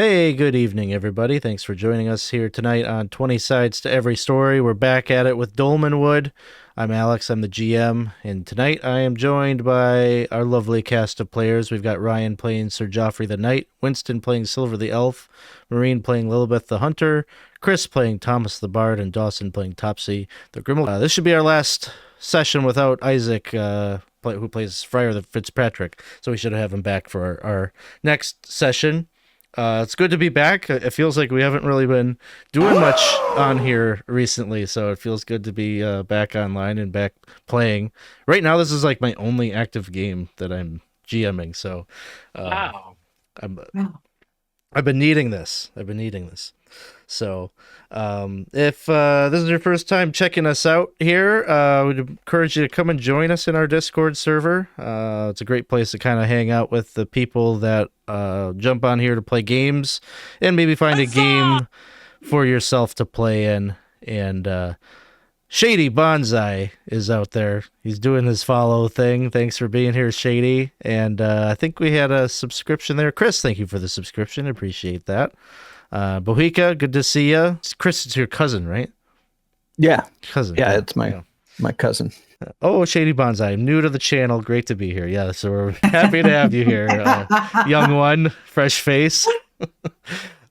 Hey, good evening, everybody. Thanks for joining us here tonight on 20 Sides to Every Story. We're back at it with Dolmenwood. I'm Alex, I'm the GM, and tonight I am joined by our lovely cast of players. We've got Ryan playing Sir Geoffrey the Knight, Winston playing Silver the Elf, Moreen playing Lillibeth the Hunter, Chris playing Thomas the Bard, and Dawson playing Topsy the Grimalkin. This should be our last session without Issac, who plays Friar the Fitzpatrick, so we should have him back for our next session. It's good to be back. It feels like we haven't really been doing much on here recently, so it feels good to be back online and back playing. Right now, this is like my only active game that I'm GMing, so Wow. I've been needing this. So, if this is your first time checking us out here, we'd encourage you to come and join us in our Discord server. It's a great place to kind of hang out with the people that jump on here to play games and maybe find a game for yourself to play in. And Shady Bonsai is out there. He's doing his follow thing. Thanks for being here, Shady. And I think we had a subscription there. Chris, thank you for the subscription. Appreciate that. Bohica, good to see you. Chris, it's your cousin, right? Yeah. Cousin. Yeah, it's my cousin. Oh, Shady Bonsai, I'm new to the channel. Great to be here. Yeah, so we're happy to have you here. Young one, fresh face.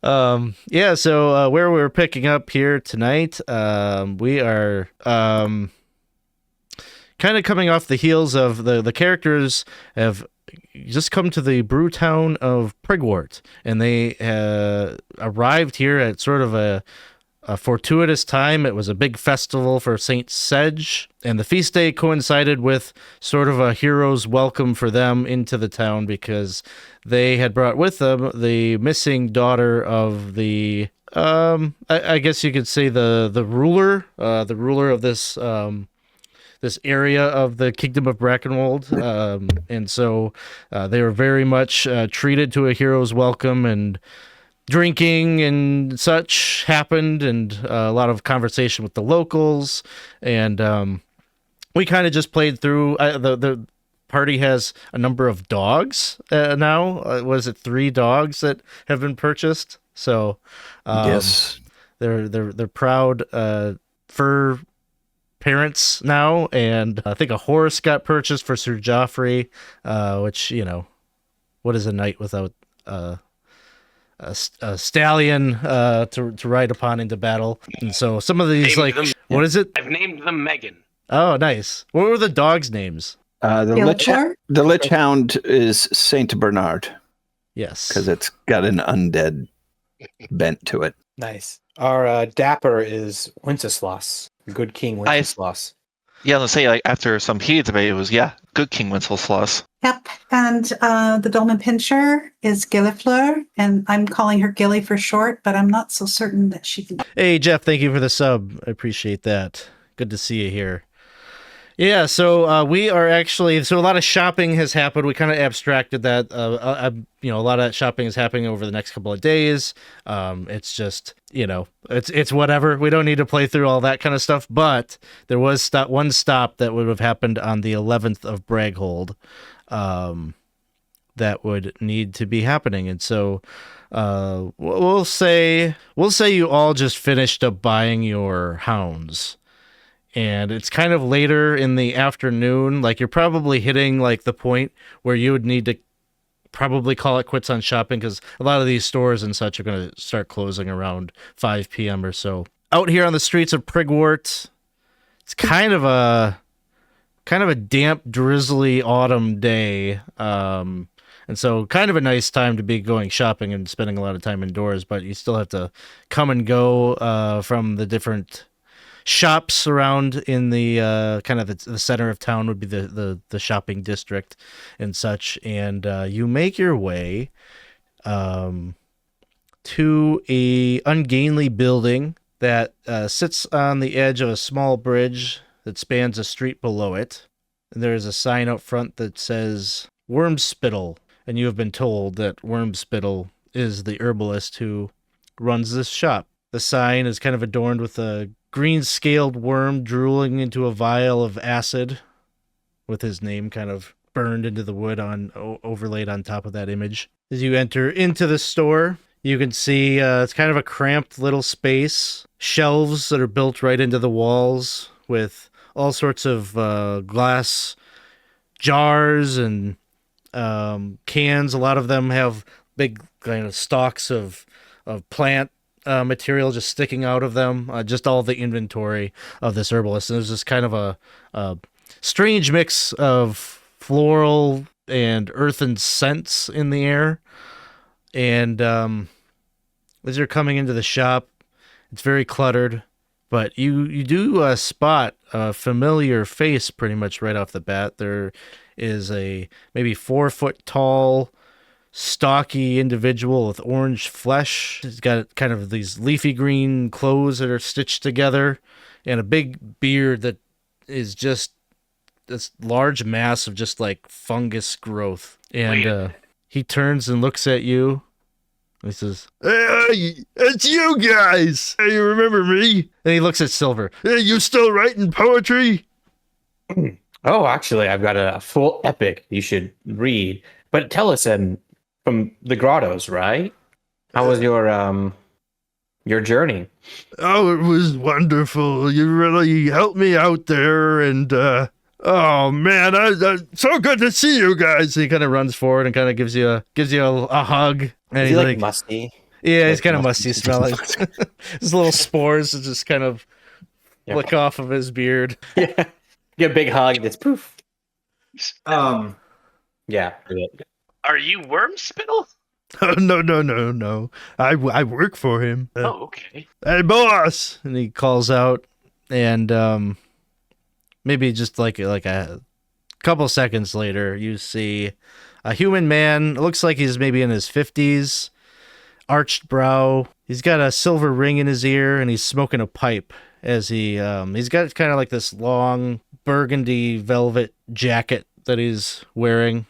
So where we're picking up here tonight, we are kind of coming off the heels of the characters have just come to the brew town of Prigwort, and they arrived here at sort of a fortuitous time. It was a big festival for Saint Sedge, and the feast day coincided with sort of a hero's welcome for them into the town because they had brought with them the missing daughter of the I guess you could say the ruler of this area of the Kingdom of Brackenwold, and so they were very much treated to a hero's welcome, and drinking and such happened, and a lot of conversation with the locals, and we kind of just played through. The party has a number of dogs now. Was it 3 dogs that have been purchased? So Yes, they're proud fur parents now, and I think a horse got purchased for Sir Geoffrey, which, what is a knight without a stallion to ride upon into battle? And so some of these, what is it? I've named them Megan. Oh, nice. What were the dogs' names? the Lich Hound is Saint Bernard Yes. because it's got an undead bent to it. Nice. Our dapper is Wenceslas, good King Wenceslas. Yeah, let's say after some heated debate, it was good King Wenceslas. Yep, and the Dolmen Pincher is Gillifleur, and I'm calling her Gilly for short, but I'm not so certain that she can. Hey, Jeff, thank you for the sub. I appreciate that. Good to see you here. Yeah, so we are actually, so a lot of shopping has happened. We kind of abstracted that. A lot of shopping is happening over the next couple of days. It's just, it's whatever. We don't need to play through all that kind of stuff. But there was one stop that would have happened on the 11th of Braghold that would need to be happening. And so we'll say you all just finished up buying your hounds. And it's kind of later in the afternoon, like you're probably hitting like the point where you would need to probably call it quits on shopping, because a lot of these stores and such are going to start closing around 5 p.m. or so. Out here on the streets of Prigwort, it's kind of a damp, drizzly autumn day. And so kind of a nice time to be going shopping and spending a lot of time indoors, but you still have to come and go from the different shops around in the kind of the center of town would be the shopping district and such, and you make your way to a ungainly building that sits on the edge of a small bridge that spans a street below it, and there is a sign out front that says Wormspittle, and you have been told that Wormspittle is the herbalist who runs this shop. The sign is kind of adorned with a green-scaled worm drooling into a vial of acid, with his name kind of burned into the wood overlaid on top of that image. As you enter into the store, You can see it's kind of a cramped little space. Shelves that are built right into the walls with all sorts of glass jars and cans. A lot of them have big kind of stalks of plant material just sticking out of them. Just all the inventory of this herbalist. And there's this kind of a strange mix of floral and earthen scents in the air. And as you're coming into the shop, it's very cluttered, but you do spot a familiar face pretty much right off the bat. There is a maybe 4 foot tall, stocky individual with orange flesh. He's got kind of these leafy green clothes that are stitched together and a big beard that is just this large mass of just like fungus growth. And he turns and looks at you. He says, "Hey, it's you guys. Hey, you remember me? and he looks at Silver. Hey, you still writing poetry?" Oh, actually, I've got a full epic you should read. But tell us, from the grottos, right? How was your journey? Oh, it was wonderful. You really helped me out there, and oh man, I so good to see you guys. He kind of runs forward and kind of gives you a hug. And Is he's he like, musty? yeah, he's kind of musty smelling. His little spores just kind of flick off of his beard. Yeah. Get a big hug and it's poof. Yeah. Are you Wormspittle? Oh, no. I work for him. Oh, okay. Hey, boss. And he calls out, and maybe just like a couple seconds later, you see a human man. It looks like he's maybe in his 50s, arched brow. He's got a silver ring in his ear, and he's smoking a pipe as he's got kind of like this long burgundy velvet jacket that he's wearing,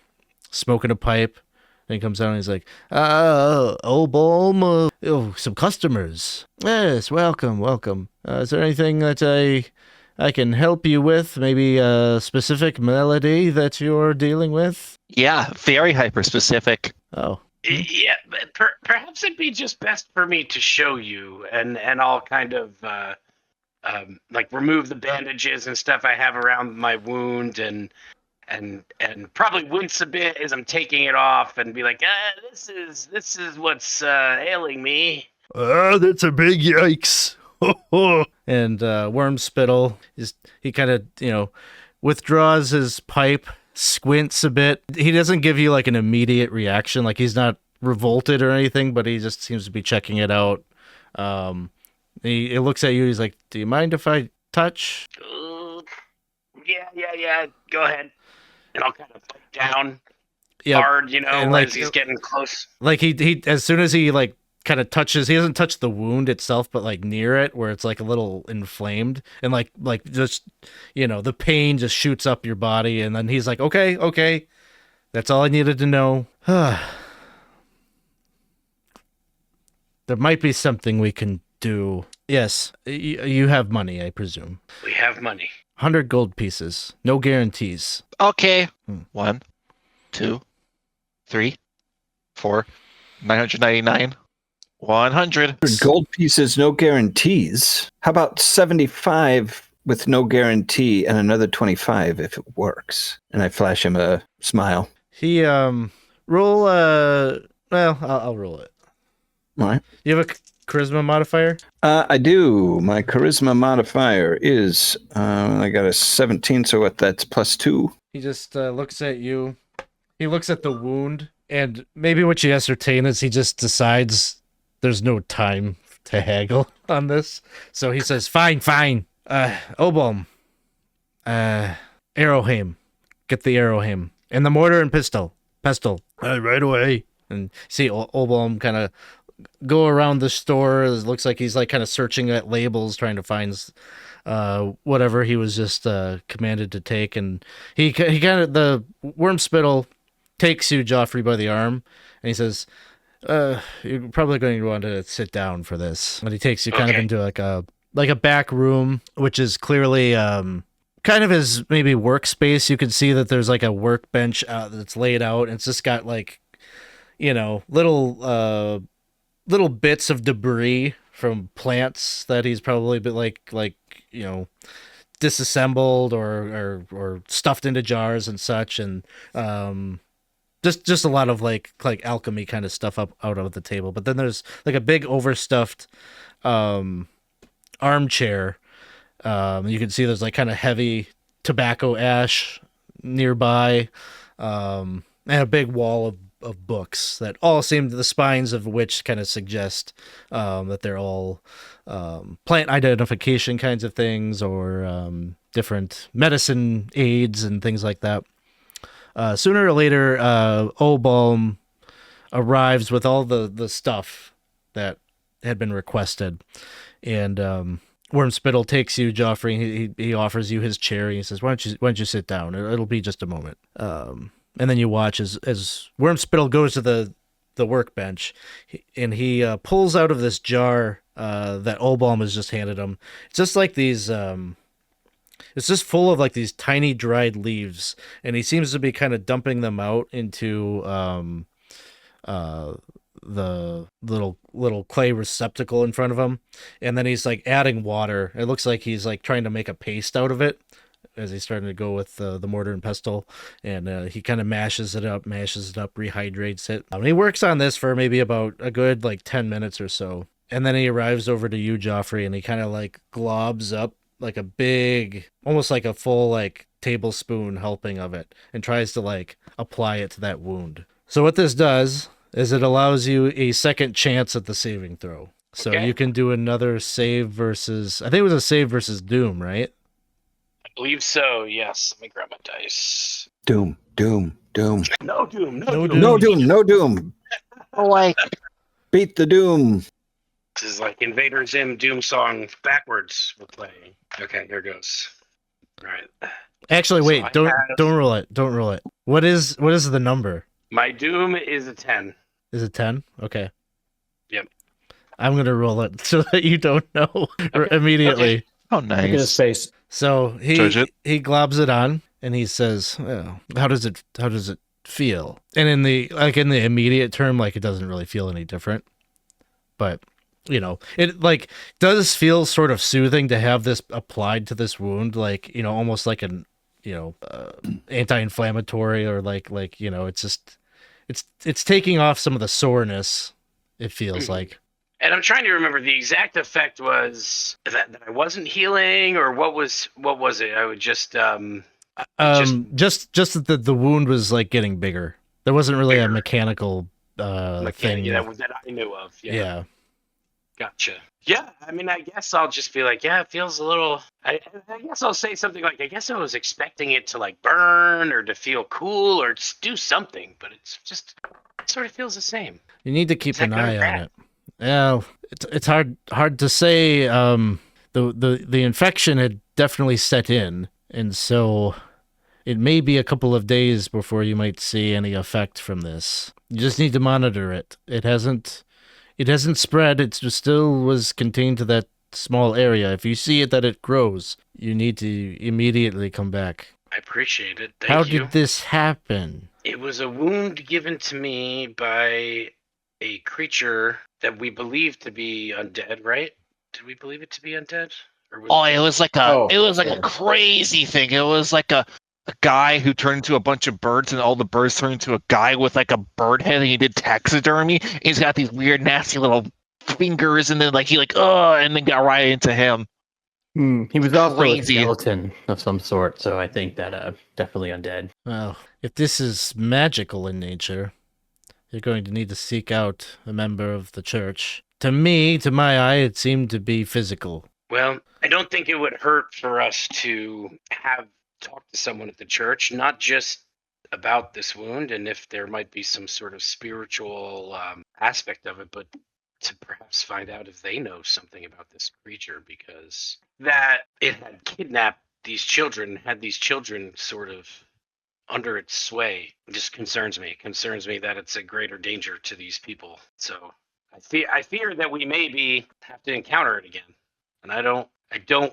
smoking a pipe. And he comes out and he's like, Balm, some customers. Yes, welcome. Is there anything that I can help you with? Maybe a specific melody that you're dealing with? Yeah, very hyper specific. Oh. Yeah, but perhaps it'd be just best for me to show you, and I'll kind of like remove the bandages and stuff I have around my wound, and probably wince a bit as I'm taking it off, and be like, this is what's ailing me. That's a big yikes. And Wormspittle he kind of withdraws his pipe, squints a bit. He doesn't give you like an immediate reaction, like he's not revolted or anything, but he just seems to be checking it out. He looks at you. He's like, "Do you mind if I touch?" Yeah. Go ahead. And I'll kind of fight down Yeah, hard, and, like, as he's getting close. like he as soon as he like kind of touches, he doesn't touch the wound itself, but like near it where it's like a little inflamed, and like just the pain just shoots up your body, and then he's like, okay, that's all I needed to know. There might be something we can do. Yes, you have money, I presume. We have money. 100 gold pieces, no guarantees. Okay. 1, 2, 3, 4, 999, 100. Gold pieces, no guarantees. How about 75 with no guarantee and another 25 if it works? And I flash him a smile. He roll I'll roll it. All right. You have a charisma modifier? I do. My charisma modifier is I got a 17, so that's +2. He just looks at you. He looks at the wound, and maybe what you ascertain is he just decides there's no time to haggle on this. So he says, fine. Obalm. Arrowhame. Get the arrowhame. And the mortar and pestle. Right away. And see Obalm kind of go around the store. It looks like he's like kind of searching at labels, trying to find whatever he was just commanded to take. And he kind of, the Wormspittle takes you, Geoffrey, by the arm, and he says, you're probably going to want to sit down for this. And he takes you kind of into like a back room, which is clearly kind of his maybe workspace. You can see that there's like a workbench that's laid out, and it's just got like little little bits of debris from plants that he's probably been disassembled or stuffed into jars and such, and just a lot of like alchemy kind of stuff up out of the table. But then there's like a big overstuffed armchair. You can see there's like kind of heavy tobacco ash nearby, and a big wall of books that all seem, the spines of which kind of suggest that they're all plant identification kinds of things, or different medicine aids and things like that. Sooner or later, Obalm arrives with all the stuff that had been requested, and Wormspittle takes you, Geoffrey. He offers you his chair. He says, "Why don't you sit down? It'll be just a moment." And then you watch as Wormspittle goes to the workbench, and he pulls out of this jar that Obalm has just handed him. It's just like these. It's just full of like these tiny dried leaves, and he seems to be kind of dumping them out into the little clay receptacle in front of him, and then he's like adding water. It looks like he's like trying to make a paste out of it as he's starting to go with the mortar and pestle, and he kind of mashes it up, rehydrates it. And he works on this for maybe about a good like 10 minutes or so, and then he arrives over to you, Geoffrey, and he kind of like globs up like a big, almost like a full like tablespoon helping of it, and tries to like apply it to that wound. So what this does is it allows you a second chance at the saving throw. So you can do another save versus, I think it was a save versus Doom, right? I believe so, yes. Let me grab my dice. Doom. No Doom. No Doom. Oh, wait. Beat the Doom. This is like Invader Zim Doom song backwards we're playing. Okay, here goes. All right. Actually, wait, So don't roll it. Don't roll it. What is the number? My Doom is a 10. Is it 10? Okay. Yep. I'm going to roll it so that you don't know immediately. Okay. Oh, Look at his nice. face. So Judge it. he globs it on, and he says, "Oh, how does it feel?" And in the immediate term, like, it doesn't really feel any different. But it like does feel sort of soothing to have this applied to this wound, like, almost like an anti-inflammatory, or like it's just it's taking off some of the soreness, it feels like. And I'm trying to remember, the exact effect was that I wasn't healing, or what was it? I would just just that the wound was like getting bigger. There wasn't really a mechanical thing that I knew of. Yeah. Gotcha. Yeah, I mean, I guess I'll just be like, yeah, it feels a little. I guess I'll say something like, I guess I was expecting it to like burn or to feel cool or just do something, but it's just, it sort of feels the same. You need to keep Is that an good or eye on bad? it. Yeah, it's hard to say. The infection had definitely set in, and so it may be a couple of days before you might see any effect from this. You just need to monitor it. It hasn't spread. It still was contained to that small area. If you see it that it grows, you need to immediately come back. I appreciate it. How Thank you. did this happen? It was a wound given to me by a creature that we believe to be undead, right? Did we believe it to be undead? Or was Oh, it was like a yeah. crazy thing. It was like a guy who turned into a bunch of birds, and all the birds turned into a guy with like a bird head, and he did taxidermy. And he's got these weird, nasty little fingers, and then like he and then got right into him. He was also a Crazy. skeleton of some sort, so I think that definitely undead. Well, if this is magical in nature, you're going to need to seek out a member of the church. To my eye, it seemed to be physical. Well, I don't think it would hurt for us to talk to someone at the church, not just about this wound and if there might be some sort of spiritual aspect of it, but to perhaps find out if they know something about this creature, because that it had kidnapped these children, had these children sort of under its sway, just concerns me. It concerns me that it's a greater danger to these people. So I fear that we maybe have to encounter it again, and I don't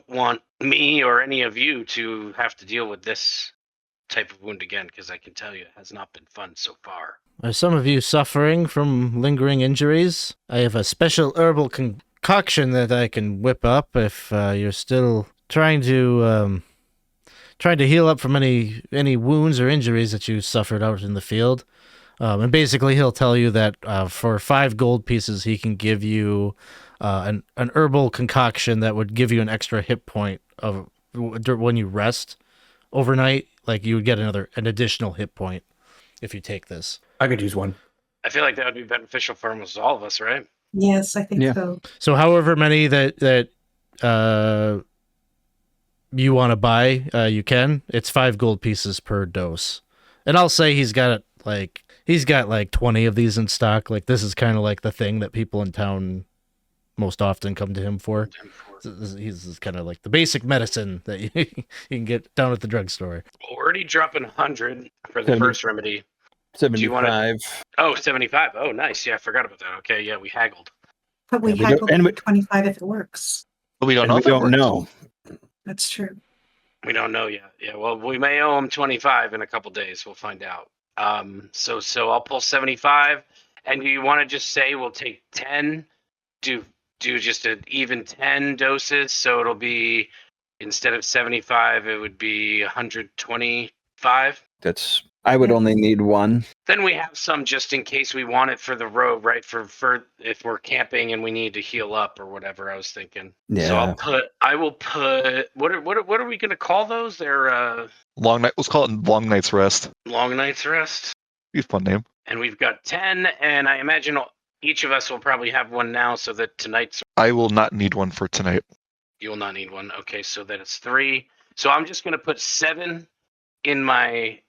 want me or any of you to have to deal with this type of wound again, because I can tell you it has not been fun so far. Are some of you suffering from lingering injuries? I have a special herbal concoction that I can whip up if you're still trying to heal up from any wounds or injuries that you suffered out in the field. And basically, he'll tell you that for 5 gold pieces, he can give you an herbal concoction that would give you an extra hit point of when you rest overnight. Like you would get an additional hit point if you take this. I could use one. I feel like that would be beneficial for almost all of us, right? Yes, I think so. So however many that you want to buy, you can. It's 5 gold pieces per dose. And I'll say he's got like 20 of these in stock. Like this is kind of like the thing that people in town most often come to him for. He's kind of like the basic medicine that you can get down at the drugstore. We're already dropping 100 for the first remedy. 75. 75. Oh, nice. Yeah, I forgot about that. Okay, yeah, we haggled. But we haggled for 25 if it works. But we don't know. We don't know. That's true. We don't know yet. Yeah, well, we may owe him 25 in a couple days. We'll find out. So I'll pull 75. And do you want to just say we'll take 10? Do just an even 10 doses, so it'll be, instead of 75, it would be 125. I would only need 1. Then we have some just in case we want it for the road, right? For if we're camping and we need to heal up or whatever. I was thinking. Yeah. So I will put. What are we gonna call those? They're Long night. Let's call it Long Night's Rest. Long Night's Rest. Be a fun name. And we've got 10, and I imagine each of us will probably have one now, so that tonight's. I will not need one for tonight. You will not need one. Okay, so that it's 3. So I'm just gonna put 7 in my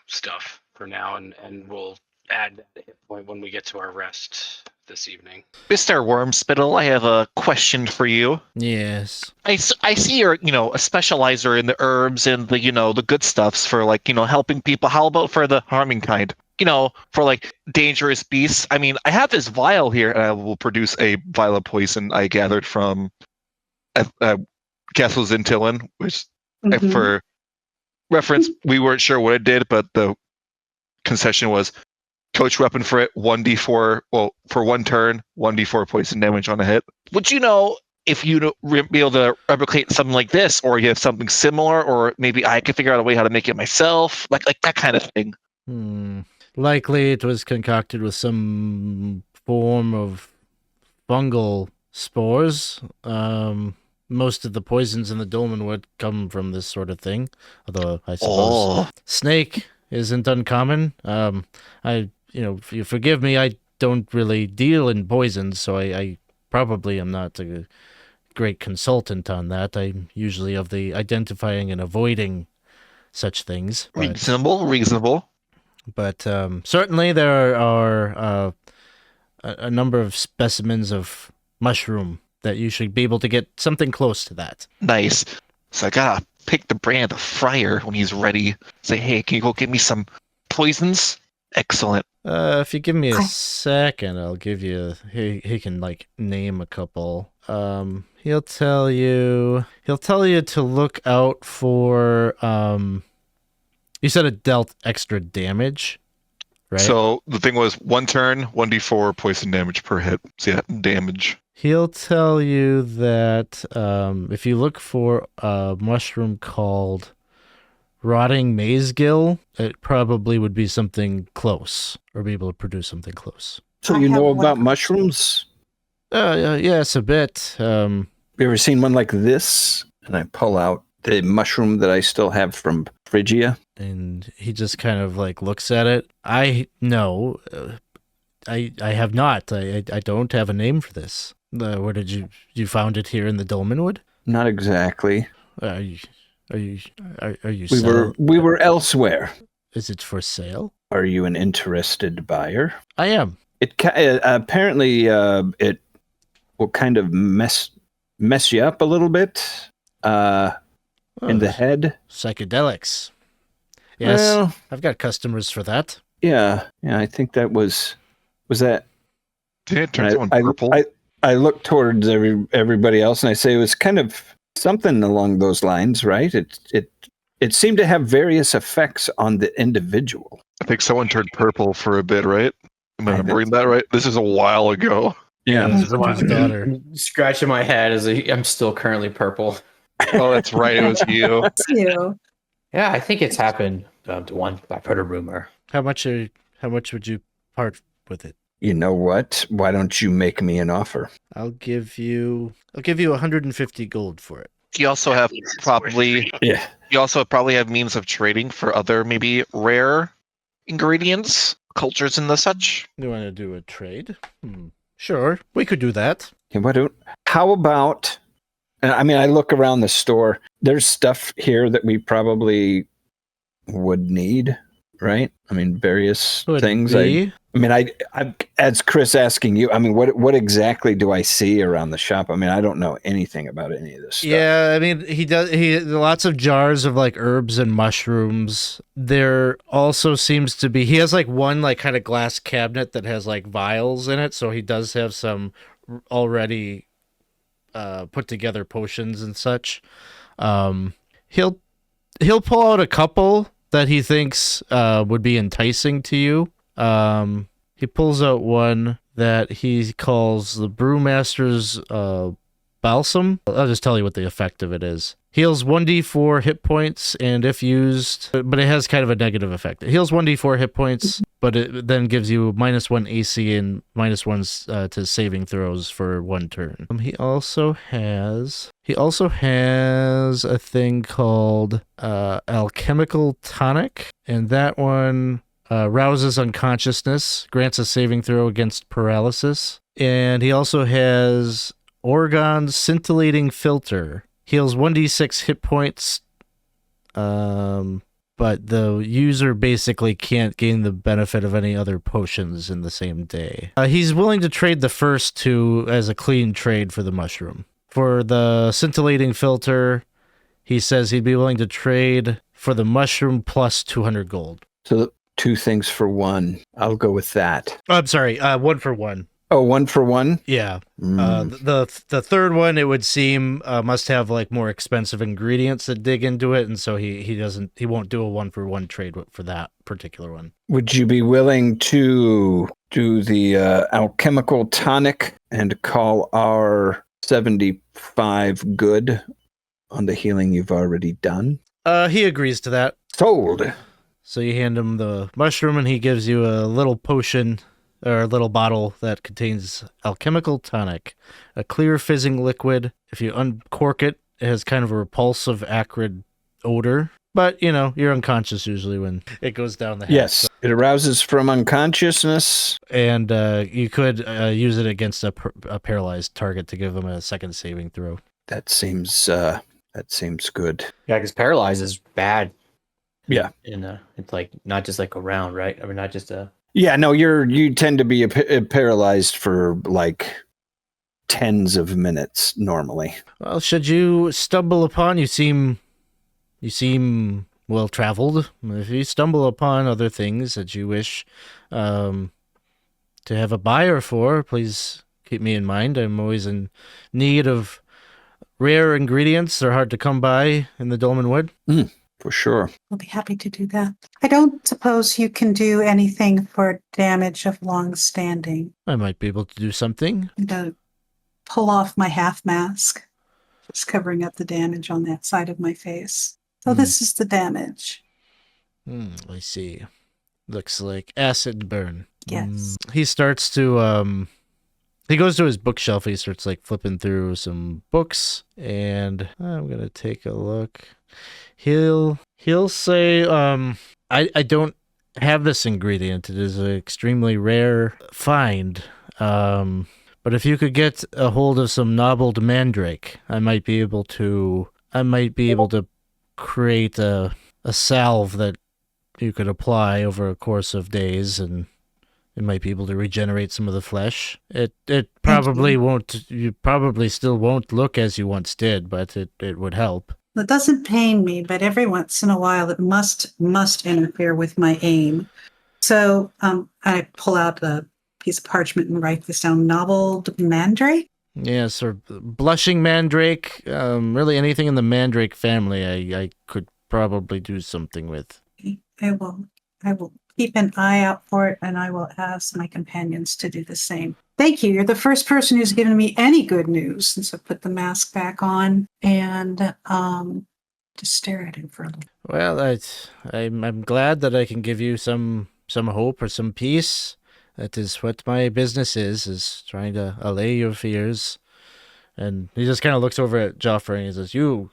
stuff for now, and we'll add that hit point when we get to our rest this evening. Mr. Wormspittle, I have a question for you. Yes. I see you're, a specializer in the herbs and the, the good stuffs for helping people. How about for the harming kind? For dangerous beasts. I mean, I have this vial here, and I will produce a vial of poison I gathered from Castles in Tillin, which for reference, we weren't sure what it did, but the concession was coach weapon for it, 1d4, well, for 1 turn, 1d4 poison damage on a hit. Would you know if you'd be able to replicate something like this, or you have something similar, or maybe I could figure out a way how to make it myself, like that kind of thing? Likely it was concocted with some form of fungal spores. Most of the poisons in the Dolmenwood come from this sort of thing, although I suppose snake isn't uncommon. If you forgive me, I don't really deal in poisons, so I probably am not a great consultant on that. I'm usually of the identifying and avoiding such things. Reasonable. But certainly there are a number of specimens of mushroom that you should be able to get something close to that. Nice. So I gotta pick the brain of the Friar when he's ready. Say, hey, can you go get me some poisons? Excellent. If you give me a second, I'll give you. He can name a couple. He'll tell you to look out for. You said it dealt extra damage, right? So the thing was 1 turn, 1d4 poison damage per hit. See that damage. He'll tell you that if you look for a mushroom called rotting mazegill, it probably would be something close, or be able to produce something close. So you know about mushrooms? Yes, a bit. You ever seen one like this? And I pull out the mushroom that I still have from Phrygia. And he just kind of looks at it. I have not. I don't have a name for this. Where did you found it here in the Dolmenwood? Not exactly. Are you? We were elsewhere. Is it for sale? Are you an interested buyer? I am. It apparently it will kind of mess you up a little bit in the head. Psychedelics. Yes, well, I've got customers for that. Yeah. I think that was that. Yeah, it turns on purple. I look towards everybody else and I say it was kind of something along those lines, right? It it seemed to have various effects on the individual. I think someone turned purple for a bit, right? Am I remembering that right? This is a while ago. Yeah. His daughter. I'm scratching my head as I'm still currently purple. Oh, that's right. It was you. It's you. Yeah, I think it's happened to one. I've heard a rumor. How much would you part with it? You know what? Why don't you make me an offer? I'll give you 150 gold for it. You also have probably Yeah. you also probably have means of trading for other maybe rare ingredients, cultures, and the such. You want to do a trade? Sure, we could do that. How about, and I mean, I look around the store, there's stuff here that we probably would need, right? I mean, various Would things. be. I mean, I as Chris asking you, I mean, what exactly do I see around the shop? I mean, I don't know anything about any of this stuff. Yeah, I mean, he lots of jars of like herbs and mushrooms. There also seems to be, he has like one like kind of glass cabinet that has like vials in it, so he does have some already put together potions and such. He'll pull out a couple that he thinks would be enticing to you. He pulls out one that he calls the Brewmasters Balsam. I'll just tell you what the effect of it is. Heals 1d4 hit points, and if used, but it has kind of a negative effect. It heals 1d4 hit points, but it then gives you -1 AC and -1 to saving throws for 1 turn. He also has a thing called Alchemical Tonic, and that one rouses unconsciousness, grants a saving throw against paralysis, and he also has Orgon's Scintillating Filter. Heals 1d6 hit points, but the user basically can't gain the benefit of any other potions in the same day. He's willing to trade the first two as a clean trade for the mushroom. For the Scintillating Filter, he says he'd be willing to trade for the mushroom plus 200 gold. So 2 things for 1. I'll go with that. Oh, I'm sorry, 1 for 1. Oh, 1 for 1? Yeah. The third one, it would seem, must have like more expensive ingredients that dig into it, and so he won't do a 1 for 1 trade for that particular one. Would you be willing to do the alchemical tonic and call our 75 good on the healing you've already done? He agrees to that. Sold. So you hand him the mushroom, and he gives you a little potion, or a little bottle that contains alchemical tonic, a clear fizzing liquid. If you uncork it, it has kind of a repulsive, acrid odor. But, you know, you're unconscious usually when it goes down the head. Yes, So, it arouses from unconsciousness. and you could use it against a paralyzed target to give him a second saving throw. That seems good. Yeah, because paralyzed is bad. Yeah. And it's like not just like around, right? I mean, not just a. Yeah, no, you tend to be paralyzed for like tens of minutes normally. Well, should you stumble upon, you seem well traveled. If you stumble upon other things that you wish to have a buyer for, please keep me in mind. I'm always in need of rare ingredients. They're hard to come by in the Dolmenwood. For sure. I'll be happy to do that. I don't suppose you can do anything for damage of long standing. I might be able to do something. I'm going to pull off my half mask, just covering up the damage on that side of my face. So this is the damage. I see. Looks like acid burn. Yes. He starts to he goes to his bookshelf. He starts like flipping through some books, and I'm gonna take a look. He'll say, I don't have this ingredient. It is an extremely rare find. But if you could get a hold of some nobbled mandrake, I might be able to create a salve that you could apply over a course of days, and it might be able to regenerate some of the flesh. It probably won't. You probably still won't look as you once did, but it would help. It doesn't pain me, but every once in a while it must interfere with my aim. So I pull out a piece of parchment and write this down. Nobbled mandrake? Yes, or blushing mandrake. Really anything in the mandrake family I could probably do something with. I will keep an eye out for it, and I will ask my companions to do the same. Thank you. You're the first person who's given me any good news. And so put the mask back on and just stare at him for a little. Well, I'm glad that I can give you some hope or some peace. That is what my business is trying to allay your fears. And he just kind of looks over at Geoffrey and he says, You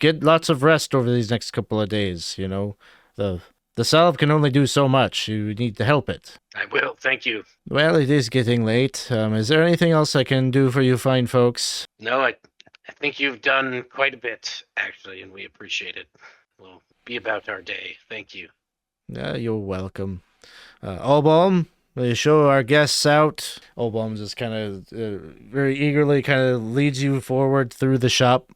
get lots of rest over these next couple of days, you know. The salve can only do so much. You need to help it. I will. Thank you. Well, it is getting late. Is there anything else I can do for you fine folks? No, I think you've done quite a bit, actually, and we appreciate it. We'll be about our day. Thank you. You're welcome. Albalm, will you show our guests out? Albalm just kind of very eagerly kind of leads you forward through the shop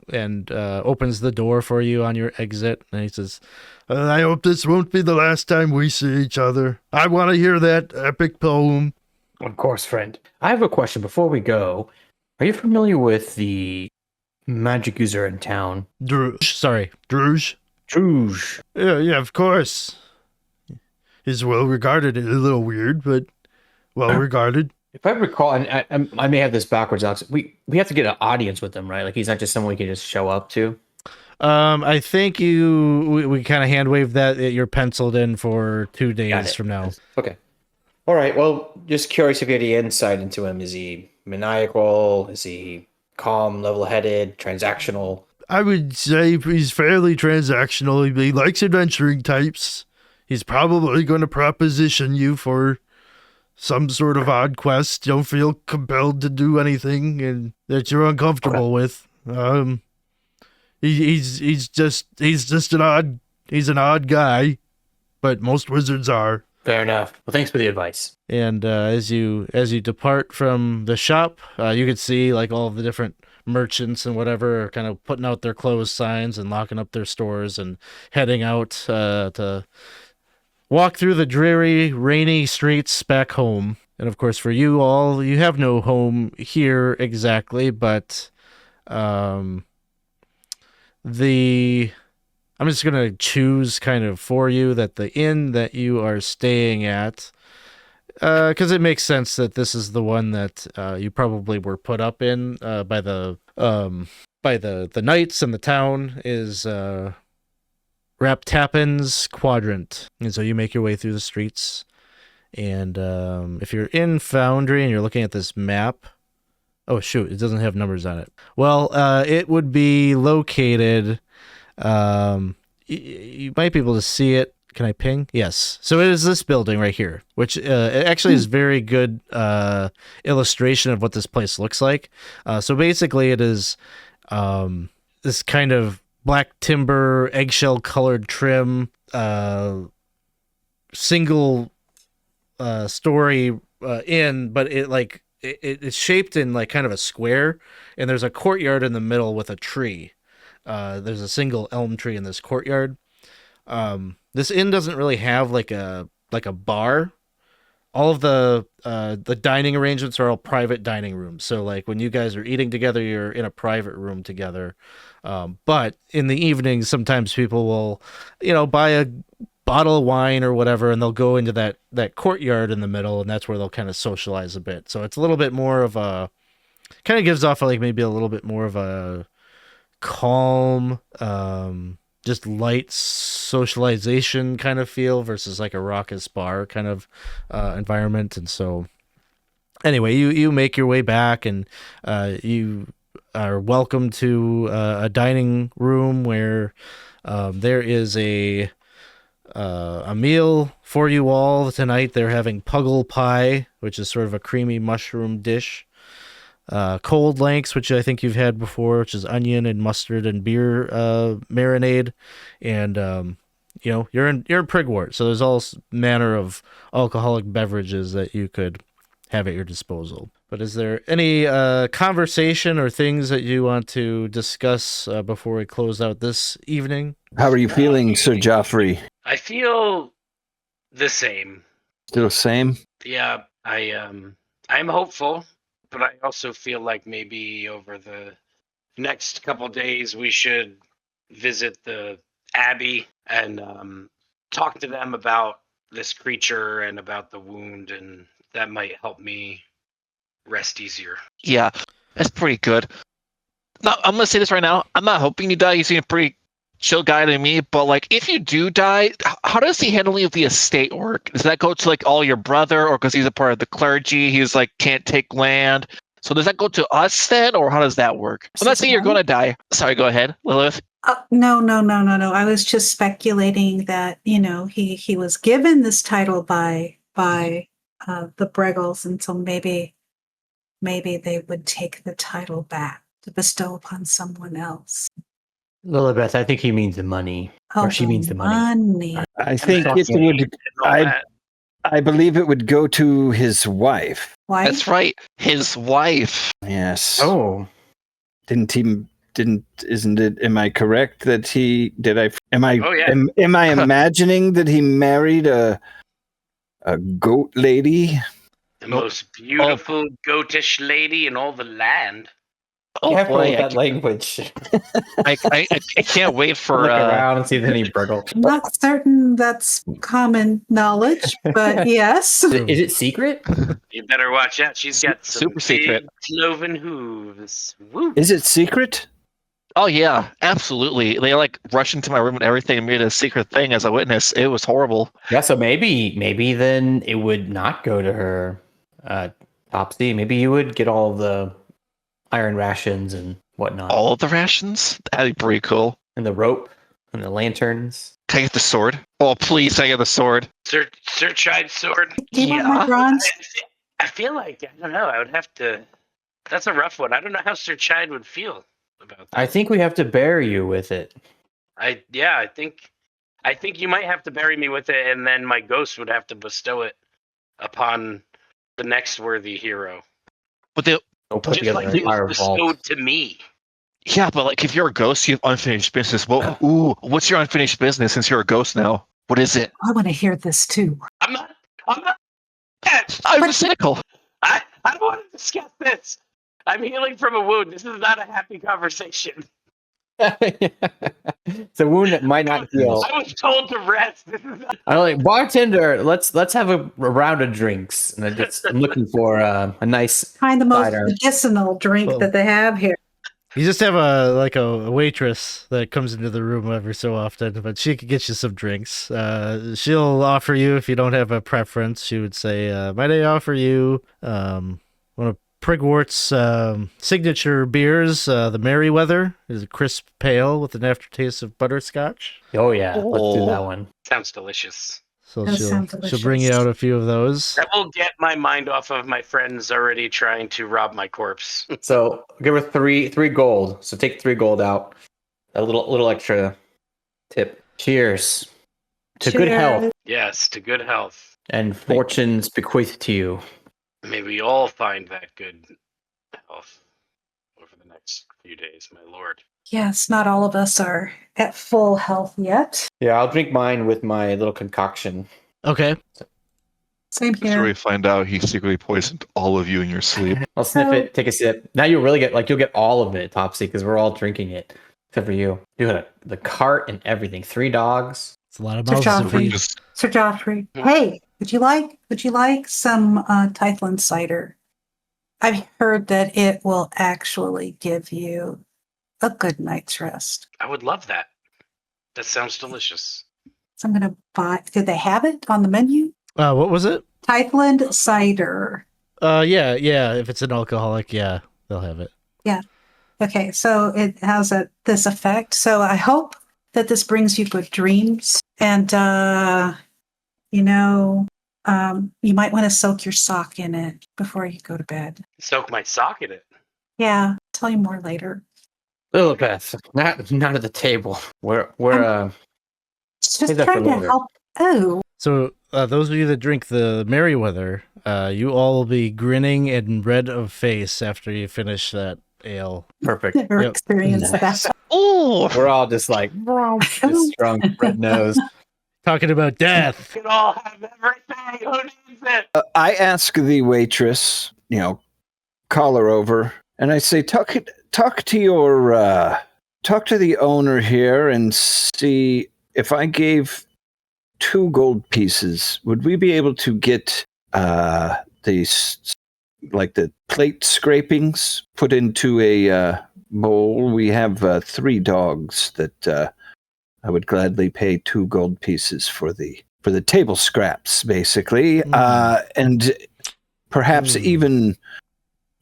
and opens the door for you on your exit. And he says, I hope this won't be the last time we see each other. I want to hear that epic poem. Of course, friend. I have a question before we go. Are you familiar with the magic user in town? Sorry. Drouge? Drouge. Yeah, of course. He's well regarded. A little weird, but well regarded. If I recall, and I may have this backwards, Alex, we have to get an audience with him, right? Like he's not just someone we can just show up to. I think we kind of hand waved that you're penciled in for 2 days from now. Okay. All right. Well, just curious if you had any insight into him. Is he maniacal? Is he calm, level-headed, transactional? I would say he's fairly transactional. He likes adventuring types. He's probably going to proposition you for some sort of odd quest. Don't feel compelled to do anything and that you're uncomfortable with. He's just an odd guy, but most wizards are. Fair enough. Well, thanks for the advice. And as you depart from the shop, you could see like all of the different merchants and whatever are kind of putting out their closed signs and locking up their stores and heading out to walk through the dreary, rainy streets back home. And of course, for you all, you have no home here exactly, but I'm just going to choose kind of for you that the inn that you are staying at, because it makes sense that this is the one that you probably were put up in by the knights in the town, is Raptappin's Quadrant. And so you make your way through the streets. And if you're in Foundry and you're looking at this map, oh shoot, it doesn't have numbers on it. Well, it would be located, you might be able to see it. Can I ping? Yes. So it is this building right here, which actually is very good illustration of what this place looks like. So basically it is this kind of black timber, eggshell colored trim, single story inn, but it's shaped in like kind of a square, and there's a courtyard in the middle with a tree. There's a single elm tree in this courtyard. This inn doesn't really have like a bar. All of the dining arrangements are all private dining rooms. So like when you guys are eating together, you're in a private room together. But in the evenings, sometimes people will, buy a bottle of wine or whatever, and they'll go into that courtyard in the middle, and that's where they'll kind of socialize a bit. So it's a little bit more of a, kind of gives off like maybe a little bit more of a calm, just light socialization kind of feel versus like a raucous bar kind of environment. And so anyway, you make your way back, and you are welcome to a dining room where there is a meal for you all tonight. They're having puggle pie, which is sort of a creamy mushroom dish. Cold lanks, which I think you've had before, which is onion and mustard and beer marinade, and you're in Prigwort, so there's all manner of alcoholic beverages that you could have at your disposal. But is there any conversation or things that you want to discuss before we close out this evening? How are you feeling, Sir Geoffrey? I feel the same. Still the same? Yeah, I'm hopeful, but I also feel like maybe over the next couple days we should visit the abbey and talk to them about this creature and about the wound, and that might help me rest easier. Yeah, that's pretty good. Now, I'm gonna say this right now. I'm not hoping you die. You seem a pretty chill guy to me. But like, if you do die, how does the handling of the estate work? Does that go to like all your brother, or because he's a part of the clergy, he's like can't take land? So does that go to us then, or how does that work? I'm not saying you're gonna die. Sorry, go ahead, Lillibeth. No. I was just speculating that, he was given this title by the Bregals, and so maybe they would take the title back to bestow upon someone else. Lillibeth, I think he means the money. Or she means the money. I think it would. I believe it would go to his wife. Why? That's right, his wife. Yes. Oh. Isn't it? Am I correct that he did? Am I? Oh, yeah. Am I imagining that he married a goat lady? The most beautiful goatish lady in all the land. Oh Careful boy, with that language. I can't wait for Look around and see if there's any Briggle. I'm not certain that's common knowledge, but yes. Is it secret? You better watch out. She's got some Super secret. big cloven hooves. Woo. Is it secret? Oh yeah, absolutely. They like rushed into my room and everything and made a secret thing as a witness. It was horrible. Yeah, so maybe then it would not go to her, Topsy. Maybe you would get all the iron rations and whatnot. All of the rations? That'd be pretty cool. And the rope and the lanterns. Can I get the sword? Oh please, can I get the sword? Sir Chide sword. Do you want my bronze? I feel like, I don't know, I would have to. That's a rough one. I don't know how Sir Chide would feel about that. I think we have to bury you with it. I think you might have to bury me with it, and then my ghost would have to bestow it upon the next worthy hero. But they We'll put Just together like an it was entire bestowed vault. to me. yeah, but like if you're a ghost, you have unfinished business. Well, ooh, what's your unfinished business since you're a ghost now? What is it? I want to hear this too. I'm not. I'm cynical. I don't want to discuss this. I'm healing from a wound. This is not a happy conversation. It's a wound that might not heal. I was told to rest. This is not. I'm like, bartender, let's have a round of drinks. And I'm looking for a nice Find the most cider. medicinal drink Well, that they have here. You just have a waitress that comes into the room every so often, but she could get you some drinks. She'll offer you, if you don't have a preference, she would say, might I offer you one of Prigwort's signature beers, the Merryweather. Is a crisp pale with an aftertaste of butterscotch. Oh yeah, let's do that one. Sounds delicious. So That she'll sounds delicious. bring you out a few of those. That will get my mind off of my friends already trying to rob my corpse. So give her three gold. So take 3 gold out. A little extra tip. Cheers to good Cheers. health Yes, to good health. and fortunes bequeathed to you. May we all find that good health over the next few days, my lord. Yes, not all of us are at full health yet. Yeah, I'll drink mine with my little concoction. Okay. Same This is where we here. find out he secretly poisoned all of you in your sleep. I'll sniff it, take a sip. Now you'll really you'll get all of it, Topsy, because we're all drinking it. Except for you. You the cart and everything. 3 dogs. It's a lot of Sir mouths to Geoffrey. feed. Just Sir Geoffrey, hey, would you like some Tythland cider? I've heard that it will actually give you a good night's rest. I would love that. That sounds delicious. So I'm going to buy. Did they have it on the menu? What was it? Tythland cider. Yeah. If it's an alcoholic, yeah, they'll have it. Okay, so it has this effect. So I hope that this brings you good dreams, and you might want to soak your sock in it before you go to bed. Soak my sock in it. Yeah, I'll tell you more later. Lillibeth, not at the table. We're Just Save that for trying to later. help. Oh, So those of you that drink the Merryweather, you all will be grinning and red of face after you finish that ale. perfect. never Yep. experienced that. Ooh, We're all just like just drunk, red nose. Talking about death. You can all have everything. Who needs it? I ask the waitress, call her over, and I say, talk to talk to the owner here and see if I gave 2 gold pieces, would we be able to get these, like the plate scrapings, put into a bowl? We have 3 dogs that I would gladly pay 2 gold pieces for the table scraps, basically, and perhaps even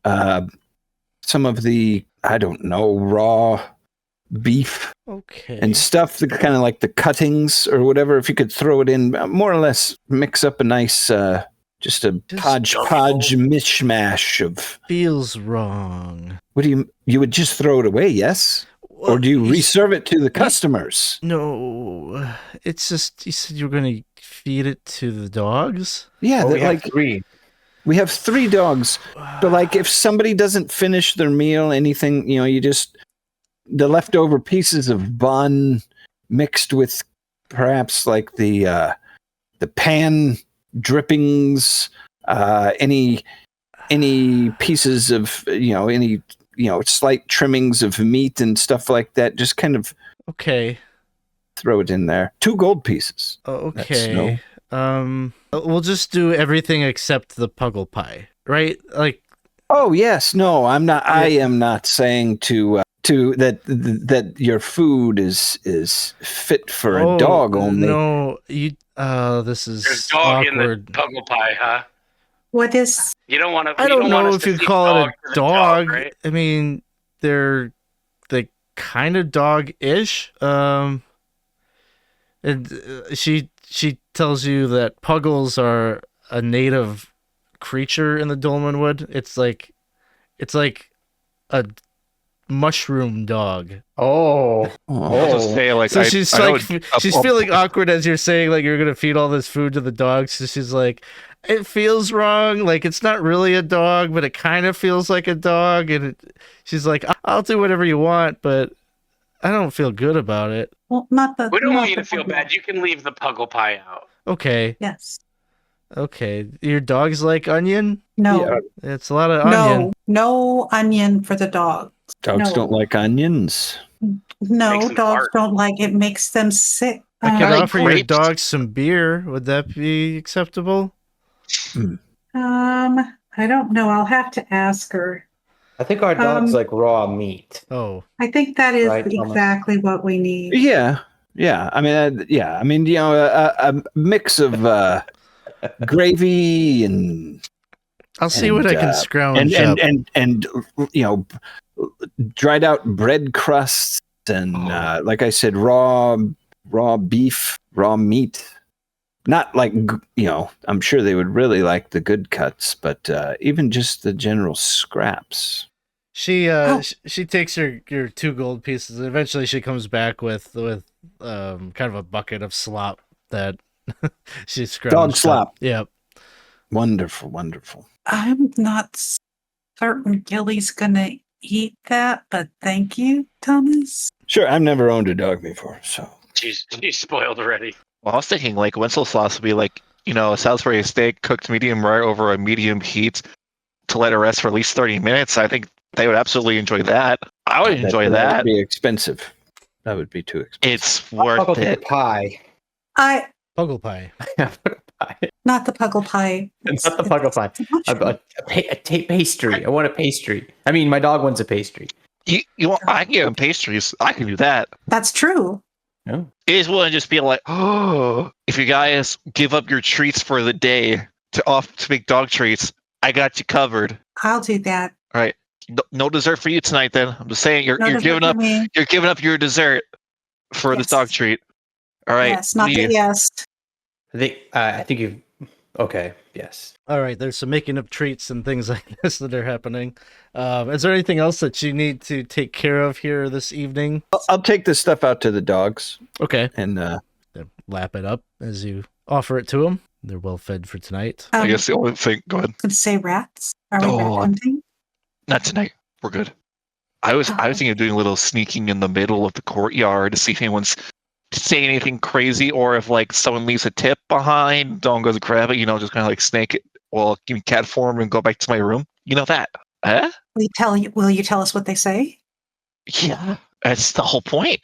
some of the, I don't know, raw beef and stuff, kind of like the cuttings or whatever. If you could throw it in, more or less mix up a nice, just a hodgepodge mishmash of. Feels wrong. What do you would just throw it away? Yes. Or do you reserve it to the customers? No, it's just, you said you were going to feed it to the dogs? Yeah, we have 3. We have 3 dogs. So, like, if somebody doesn't finish their meal, anything, you just, the leftover pieces of bun mixed with perhaps like the pan drippings, any pieces of, any, slight trimmings of meat and stuff like that, just kind of throw it in there. 2 gold pieces. Okay. We'll just do everything except the puggle pie, right? Like, oh yes, no, I'm not. I am not saying to that your food is fit for a dog only. No, you. This is There's dog awkward. in the puggle pie, huh? What is? You don't want to. I don't know if you'd call it a dog. Right? I mean, they're kind of dog-ish. And she tells you that puggles are a native creature in the Dolmenwood. It's like a mushroom dog. Oh. I'll just say, like, So she's she's feeling awkward as you're saying, like, you're gonna feed all this food to the dogs. So she's like, it feels wrong. Like, it's not really a dog, but it kind of feels like a dog. And she's like, I'll do whatever you want, but I don't feel good about it. Well, not the. We don't not want you the to feel puggle. bad. You can leave the puggle pie out. Okay. Yes. Okay. Your dog's like onion? No. Yeah. It's a lot of onion. No onion for the dog. Dogs No. don't like onions. No, Makes them dogs fart. don't like it. Makes them sick. I could like offer your grapes. dog some beer. Would that be acceptable? I don't know. I'll have to ask her. I think our dog's like raw meat. Oh. I think that is Right, Thomas? exactly what we need. Yeah. I mean, a mix of gravy and I'll see what I can scrounge up. and dried out bread crusts and like I said, raw beef, raw meat. Not like, I'm sure they would really like the good cuts, but even just the general scraps. She she takes your 2 gold pieces. And eventually, she comes back with kind of a bucket of slop that she scrounged Dog up. slop. Yep. Wonderful. I'm not certain Gilly's gonna eat that, but thank you, Thomas. Sure, I've never owned a dog before, so. She's spoiled already. Well, I was thinking like Winston sauce would be like, a Salisbury steak cooked medium rare over a medium heat to let it rest for at least 30 minutes. I think they would absolutely enjoy that. I would enjoy That that. would be expensive. That would be too expensive. It's I'll worth take it. the pie. Puggle pie. Not the puggle pie. Not the puggle pie. A pastry. I want a pastry. I mean, my dog wants a pastry. You want? I can give him pastries. I can do that. That's true. No. It is willing to just be like, oh, if you guys give up your treats for the day to make dog treats, I got you covered. I'll do that. All right. No dessert for you tonight. Then I'm just saying you're No giving dessert up. for me. You're giving up your dessert for this Yes. dog treat. All right. Yes, not the leave. yes. I think you've. Okay. Yes. All right. There's some making of treats and things like this that are happening. Is there anything else that you need to take care of here this evening? I'll take this stuff out to the dogs Okay. and They lap it up as you offer it to them. They're well fed for tonight. I guess the only thing. Go ahead. Could say rats. Are we Oh. rat hunting? Not tonight. We're good. I was thinking of doing a little sneaking in the middle of the courtyard to see if anyone's saying anything crazy, or if like someone leaves a tip behind, don't go to grab it. Just kind of like snake it. Well, give me cat form and go back to my room. You know that? Huh? Will you tell us what they say? Yeah. That's the whole point.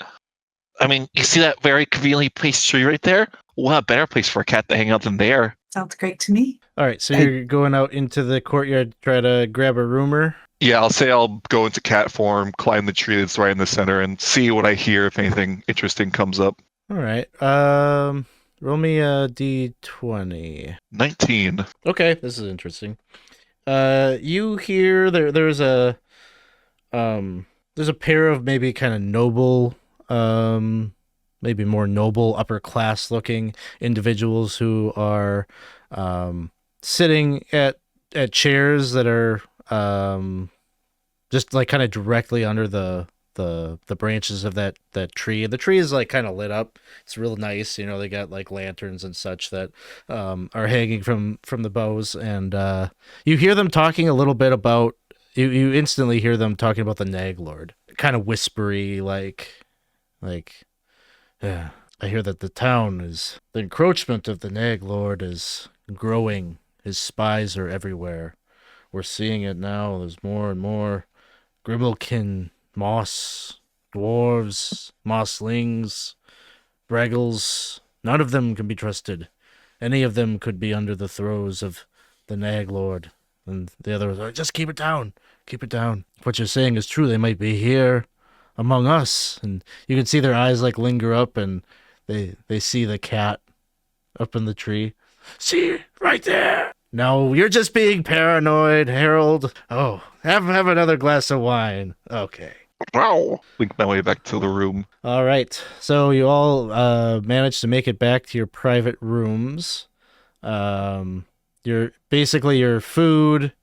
I mean, you see that very conveniently placed tree right there? What a better place for a cat to hang out than there. Sounds great to me. All right, so Hey. you're going out into the courtyard to try to grab a roomer. Yeah, I'll say I'll go into cat form, climb the tree that's right in the center, and see what I hear if anything interesting comes up. All right. Roll me a d20. 19. Okay, this is interesting. You hear there's a pair of maybe kind of noble, maybe more noble upper class looking individuals who are sitting at chairs that are just like kind of directly under the branches of that tree. The tree is like kind of lit up. It's real nice. You know, they got like lanterns and such that are hanging from the boughs, and you hear them talking a little bit about. You instantly hear them talking about the Nag Lord, kind of whispery, like. Yeah, I hear that the encroachment of the Nag Lord is growing. His spies are everywhere. We're seeing it now. There's more and more Grimalkin, moss, dwarves, mosslings, braggles. None of them can be trusted. Any of them could be under the throes of the Nag Lord. And the others are, just keep it down. Keep it down. If what you're saying is true, they might be here among us. And you can see their eyes like linger up, and they see the cat up in the tree. See, right there. No, you're just being paranoid, Harold. Oh, have another glass of wine. Okay. Wow. Link my way back to the room. All right. So you all managed to make it back to your private rooms. Your food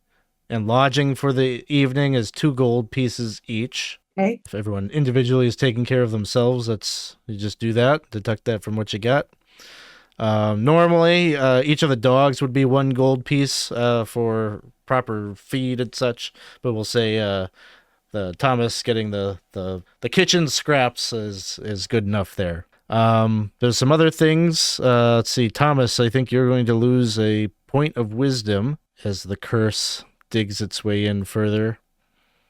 and lodging for the evening is 2 gold pieces each. Okay. If everyone individually is taking care of themselves, you just do that. Deduct that from what you got. Normally, each of the dogs would be 1 gold piece for proper feed and such, but we'll say the Thomas getting the kitchen scraps is good enough there. There's some other things. Let's see, Thomas, I think you're going to lose a point of wisdom as the curse digs its way in further.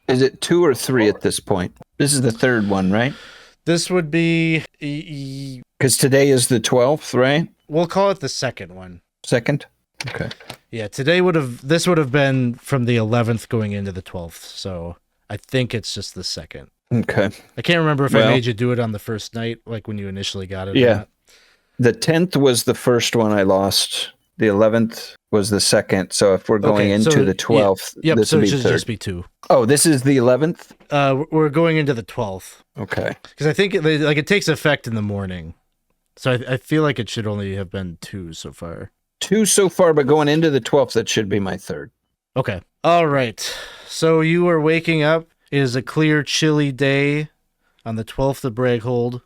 Is it 2 or 3 at this point? This is the 3rd one, right? This would be... Because today is the 12th, right? We'll call it the 2nd one. 2nd? Okay. Yeah, this would have been from the 11th going into the 12th, so I think it's just the 2nd. Okay. I can't remember if I made you do it on the first night, like when you initially got it. Yeah. Or not. The 10th was the first one I lost. The 11th was the 2nd. So if we're going into the 12th, this so would it be should 3rd. just be 2. Oh, this is the 11th? We're going into the 12th. Okay. Because I think it takes effect in the morning. So I feel like it should only have been 2 so far. 2 so far, but going into the 12th, that should be my 3rd. Okay. All right. So you are waking up. It is a clear, chilly day on the 12th of Braghold.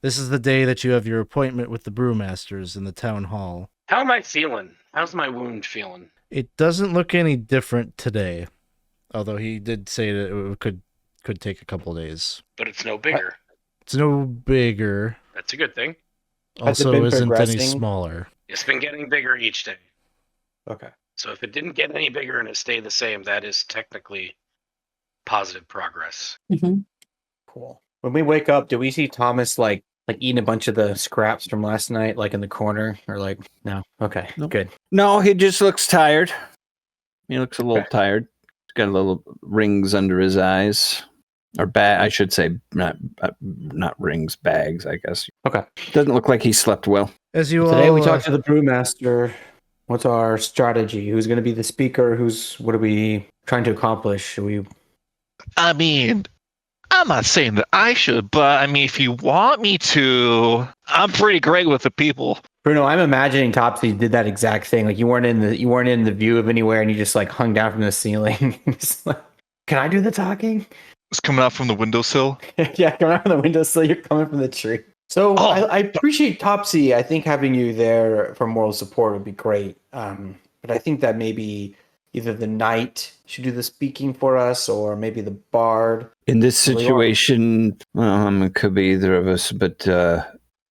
This is the day that you have your appointment with the Brewmasters in the town hall. How am I feeling? How's my wound feeling? It doesn't look any different today, although he did say that it could take a couple days. But it's no bigger. It's no bigger. That's a good thing. Has it Also, been isn't any progressing? smaller. It's been getting bigger each day. Okay. So if it didn't get any bigger and it stayed the same, that is technically positive progress. Mhm. Cool. When we wake up, do we see Thomas like eating a bunch of the scraps from last night, like in the corner, or like no? Okay, Nope. good. No, he just looks tired. He looks a little tired. He's got little rings under his eyes. Or I should say, not rings, bags, I guess. Okay. Doesn't look like he slept well. As you Today all we talked to the brewmaster. What's our strategy? Who's going to be the speaker? What are we trying to accomplish? Should we? I mean, I'm not saying that I should, but I mean, if you want me to, I'm pretty great with the people. Bruno, I'm imagining Topsy did that exact thing. Like you weren't in the view of anywhere, and you just like hung down from the ceiling. Just like, can I do the talking? It's coming out from the windowsill. Yeah, coming out from the windowsill. You're coming from the tree. So I appreciate Topsy. I think having you there for moral support would be great. But I think that maybe either the knight should do the speaking for us, or maybe the bard. In this situation, well, it could be either of us, but the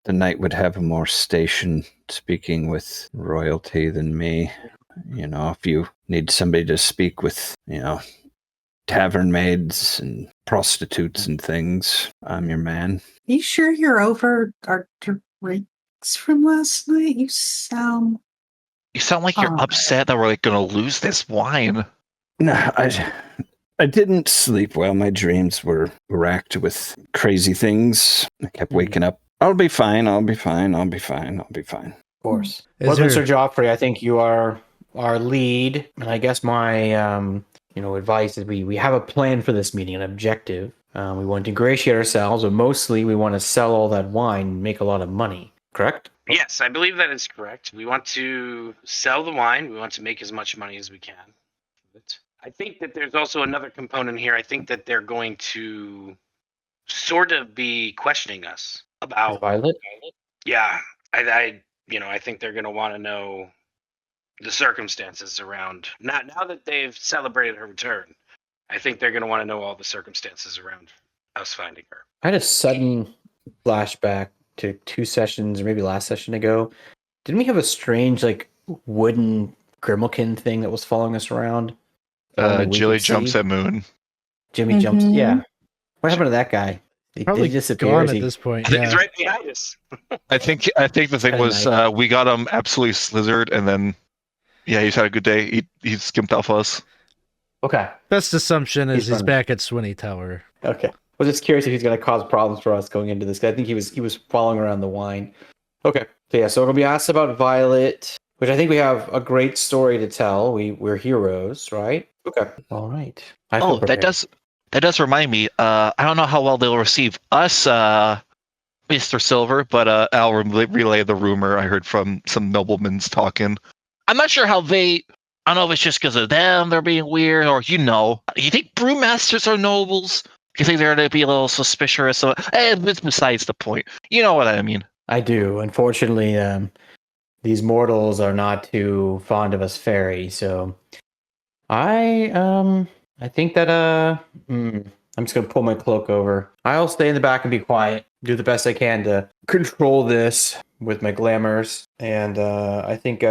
knight would have a more station speaking with royalty than me. You know, if you need somebody to speak with, tavern maids and prostitutes and things. I'm your man. You sure you're over our drinks from last night? You sound like you're upset that we're like gonna lose this wine. No, I didn't sleep well. My dreams were racked with crazy things. I kept waking up. I'll be fine. Of course. Is Well, there- Mr. Geoffrey, I think you are our lead, and I guess my advice is we have a plan for this meeting, an objective. We want to ingratiate ourselves, but mostly we want to sell all that wine and make a lot of money. Correct? Yes, I believe that is correct. We want to sell the wine. We want to make as much money as we can. But I think that there's also another component here. I think that they're going to sort of be questioning us about Violet? Yeah, I think they're going to want to know the circumstances around. Now that they've celebrated her return, I think they're going to want to know all the circumstances around us finding her. I had a sudden flashback to 2 sessions, or maybe last session ago. Didn't we have a strange, like, wooden Grimalkin thing that was following us around? Jilly jumps at Moon. Jimmy jumps. Mhm. Yeah. What happened to that guy? Probably Did he disappear? gone Is at he- this point. I think Yeah. he's right behind us. I think the thing Had a was knife. we got him absolutely slithered, and then he's had a good day. He skimped off us. Okay. Best assumption is He's he's running. back at Swinney Tower. Okay. I was just curious if he's going to cause problems for us going into this. 'Cause I think he was following around the wine. Okay. So we're going to be asked about Violet, which I think we have a great story to tell. We're heroes, right? Okay. All right. I feel Oh, prepared. that does remind me. I don't know how well they'll receive us, Mr. Silver, but I'll relay the rumor I heard from some noblemen's talking. I'm not sure how they. I don't know if it's just because of them they're being weird, or you think brewmasters are nobles? You think they're going to be a little suspicious? It's besides the point. You know what I mean. I do. Unfortunately, these mortals are not too fond of us fairy, so I think that I'm just gonna pull my cloak over. I'll stay in the back and be quiet. Do the best I can to control this with my glamours. And I think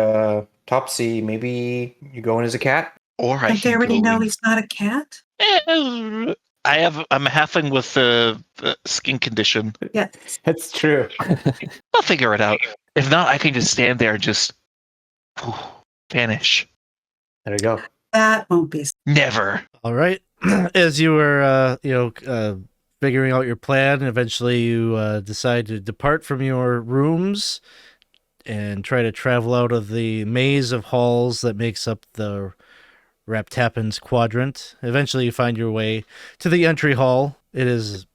Topsy, maybe you go in as a cat? Or I Don't they can already go know in- he's not a cat? I'm a halfling with the skin condition. Yeah. That's true. I'll figure it out. If not, I can just stand there and just vanish. There we go. That won't be. Never. All right. As you were, figuring out your plan, eventually you decide to depart from your rooms and try to travel out of the maze of halls that makes up the Raptappin's quadrant. Eventually you find your way to the entry hall. It is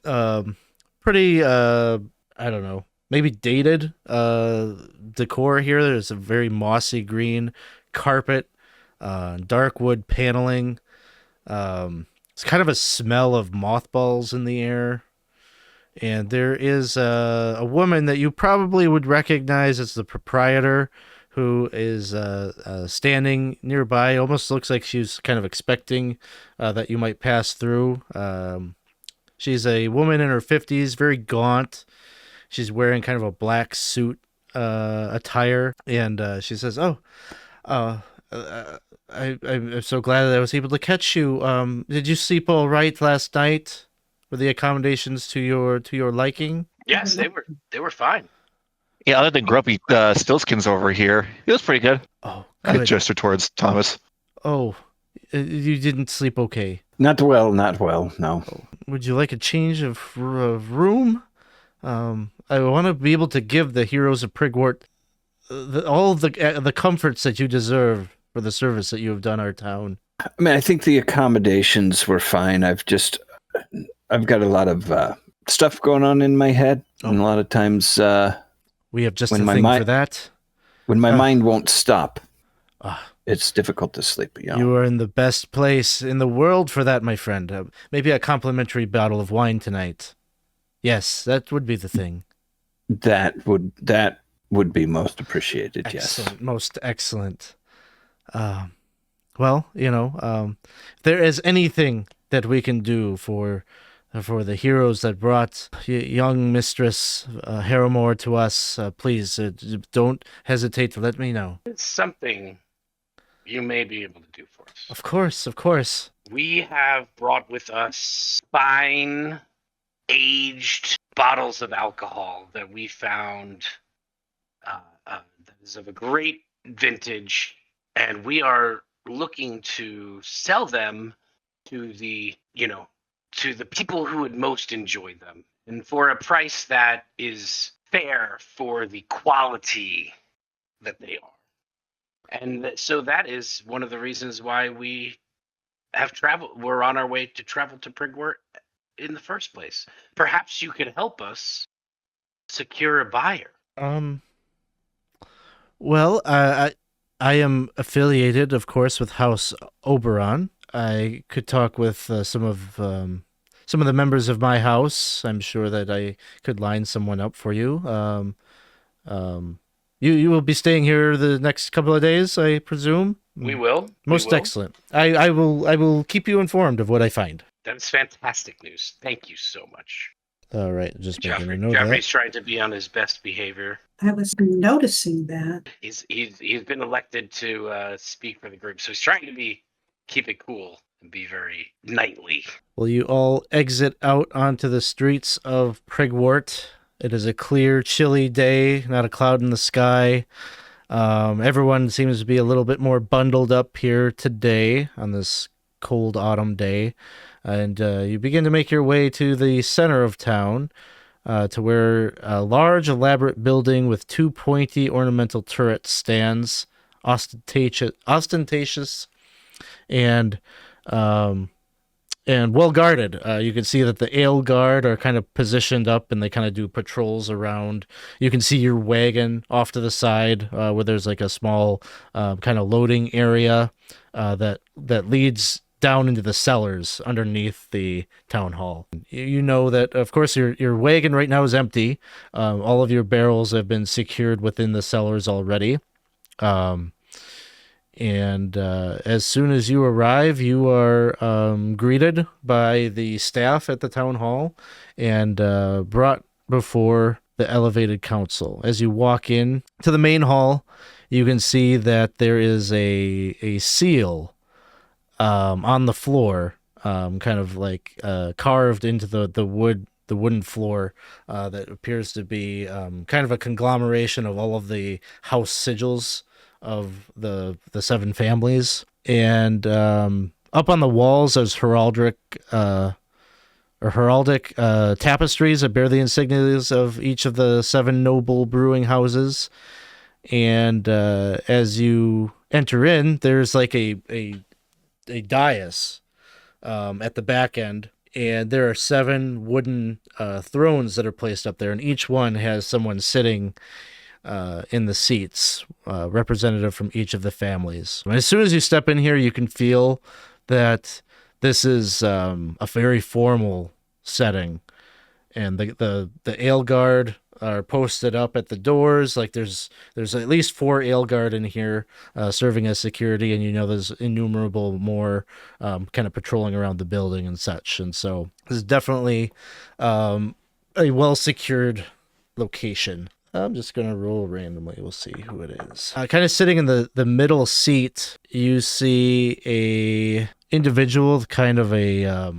pretty, I don't know, maybe dated decor here. There's a very mossy green carpet, dark wood paneling. It's kind of a smell of mothballs in the air. And there is a woman that you probably would recognize as the proprietor, who is standing nearby. Almost looks like she's kind of expecting that you might pass through. She's a woman in her 50s, very gaunt. She's wearing kind of a black suit attire. And she says, I'm so glad that I was able to catch you. Did you sleep all right last night? Were the accommodations to your liking? Yes, they were fine. Yeah, other than grumpy Stillskins over here, it was pretty good. Oh, I good. gesture towards Thomas. Oh, you didn't sleep okay. Not well, no. Would you like a change of room? I want to be able to give the heroes of Prigwort all of the comforts that you deserve for the service that you have done our town. I mean, I think the accommodations were fine. I've got a lot of stuff going on in my head, and a lot of times We have just When a my thing mi- for that. when my mind won't stop, Ah. it's difficult to sleep. You are in the best place in the world for that, my friend. Maybe a complimentary bottle of wine tonight. Yes, that would be the thing. That would be most appreciated. Excellent, most excellent. Well, if there is anything that we can do for the heroes that brought young Mistress Harrimore to us, please don't hesitate to let me know. It's something you may be able to do for us. Of course, of course. We have brought with us fine, aged bottles of alcohol that we found that is of a great vintage, and we are looking to sell them to the people who would most enjoy them, and for a price that is fair for the quality that they are. And so that is one of the reasons why we have traveled. We're on our way to travel to Prigwort in the first place. Perhaps you could help us secure a buyer. Well, I am affiliated, of course, with House Oberon. I could talk with some of the members of my house. I'm sure that I could line someone up for you. You will be staying here the next couple of days, I presume. We will. Most excellent. I will keep you informed of what I find. That's fantastic news. Thank you so much. All right, just making a note of Geoffrey's that. trying to be on his best behavior. I was noticing that. He's been elected to speak for the group, so he's trying to keep it cool and be very knightly. Will you all exit out onto the streets of Prigwort? It is a clear, chilly day, not a cloud in the sky. Everyone seems to be a little bit more bundled up here today on this cold autumn day. And you begin to make your way to the center of town, to where a large, elaborate building with two pointy ornamental turrets stands, ostentatious and well guarded. You can see that the ale guard are kind of positioned up, and they kind of do patrols around. You can see your wagon off to the side, where there's like a small kind of loading area that leads down into the cellars underneath the town hall. You know that, of course, your wagon right now is empty. All of your barrels have been secured within the cellars already. And as soon as you arrive, you are greeted by the staff at the town hall and brought before the elevated council. As you walk in to the main hall, you can see that there is a seal on the floor, kind of like carved into the wooden floor, that appears to be kind of a conglomeration of all of the house sigils of the seven families. And up on the walls there's heraldic tapestries that bear the insignias of each of the seven noble brewing houses. And as you enter in, there's like a dais at the back end, and there are seven wooden thrones that are placed up there, and each one has someone sitting in the seats, representative from each of the families. And as soon as you step in here, you can feel that this is a very formal setting, and the ale guard are posted up at the doors. Like there's at least 4 ale guard in here serving as security, and you know there's innumerable more kind of patrolling around the building and such. And so this is definitely a well secured location. I'm just gonna roll randomly. We'll see who it is. Kind of sitting in the middle seat, you see a individual with kind of a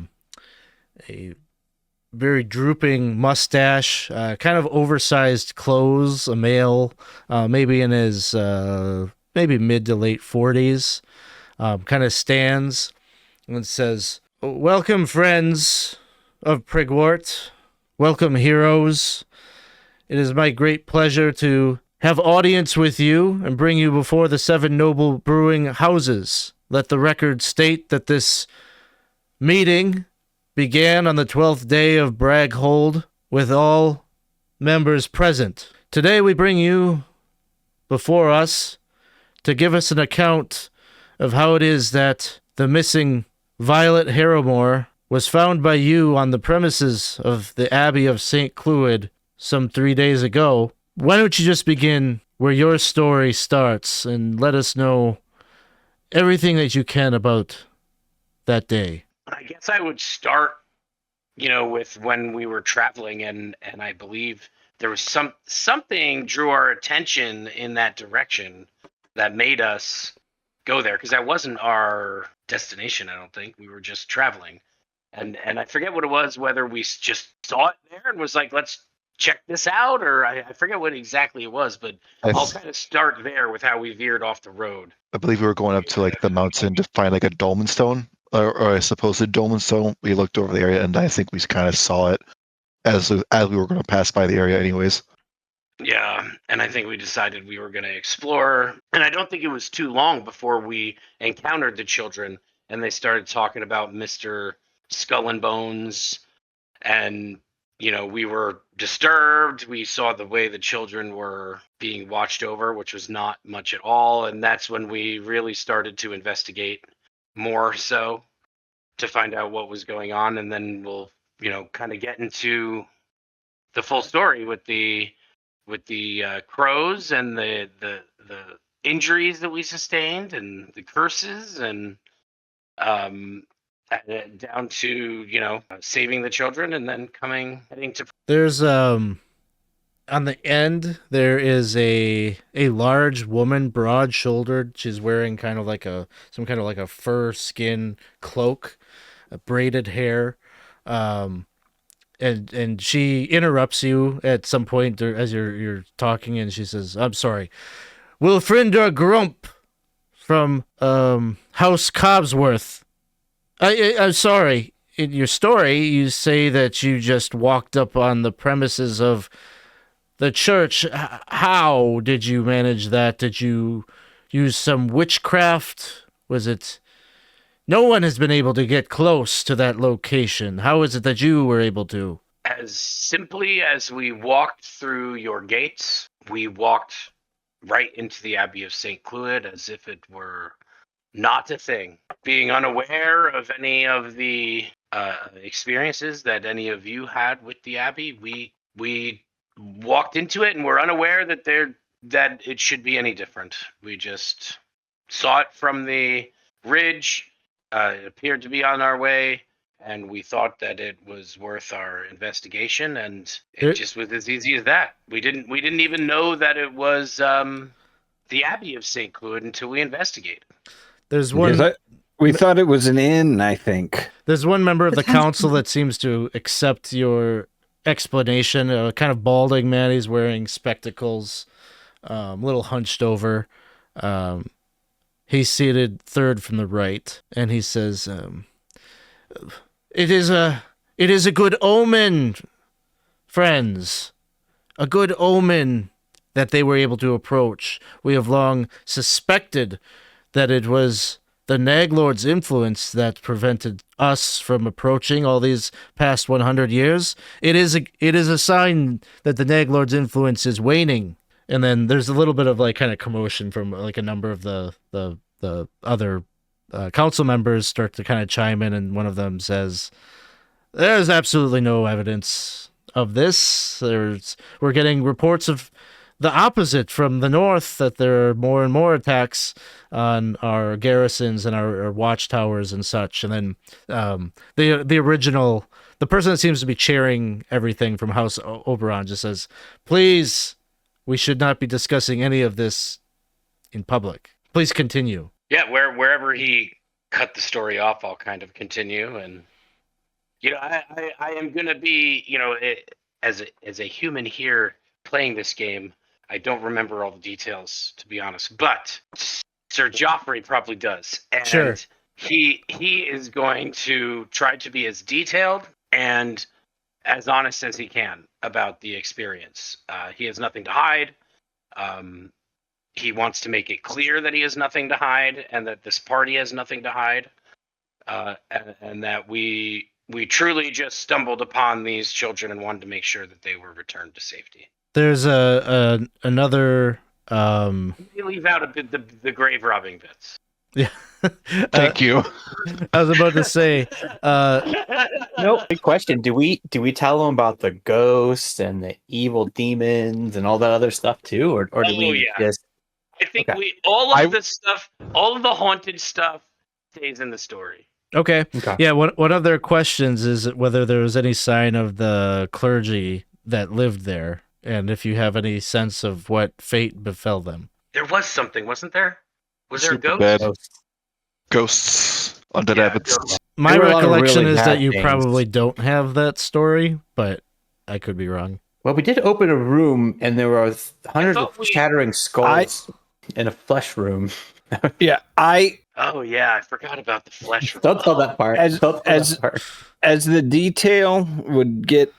very drooping mustache, kind of oversized clothes, a male, maybe in his maybe mid to late 40s, kind of stands and says, "Welcome, friends of Prigwort. Welcome, heroes. It is my great pleasure to have audience with you and bring you before the 7 noble brewing houses. Let the record state that this meeting began on the 12th day of Braghold with all members present. Today we bring you before us to give us an account of how it is that the missing Violet Harrowmore was found by you on the premises of the Abbey of St. Cloud some 3 days ago. Why don't you just begin where your story starts and let us know everything that you can about that day?" I guess I would start, with when we were traveling, and I believe there was something drew our attention in that direction that made us go there because that wasn't our destination. I don't think we were just traveling, and I forget what it was. Whether we just saw it there and was like, let's check this out, or I forget what exactly it was. But I'll kind of start there with how we veered off the road. I believe we were going up to like the mountain to find like a dolmen stone, or a supposed dolmen stone. We looked over the area, and I think we kind of saw it as we were going to pass by the area, anyways. Yeah, and I think we decided we were going to explore. And I don't think it was too long before we encountered the children, and they started talking about Mr. Skull and Bones. And, you know, we were disturbed. We saw the way the children were being watched over, which was not much at all. And that's when we really started to investigate more so to find out what was going on. And then we'll, you know, kind of get into the full story with the crows and the injuries that we sustained and the curses and down to, you know, saving the children and then heading to. There's on the end there is a large woman, broad-shouldered. She's wearing kind of like some kind of like a fur skin cloak, braided hair. And she interrupts you at some point as you're talking, and she says, "I'm sorry, Wilfrinder Grump from House Cobsworth. I'm sorry. In your story, you say that you just walked up on the premises of the church. How did you manage that? Did you use some witchcraft? Was it? No one has been able to get close to that location. How is it that you were able to?" As simply as we walked through your gates, we walked right into the Abbey of St. Cloud as if it were not a thing. Being unaware of any of the experiences that any of you had with the Abbey, we walked into it and were unaware that it should be any different. We just saw it from the ridge. It appeared to be on our way, and we thought that it was worth our investigation, and it just was as easy as that. We didn't even know that it was the Abbey of St. Cloud until we investigated. There's one. We thought it was an inn, I think. There's one member of the council that seems to accept your explanation. A kind of balding man. He's wearing spectacles, a little hunched over. He's seated third from the right, and he says, It is a good omen, friends. A good omen that they were able to approach. We have long suspected that it was the Naglord's influence that prevented us from approaching all these past 100 years. It is a sign that the Naglord's influence is waning. And then there's a little bit of like kind of commotion from like a number of the other council members start to kind of chime in, and one of them says, "There's absolutely no evidence of this. We're getting reports of the opposite from the north, that there are more and more attacks on our garrisons and our watchtowers and such." And then the person that seems to be chairing everything from House Oberon just says, "Please, we should not be discussing any of this in public. Please continue." Yeah, wherever he cut the story off, I'll kind of continue. And, you know, I am going to be, you know, as a human here playing this game, I don't remember all the details, to be honest. But Sir Geoffrey probably does. And sure. He is going to try to be as detailed and as honest as he can about the experience. He has nothing to hide. He wants to make it clear that he has nothing to hide, and that this party has nothing to hide, and that we truly just stumbled upon these children and wanted to make sure that they were returned to safety. There's another. You leave out a bit the grave robbing bits. Yeah. Thank you. I was about to say. No, big question. Do we tell them about the ghosts and the evil demons and all that other stuff too, or do we just? I think Okay. all of the haunted stuff stays in the story. Okay. Yeah. One of their questions is whether there was any sign of the clergy that lived there, and if you have any sense of what fate befell them. There was something, wasn't there? Was there a Super ghost? bad. Ghosts, undead Yeah, habits. ghosts. My There were a lot of recollection really is that bad you things. probably don't have that story, but I could be wrong. Well, we did open a room, and there were hundreds of thought we- shattering skulls in a flesh room. Yeah, Oh yeah, I forgot about the flesh. Don't tell that part. As- Don't tell as- that part. as the detail would get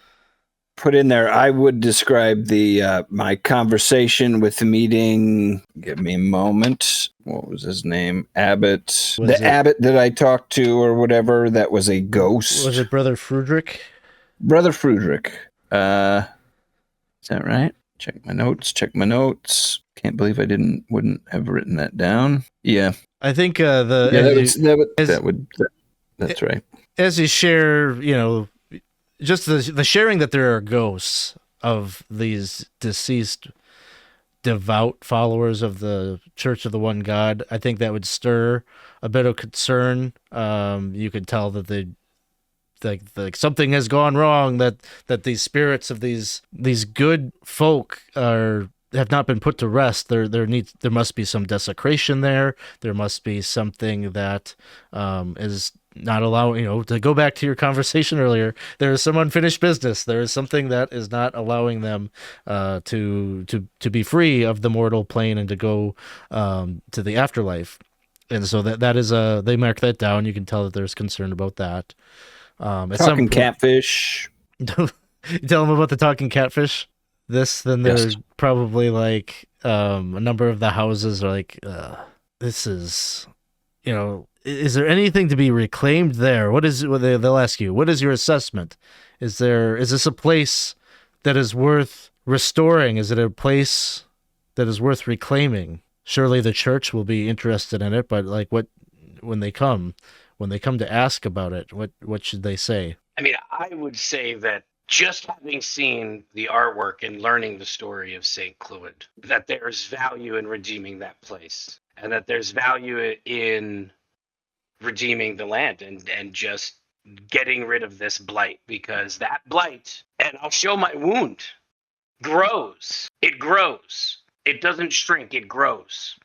put in there, I would describe the my conversation with the meeting. Give me a moment. What was his name? Abbott. Was The it- abbot that I talked to, or whatever. That was a ghost. Was it Brother Friedrich? Brother Friedrich? Is that right? Check my notes. Can't believe I wouldn't have written that down. Yeah. I think Yeah, that's right. as you share, just the sharing that there are ghosts of these deceased devout followers of the Church of the One God, I think that would stir a bit of concern. You could tell that they like something has gone wrong, that these spirits of these good folk have not been put to rest. There must be some desecration there. There must be something that is not allowing, to go back to your conversation earlier, there is some unfinished business. There is something that is not allowing them to be free of the mortal plane and to go to the afterlife. And so that is they mark that down. You can tell that there's concern about that. Talking catfish. You tell them about the talking catfish. Then they're Yes. probably like a number of the houses are like, this is, is there anything to be reclaimed there? They'll ask you, what is your assessment? Is this a place that is worth restoring? Is it a place that is worth reclaiming? Surely the church will be interested in it, but like when they come to ask about it, what should they say? I mean, I would say that just having seen the artwork and learning the story of St. Cloud, that there's value in redeeming that place, and that there's value in redeeming the land and just getting rid of this blight, because that blight, and I'll show my wound, grows. It grows. It doesn't shrink, it grows.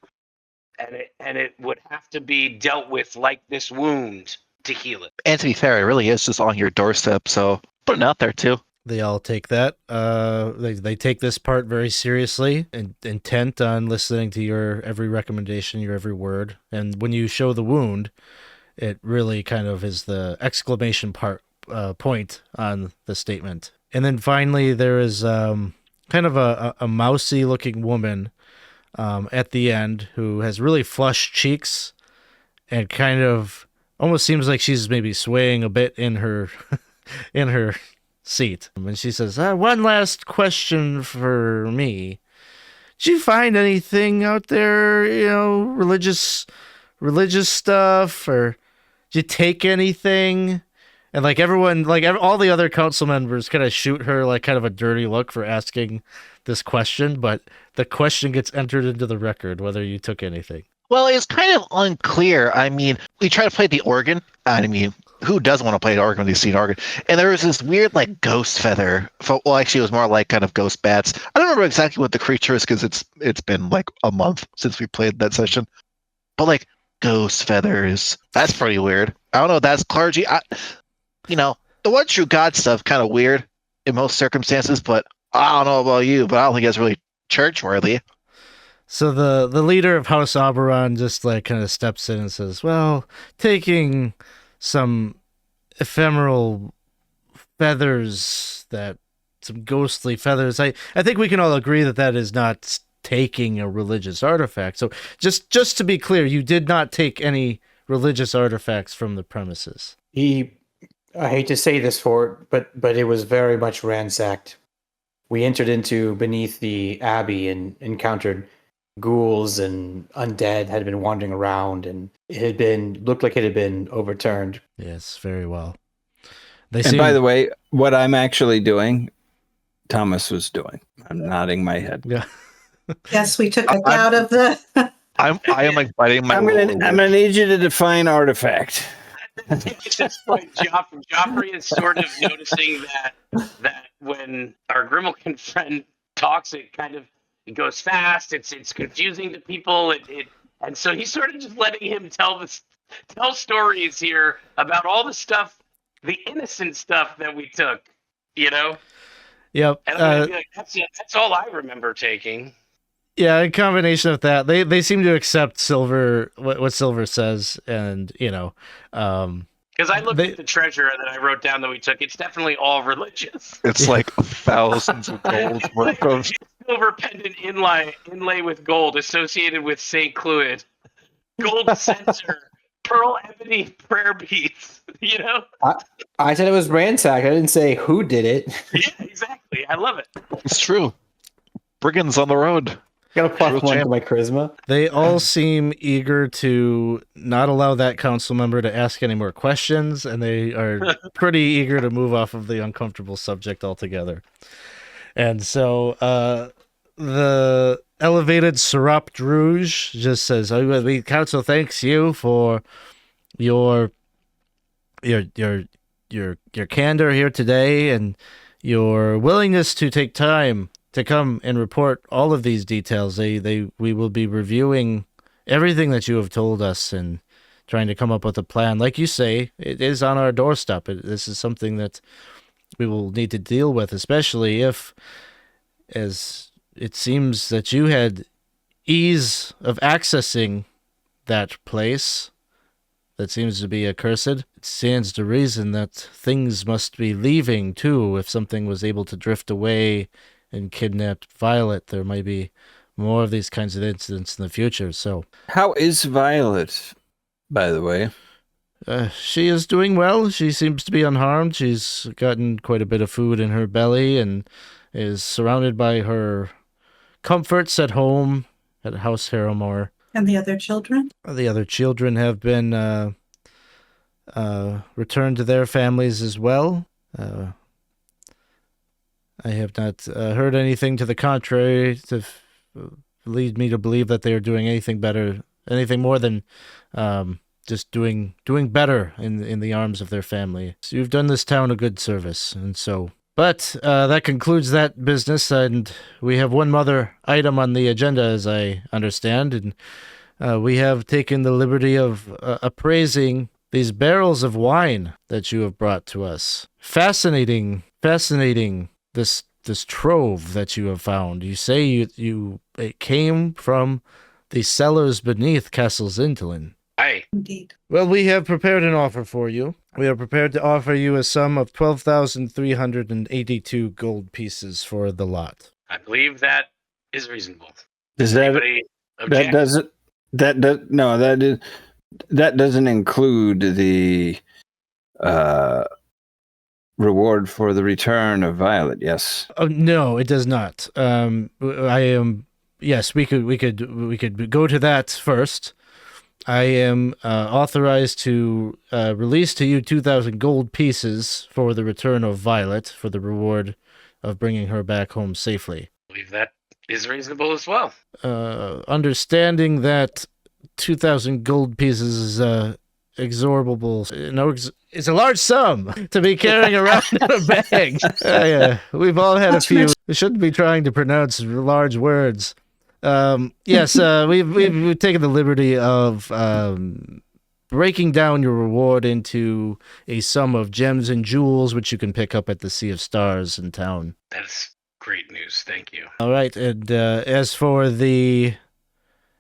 And it would have to be dealt with like this wound to heal it. And to be fair, it really is just on your doorstep, so put it out there too. They all take that. They take this part very seriously and intent on listening to your every recommendation, your every word. And when you show the wound, it really kind of is the exclamation point on the statement. And then finally, there is kind of a mousy looking woman at the end who has really flushed cheeks and kind of almost seems like she's maybe swaying a bit in her seat. And she says, one last question for me. Did you find anything out there, religious stuff, or did you take anything? And like everyone, all the other council members kind of shoot her like kind of a dirty look for asking this question, but the question gets entered into the record whether you took anything. Well, it's kind of unclear. I mean, we try to play the organ. I mean, who doesn't want to play the organ when you see an organ? And there was this weird, like, ghost feather. Well, actually, it was more like kind of ghost bats. I don't remember exactly what the creature is because it's been like a month since we played that session. But like ghost feathers, that's pretty weird. I don't know if that's clergy. The one true God stuff kind of weird in most circumstances, but I don't know about you, but I don't think it's really church worthy. So the leader of House Oberon just like kind of steps in and says, well, taking some ephemeral feathers, some ghostly feathers, I think we can all agree that is not taking a religious artifact. So just to be clear, you did not take any religious artifacts from the premises. I hate to say this, but it was very much ransacked. We entered into beneath the abbey and encountered ghouls and undead had been wandering around, and looked like it had been overturned. Yes, very well. By the way, what I'm actually doing, Thomas was doing. I'm nodding my head. Yeah. Yes, we took it out of the. I am like biting my. I'm gonna need you to define artifact. At this point, Geoffrey is sort of noticing that when our Grimalkin friend talks, it goes fast. It's confusing to people. And so he's sort of just letting him tell stories here about all the stuff, the innocent stuff that we took, you know? Yep. And I'm gonna be like, that's all I remember taking. Yeah, in combination of that, they seem to accept Silver what Silver says, and because I looked at the treasure that I wrote down that we took. It's definitely all religious. It's like thousands of gold worth of. Silver pendant inlay with gold associated with St. Cloud, gold censer, pearl ebony prayer beads. You know. I said it was ransacked. I didn't say who did it. Yeah, exactly. I love it. It's true. Brigands on the road. Got a +1 to my charisma. They all seem eager to not allow that council member to ask any more questions, and they are pretty eager to move off of the uncomfortable subject altogether. And so the elevated Mostlemyre Drouge just says, "The council thanks you for your candor here today and your willingness to take time to come and report all of these details. We will be reviewing everything that you have told us and trying to come up with a plan. Like you say, it is on our doorstep. This is something that we will need to deal with, especially if, as it seems that you had ease of accessing that place that seems to be accursed. It stands to reason that things must be leaving, too. If something was able to drift away and kidnapped Violet, there might be more of these kinds of incidents in the future. So, how is Violet, by the way? She is doing well. She seems to be unharmed. She's gotten quite a bit of food in her belly and is surrounded by her comforts at home at House Harrowmore. And the other children? The other children have been returned to their families as well. I have not heard anything to the contrary to lead me to believe that they are doing anything more than just doing better in the arms of their family. So you've done this town a good service, and so. But that concludes that business, and we have one other item on the agenda, as I understand, and we have taken the liberty of appraising these barrels of wine that you have brought to us. Fascinating. This trove that you have found. You say it came from the cellars beneath Castle Zintelin. Aye. Indeed. Well, we have prepared an offer for you. We are prepared to offer you a sum of 12,382 gold pieces for the lot. I believe that is reasonable. Does Anybody object? that doesn't include the reward for the return of Violet? Yes. Oh, no, it does not. Yes, we could go to that first. I am authorized to release to you 2,000 gold pieces for the return of Violet, for the reward of bringing her back home safely. I believe that is reasonable as well. Understanding that 2,000 gold pieces is exorbitant. It's a large sum to be carrying around in a bag. We've all had a few. We shouldn't be trying to pronounce large words. Yes, we've taken the liberty of breaking down your reward into a sum of gems and jewels, which you can pick up at the Sea of Stars in town. That's great news. Thank you. All right, and as for the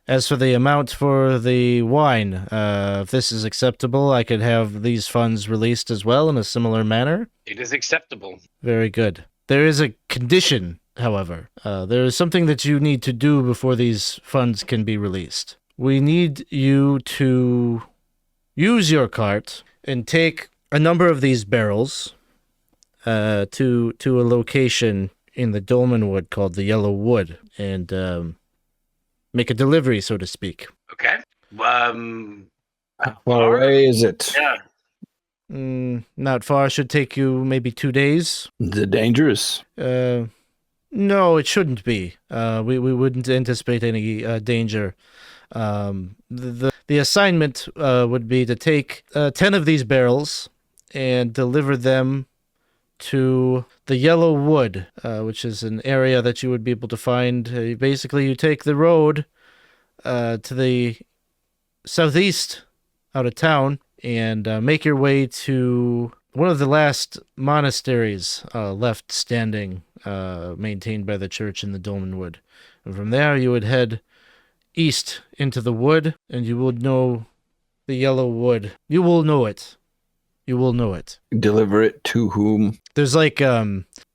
amount for the wine, if this is acceptable, I could have these funds released as well in a similar manner. It is acceptable. Very good. There is a condition, however. There is something that you need to do before these funds can be released. We need you to use your cart and take a number of these barrels to a location in the Dolmenwood called the Yellow Wood and make a delivery, so to speak. Okay. How far away is it? Yeah. Not far. Should take you maybe 2 days. Is it dangerous? No, it shouldn't be. We wouldn't anticipate any danger. The assignment would be to take 10 of these barrels and deliver them to the Yellow Wood, which is an area that you would be able to find. Basically, you take the road to the southeast out of town and make your way to one of the last monasteries left standing, maintained by the church in the Dolmenwood. And from there, you would head east into the wood, and you would know the yellow wood. You will know it. You will know it. Deliver it to whom? There's like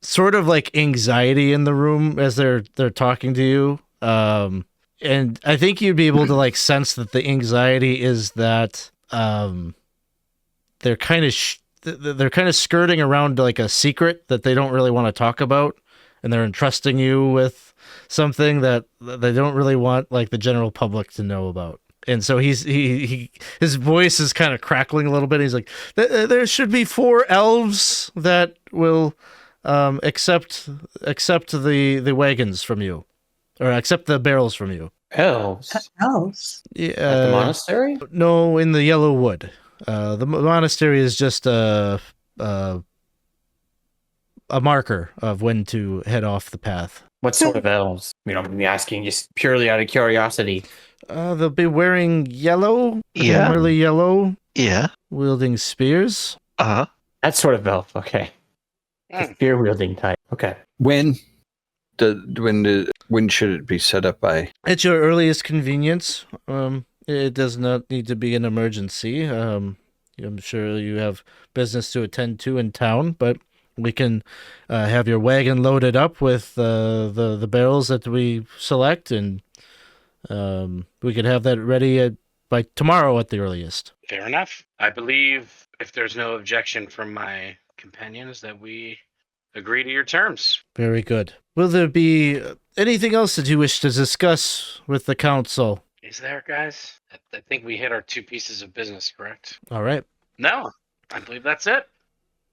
sort of like anxiety in the room as they're talking to you. And I think you'd be able to like sense that the anxiety is that they're kind of skirting around like a secret that they don't really want to talk about, and they're entrusting you with something that they don't really want like the general public to know about. And so his voice is kind of crackling a little bit. He's like, there should be 4 elves that will accept the wagons from you, or accept the barrels from you. Elves? Elves. Yeah, At the monastery? No, in the Yellow Wood. The monastery is just a marker of when to head off the path. What sort of elves? You know, I'm asking just purely out of curiosity. They'll be wearing yellow, Yeah. primarily yellow, Yeah. wielding spears. Uh-huh. That sort of elf, okay. The spear wielding type. Okay. When should it be set up by? At your earliest convenience. It does not need to be an emergency. I'm sure you have business to attend to in town, but we can have your wagon loaded up with the barrels that we select, and we could have that ready by tomorrow at the earliest. Fair enough. I believe, if there's no objection from my companions, that we agree to your terms. Very good. Will there be anything else that you wish to discuss with the council? Is there, guys? I think we hit our 2 pieces of business, correct? All right. No, I believe that's it.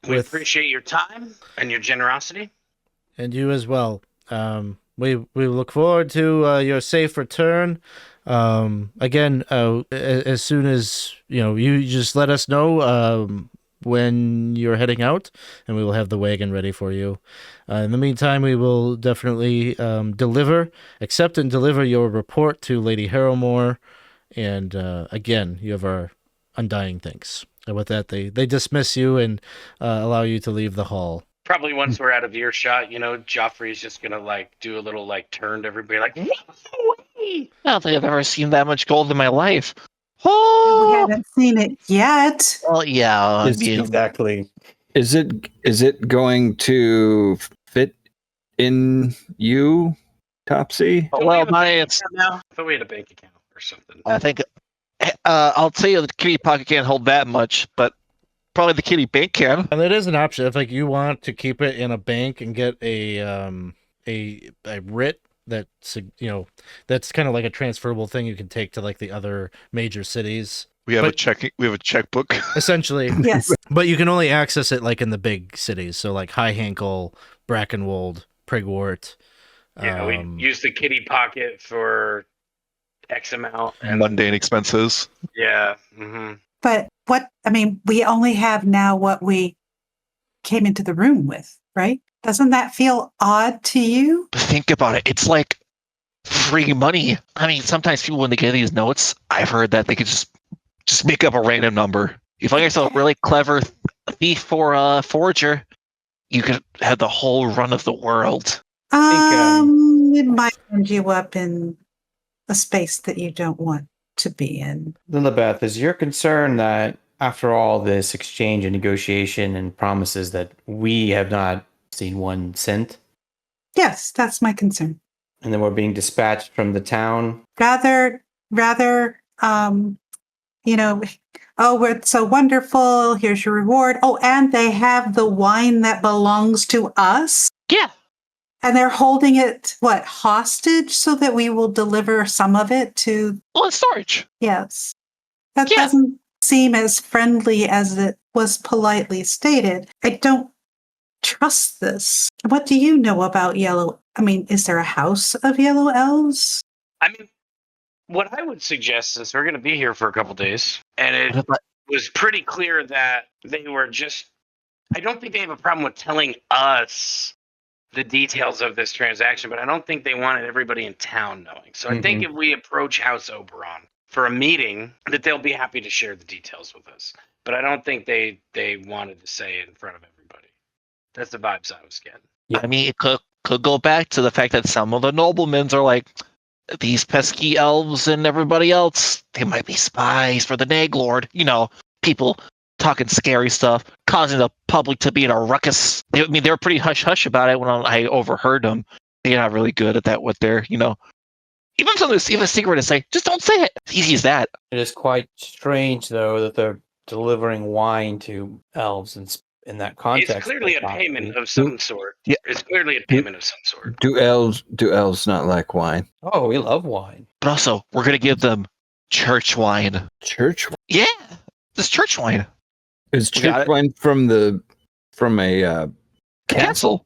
We With- appreciate your time and your generosity. And you as well. We look forward to your safe return. Again, as soon as you just let us know when you're heading out, and we will have the wagon ready for you. In the meantime, we will definitely accept and deliver your report to Lady Harrowmore. And again, you have our undying thanks. And with that, they dismiss you and allow you to leave the hall. Probably once we're out of earshot, Geoffrey's just gonna do a little turn to everybody I don't think I've ever seen that much gold in my life. Oh, We haven't seen it yet. well, yeah. I mean, Exactly. Is it going to fit in you, Topsy? well, it's. now. I thought we had a bank account or something. I think. I'll tell you, the kitty pocket can't hold that much, but probably the kitty bank can. And it is an option if you want to keep it in a bank and get a writ that's that's kind of like a transferable thing you can take to the other major cities. We have But- a checkbook. Essentially. Yes. But you can only access it in the big cities, so High Hankle, Brackenwold, Prigwort. Yeah, we use the kitty pocket for X amount. And Mundane expenses. yeah. Mm-hmm. But we only have now what we came into the room with, right? Doesn't that feel odd to you? Think about it. It's like free money. I mean, sometimes people, when they get these notes, I've heard that they could just make up a random number. You find yourself a really clever thief or a forger, you could have the whole run of the world. It might end you up in a space that you don't want to be in. Lillibeth, is your concern that after all this exchange and negotiation and promises that we have not seen 1 cent, Yes, that's my concern. and then we're being dispatched from the town? Rather, oh, we're so wonderful. Here's your reward. Oh, and they have the wine that belongs to us. Yeah. And they're holding it, hostage so that we will deliver some of it to, Well, it's storage. yes. That Yeah. doesn't seem as friendly as it was politely stated. I don't trust this. What do you know about yellow? Is there a house of yellow elves? I mean, what I would suggest is we're going to be here for a couple days, and it was pretty clear that they were just. I don't think they have a problem with telling us the details of this transaction, but I don't think they wanted everybody in town knowing. So I think if we approach House Oberon for a meeting, that they'll be happy to share the details with us. But I don't think they wanted to say it in front of everybody. That's the vibes I was getting. Yeah. I mean, it could go back to the fact that some of the noblemen are like, these pesky elves and everybody else, they might be spies for the Naglord. You know, people talking scary stuff, causing the public to be in a ruckus. They were pretty hush-hush about it when I overheard them. They're not really good at that, what they're, you know. Even if something's even a secret to say, just don't say it. It's easy as that. It is quite strange, though, that they're delivering wine to elves in that context. It's clearly a payment of some sort. Yeah. It's clearly a payment of some sort. Do elves not like wine? Oh, we love wine. But also, we're going to give them church wine. Church wine? Yeah, this church wine. Is We got church it. wine from a The castle.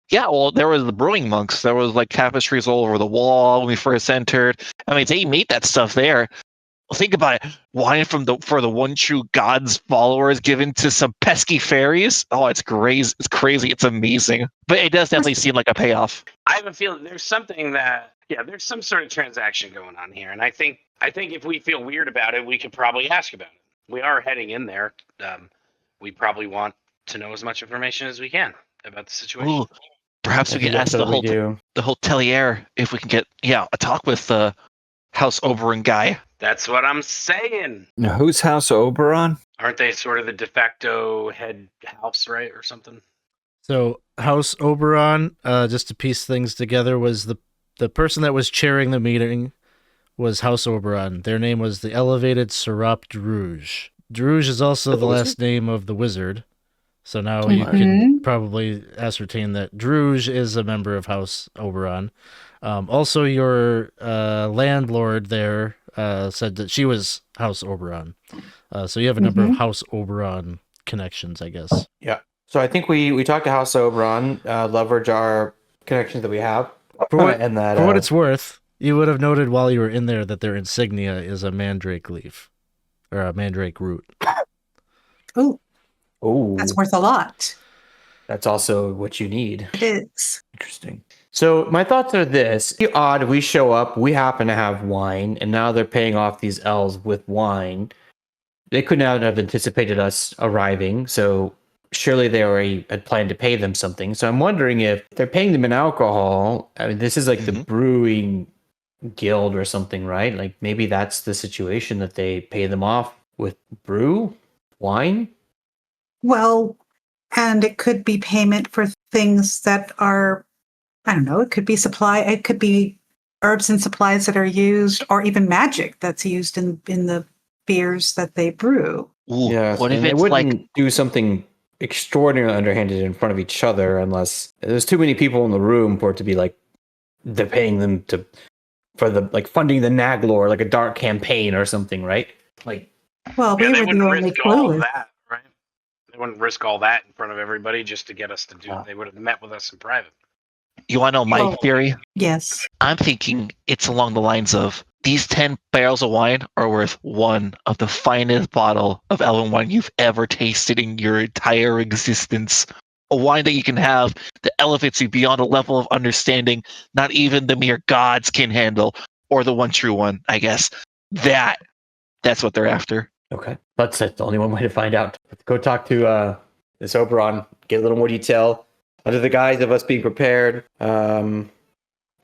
Yeah, well, there was the brewing monks. There was like tapestries all over the wall when we first entered. I mean, they made that stuff there. Well, think about it. Wine for the one true God's followers given to some pesky fairies. Oh, it's crazy. It's crazy. It's amazing. But it does definitely seem like a payoff. I have a feeling there's something there's some sort of transaction going on here, and I think if we feel weird about it, we could probably ask about it. We are heading in there. We probably want to know as much information as we can about the situation. Ooh, perhaps we I think can ask that's the what we do. hotelier if we can get a talk with the House Oberon guy. That's what I'm saying. Now, who's House Oberon? Aren't they sort of the de facto head house, right, or something? So House Oberon, just to piece things together, was the person that was chairing the meeting was House Oberon. Their name was the Elevated Mostlemyre Drouge. Drouge is also the last name of the wizard. So now you can probably ascertain that Drouge is a member of House Oberon. Also, your landlord there said that she was House Oberon. So you have a number of House Oberon connections, I guess. Yeah. So I think we talked to House Oberon, leverage our connections that we have. For what, and that, for what it's worth, you would have noted while you were in there that their insignia is a mandrake leaf. Or a mandrake root. Oh, That's worth a lot. that's also what you need. It is. Interesting. So my thoughts are this: it's odd. We show up, we happen to have wine, and now they're paying off these elves with wine. They could not have anticipated us arriving, so surely they already had planned to pay them something. So I'm wondering if they're paying them in alcohol. I mean, this is like the brewing guild or something, right? Like maybe that's the situation, that they pay them off with wine. Well, and it could be payment for things that are, I don't know, it could be it could be herbs and supplies that are used, or even magic that's used in the beers that they brew. Ooh, Yeah, what if and they it's wouldn't like do something extraordinarily underhanded in front of each other unless there's too many people in the room for it to be like they're paying them for the like funding the Naglor, like a dark campaign or something, right? Like, Well, we they were the wouldn't only risk all of clue. that, right? They wouldn't risk all that in front of everybody just to get us to do it. They would have met with us in private. you want to know my Oh. theory? Yes. I'm thinking it's along the lines of these 10 barrels of wine are worth one of the finest bottle of elven wine you've ever tasted in your entire existence. A wine that you can have that elevates you beyond a level of understanding not even the mere gods can handle, or the one true one, I guess. That's what they're after. okay, that's the only one way to find out. Let's go talk to this Oberon, get a little more detail under the guise of us being prepared, and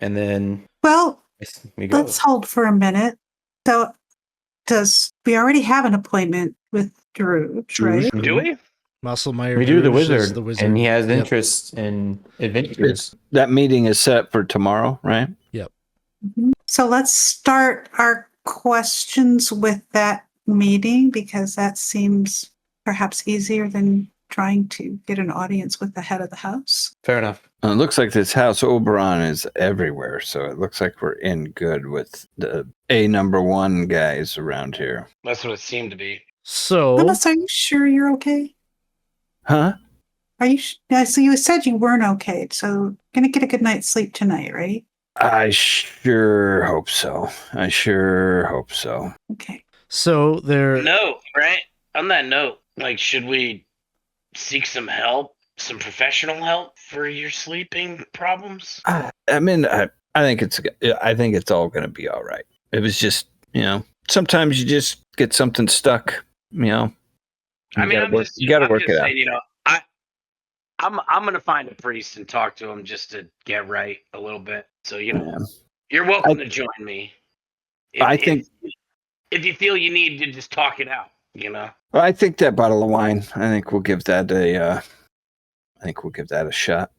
then Well, we go. let's hold for a minute. So, we already have an appointment with Drouge, right? Do we? Mostlemyre We do the Drouge is wizard, the wizard. and he has Yep. interest in adventures. That meeting is set for tomorrow, right? Mhm. So let's start our questions with that meeting, because that seems perhaps easier than trying to get an audience with the head of the house. Fair enough. It looks like this House Oberon is everywhere, so it looks like we're in good with the number one guys around here. That's what it seemed to be. So, Willis, are you sure you're okay? Huh? Are you? So you said you weren't okay. So gonna get a good night's sleep tonight, right? I sure hope so. Okay. so there. No, right? On that note, like, should we seek some help, some professional help for your sleeping problems? I mean, I think it's all going to be all right. It was just, sometimes you just get something stuck, you know. I mean, You gotta work it out. saying, I'm gonna find a priest and talk to him just to get right a little bit. So you're welcome to join me. If you feel you need to just talk it out, Well, I think that bottle of wine. I think we'll give that a shot.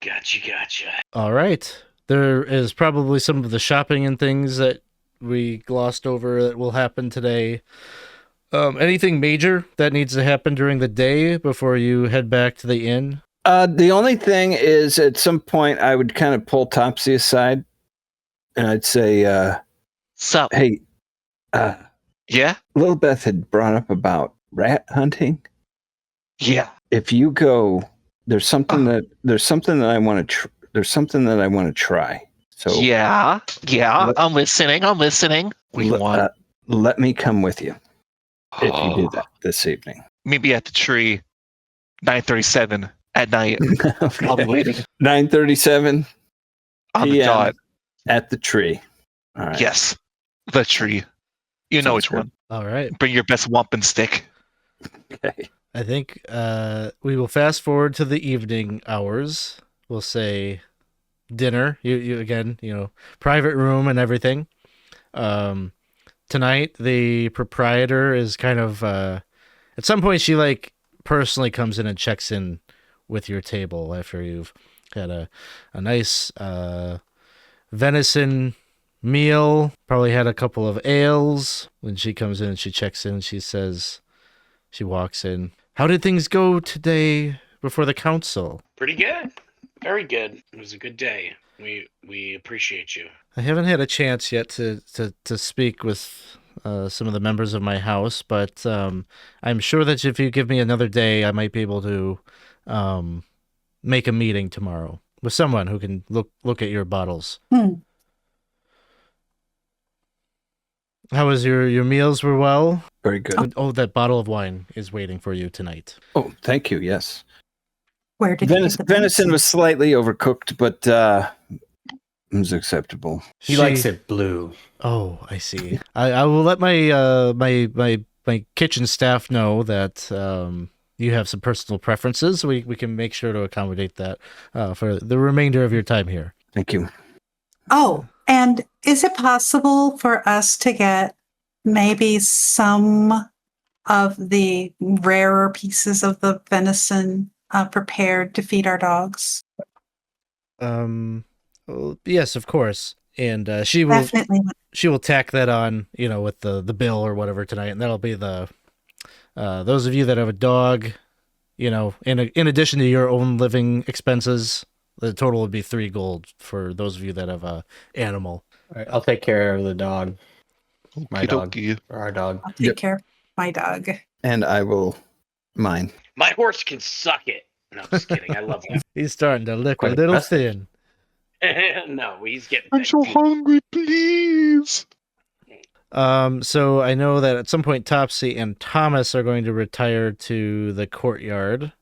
Gotcha. All right. There is probably some of the shopping and things that we glossed over that will happen today. Anything major that needs to happen during the day before you head back to the inn? The only thing is, at some point, I would kind of pull Topsy aside, and I'd say, Sup? "Hey, Yeah? Lillibeth had brought up about rat hunting. Yeah. If you go, there's something that I want to. There's something that I want to try. So Yeah. I'm listening. Let me come with you if you do that this evening. Maybe at the tree, 9:37 at night. Okay. I'll be waiting 9:37 on the PM dot. at the tree. All right. Yes, the tree. You know Sounds which good. one. All right. Bring your best wampum stick. Okay. I think we will fast forward to the evening hours. We'll say dinner. You again, private room and everything. Tonight, the proprietor is kind of at some point she personally comes in and checks in with your table after you've had a nice venison meal, probably had a couple of ales. When she comes in and she checks in, she walks in. How did things go today before the council? Pretty good. Very good. It was a good day. We appreciate you. I haven't had a chance yet to speak with some of the members of my house, but I'm sure that if you give me another day, I might be able to make a meeting tomorrow with someone who can look at your bottles. How was your meals? Were well? Very good. Oh, that bottle of wine is waiting for you tonight. Oh, thank you. Yes. Where did you get the venison was slightly overcooked, but it was acceptable. He likes it blue. Oh, I see. I will let my kitchen staff know that you have some personal preferences. We can make sure to accommodate that for the remainder of your time here. Thank you. Oh, and is it possible for us to get maybe some of the rarer pieces of the venison prepared to feed our dogs? Well, yes, of course. And she will tack that on, with the bill or whatever tonight, and that'll be the those of you that have a dog, in addition to your own living expenses, the total would be 3 gold for those of you that have a animal. All right, I'll take care of the dog. My dog. Okey-dokey. Or our dog. I'll take care of my dog. And I will mine. My horse can suck it. No, I'm just kidding. I love that. He's starting to look Quite a little impressive. thin. No, he's getting. I'm so hungry, please. So I know that at some point Topsy and Thomas are going to retire to the courtyard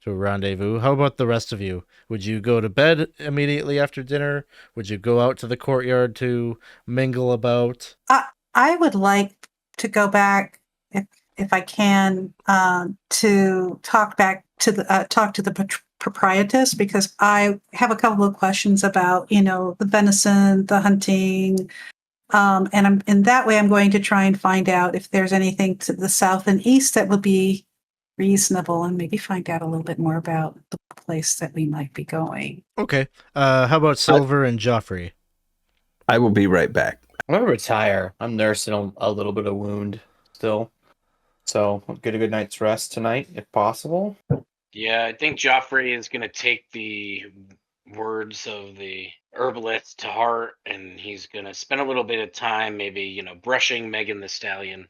to a rendezvous. How about the rest of you? Would you go to bed immediately after dinner? Would you go out to the courtyard to mingle about? I would like to go back, if I can, to talk to the proprietress, because I have a couple of questions about, the venison, the hunting, and in that way I'm going to try and find out if there's anything to the south and east that would be reasonable, and maybe find out a little bit more about the place that we might be going. Okay. How about Silver and Geoffrey? I will be right back. I'm gonna retire. I'm nursing a little bit of wound still, so I'll get a good night's rest tonight if possible. Yeah, I think Geoffrey is going to take the words of the herbalist to heart, and he's going to spend a little bit of time, maybe, brushing Megan the Stallion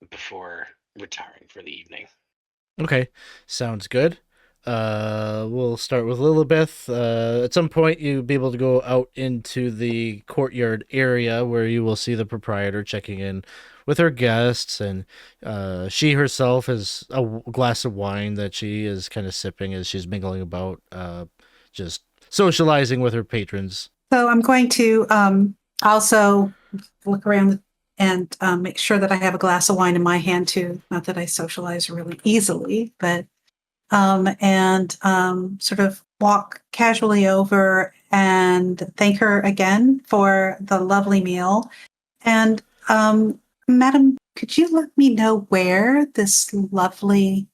before retiring for the evening. Okay, sounds good. We'll start with Lillibeth. At some point, you'll be able to go out into the courtyard area where you will see the proprietor checking in with her guests, and she herself has a glass of wine that she is kind of sipping as she's mingling about, just socializing with her patrons. So I'm going to Also, look around and make sure that I have a glass of wine in my hand too. Not that I socialize really easily, but sort of walk casually over and thank her again for the lovely meal. And Madam, could you let me know where this lovely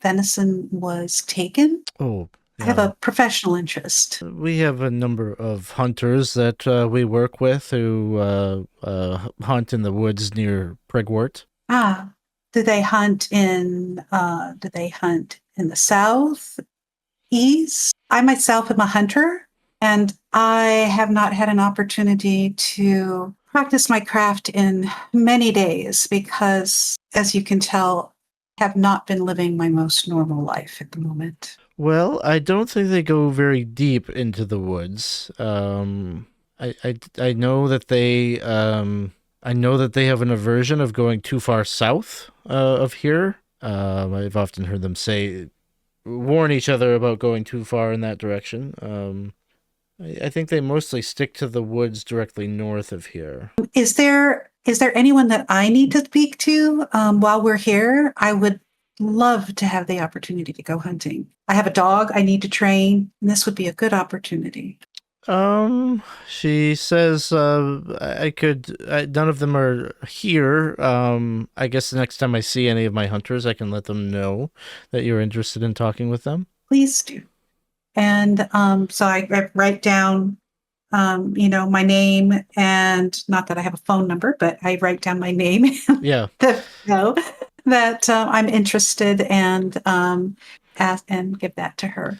venison was taken? Oh, I have a professional interest. we have a number of hunters that we work with who hunt in the woods near Prigwort. Ah, do they hunt in the south, east? I myself am a hunter, and I have not had an opportunity to practice my craft in many days because, as you can tell, I have not been living my most normal life at the moment. Well, I don't think they go very deep into the woods. I know that they have an aversion of going too far south of here. I've often heard them warn each other about going too far in that direction. I think they mostly stick to the woods directly north of here. Is there anyone that I need to speak to while we're here? I would love to have the opportunity to go hunting. I have a dog I need to train, and this would be a good opportunity. She says, I could, none of them are here. I guess the next time I see any of my hunters, I can let them know that you're interested in talking with them. Please do. And so I write down, my name, and not that I have a phone number, but I write down my name. Yeah. that I'm interested and ask and give that to her.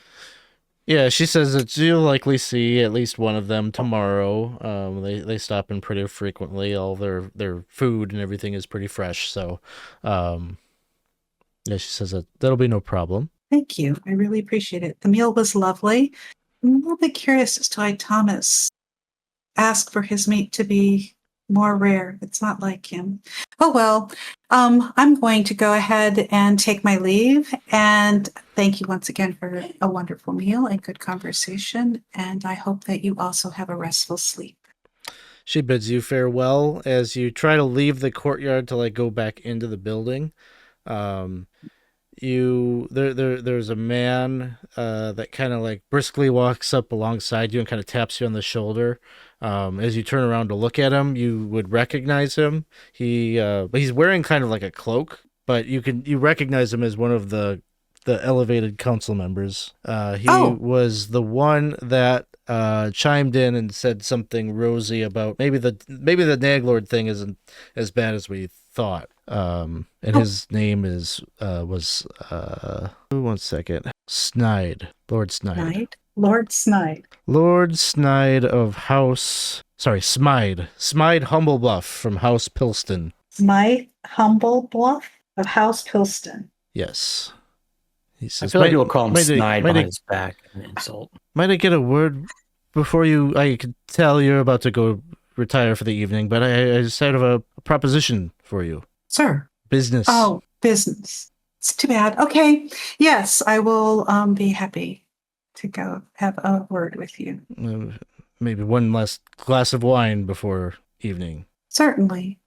Yeah, she says that you'll likely see at least one of them tomorrow. They stop in pretty frequently. All their food and everything is pretty fresh. So, yeah, she says that'll be no problem. Thank you. I really appreciate it. The meal was lovely. I'm a little bit curious as to why Thomas asked for his meat to be more rare. It's not like him. Oh, well, I'm going to go ahead and take my leave. And thank you once again for a wonderful meal and good conversation. And I hope that you also have a restful sleep. She bids you farewell as you try to leave the courtyard to go back into the building. There's a man that kind of briskly walks up alongside you and kind of taps you on the shoulder. As you turn around to look at him, you would recognize him. He's wearing kind of like a cloak, but you recognize him as one of the elevated council members. He was the one that chimed in and said something rosy about maybe the Naglord thing isn't as bad as we thought. And his name was one second. Snide. Lord Snide. Lord Snide. Lord Snide of House... Sorry, Smide. Smide Humblebluff from House Pilston. Smide Humblebluff of House Pilston. Yes. He says, I feel like people call him Snide behind his back. An insult. Might I get a word before I could tell you're about to go retire for the evening, but I just have a proposition for you. Sir. Business. Oh, business. It's too bad. Okay. Yes, I will be happy to go have a word with you. Maybe one last glass of wine before evening. Certainly.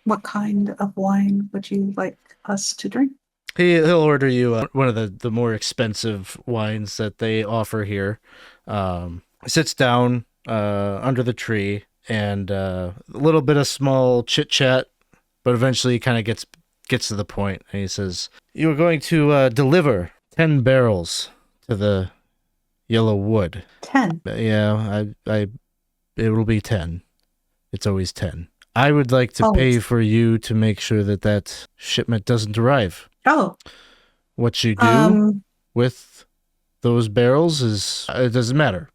What kind of wine would you like us to drink? He'll order you one of the more expensive wines that they offer here. Sits down under the tree and a little bit of small chit chat, but eventually kind of gets to the point. And he says, "You are going to deliver 10 barrels to the Yellow Wood." 10. Yeah, it will be 10. It's always 10. I would like to pay for you to make sure that shipment doesn't arrive. Oh. What you do with those barrels it doesn't matter.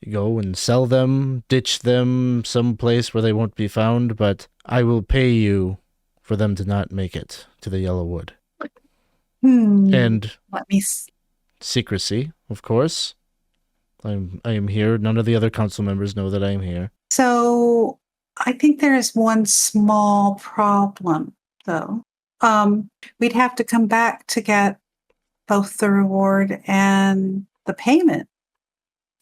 You go and sell them, ditch them someplace where they won't be found, but I will pay you for them to not make it to the Yellow Wood. And let me secrecy, of course. I am here. None of the other council members know that I am here. So I think there is one small problem, though. We'd have to come back to get both the reward and the payment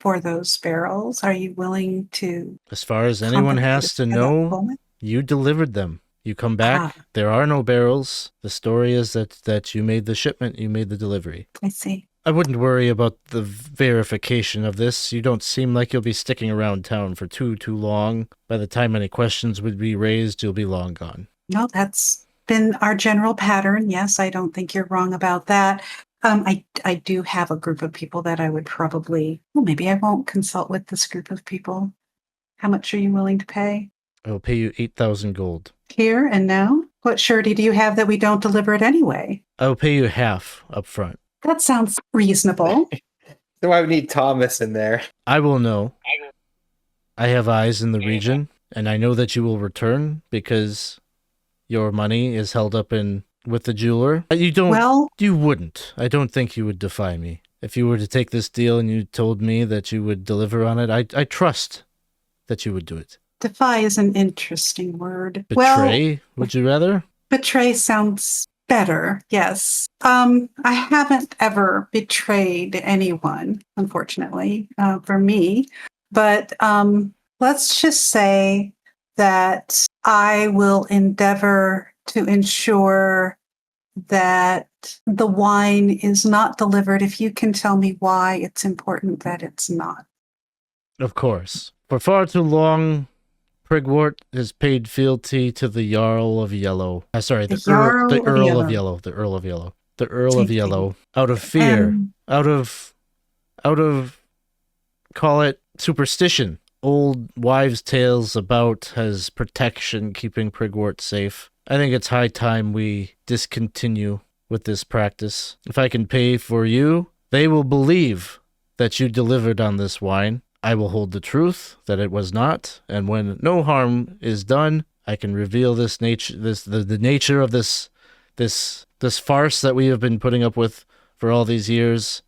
for those barrels? Are you willing to? As far as anyone has to know, you delivered them. You come back, there are no barrels. The story is that you made the shipment, you made the delivery. I see. I wouldn't worry about the verification of this. You don't seem like you'll be sticking around town for too long. By the time any questions would be raised, you'll be long gone. No, that's been our general pattern. Yes, I don't think you're wrong about that. I do have a group of people that I would probably, well, maybe I won't consult with this group of people. How much are you willing to pay? I will pay you 8,000 gold. Here and now? What surety do you have that we don't deliver it anyway? I will pay you half up front. That sounds reasonable. So I would need Thomas in there. I will know. I have eyes in the region, and I know that you will return because your money is held up with the jeweler. You wouldn't. I don't think you would defy me. If you were to take this deal and you told me that you would deliver on it, I trust that you would do it. Defy is an interesting word. Betray, would you rather? Betray sounds better, yes. I haven't ever betrayed anyone, unfortunately, for me. But let's just say that I will endeavor to ensure that the wine is not delivered if you can tell me why it's important that it's not. Of course. For far too long, Prigwort has paid fealty to the Jarl of Yellow. The Earl of Yellow. The Earl of Yellow. The Earl of Yellow. Out of fear. Out of call it superstition. Old wives' tales about his protection keeping Prigwort safe. I think it's high time we discontinue with this practice. If I can pay for you, they will believe that you delivered on this wine. I will hold the truth that it was not, and when no harm is done, I can reveal the nature of this farce that we have been putting up with for all these years,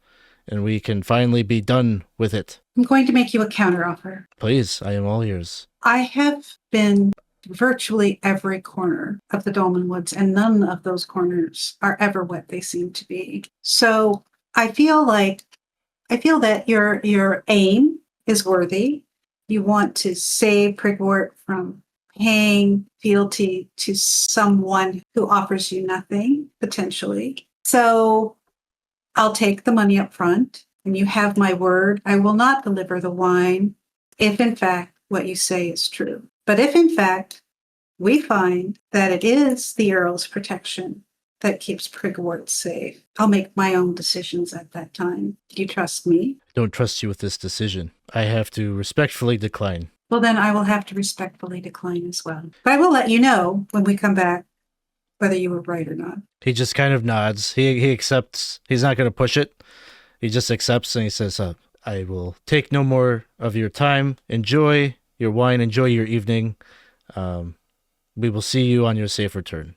and we can finally be done with it. I'm going to make you a counteroffer. Please, I am all ears. I have been virtually every corner of the Dolmenwoods, and none of those corners are ever what they seem to be. So I feel that your aim is worthy. You want to save Prigwort from paying fealty to someone who offers you nothing, potentially. So I'll take the money up front, and you have my word. I will not deliver the wine if, in fact, what you say is true. But if, in fact, we find that it is the Earl's protection that keeps Prigwort safe, I'll make my own decisions at that time. Do you trust me? I don't trust you with this decision. I have to respectfully decline. Well, then I will have to respectfully decline as well. But I will let you know when we come back whether you were right or not. He just kind of nods. He accepts. He's not going to push it. He just accepts and he says, I will take no more of your time. Enjoy your wine. Enjoy your evening. We will see you on your safe return.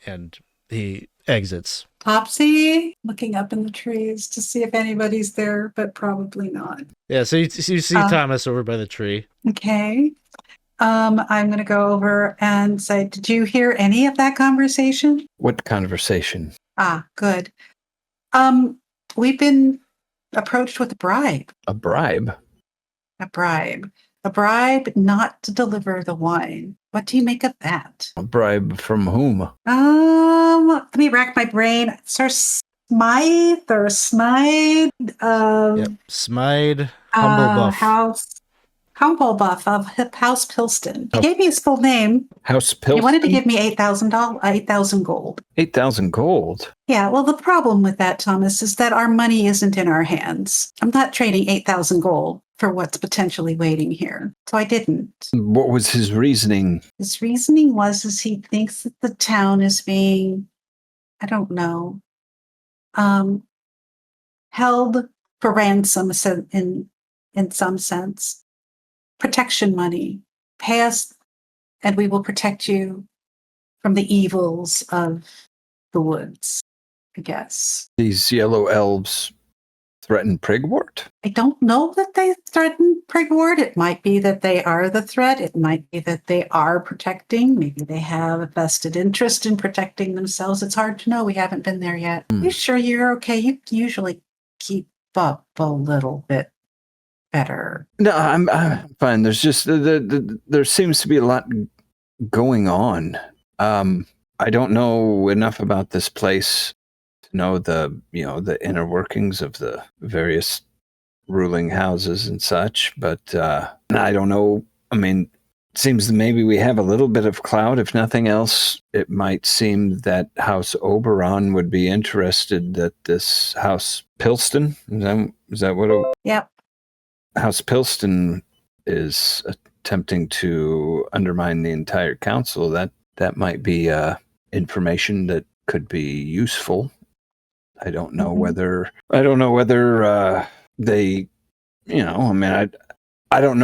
And he exits. Topsy, looking up in the trees to see if anybody's there, but probably not. Yeah, so you see Thomas over by the tree. Okay. I'm going to go over and say, did you hear any of that conversation? What conversation? Ah, good. We've been approached with a bribe. A bribe? A bribe. A bribe not to deliver the wine. What do you make of that? A bribe from whom? Let me rack my brain. Sir Smythe or Smythe? Smythe Humblebuff. Humblebuff of House Pilston. He gave me his full name. House Pilston? He wanted to give me 8,000 gold. 8,000 gold? Yeah, well, the problem with that, Thomas, is that our money isn't in our hands. I'm not trading 8,000 gold for what's potentially waiting here. So I didn't. What was his reasoning? His reasoning was he thinks that the town is being, I don't know, held for ransom in some sense. Protection money. Pay us and we will protect you from the evils of the woods, I guess. These yellow elves threaten Prigwort? I don't know that they threaten Prigwort. It might be that they are the threat. It might be that they are protecting. Maybe they have a vested interest in protecting themselves. It's hard to know. We haven't been there yet. You sure you're okay? You usually keep up a little bit better. No, I'm fine. There's just there seems to be a lot going on. I don't know enough about this place to know the inner workings of the various ruling houses and such, but I don't know. I mean, it seems that maybe we have a little bit of clout. If nothing else, it might seem that House Oberon would be interested that this House Pilston, is that what it, Yep. House Pilston is attempting to undermine the entire council. That might be information that could be useful. I don't know whether they, I don't know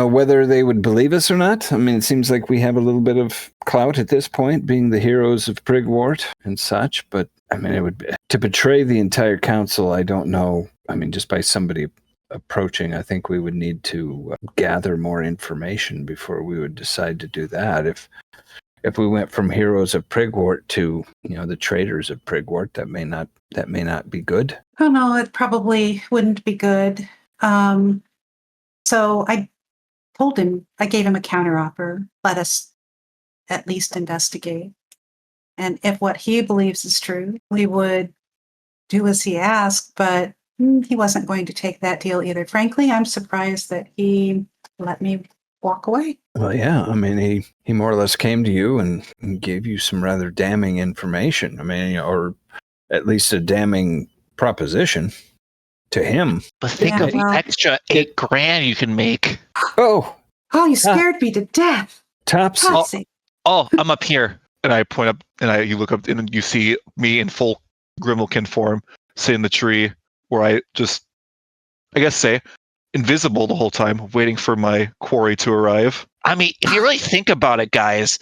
whether they would believe us or not. I mean, it seems like we have a little bit of clout at this point, being the heroes of Prigwort and such, but I mean, it would be, to betray the entire council, I don't know. I mean, just by somebody approaching, I think we would need to gather more information before we would decide to do that. If we went from heroes of Prigwort to, the traitors of Prigwort, that may not be good. Oh no, it probably wouldn't be good. So I told him, I gave him a counteroffer. Let us at least investigate. And if what he believes is true, we would do as he asked, but he wasn't going to take that deal either. Frankly, I'm surprised that he let me walk away. Well, yeah, I mean, he more or less came to you and gave you some rather damning information. I mean, or at least a damning proposition to him. But think of the extra $8,000 you can make. Oh, you scared me to death. Topsy. Oh, I'm up here. And I point up, and you look up, and you see me in full Grimalkin form, sitting in the tree, where I just, say, invisible the whole time, waiting for my quarry to arrive. I mean, if you really think about it, guys,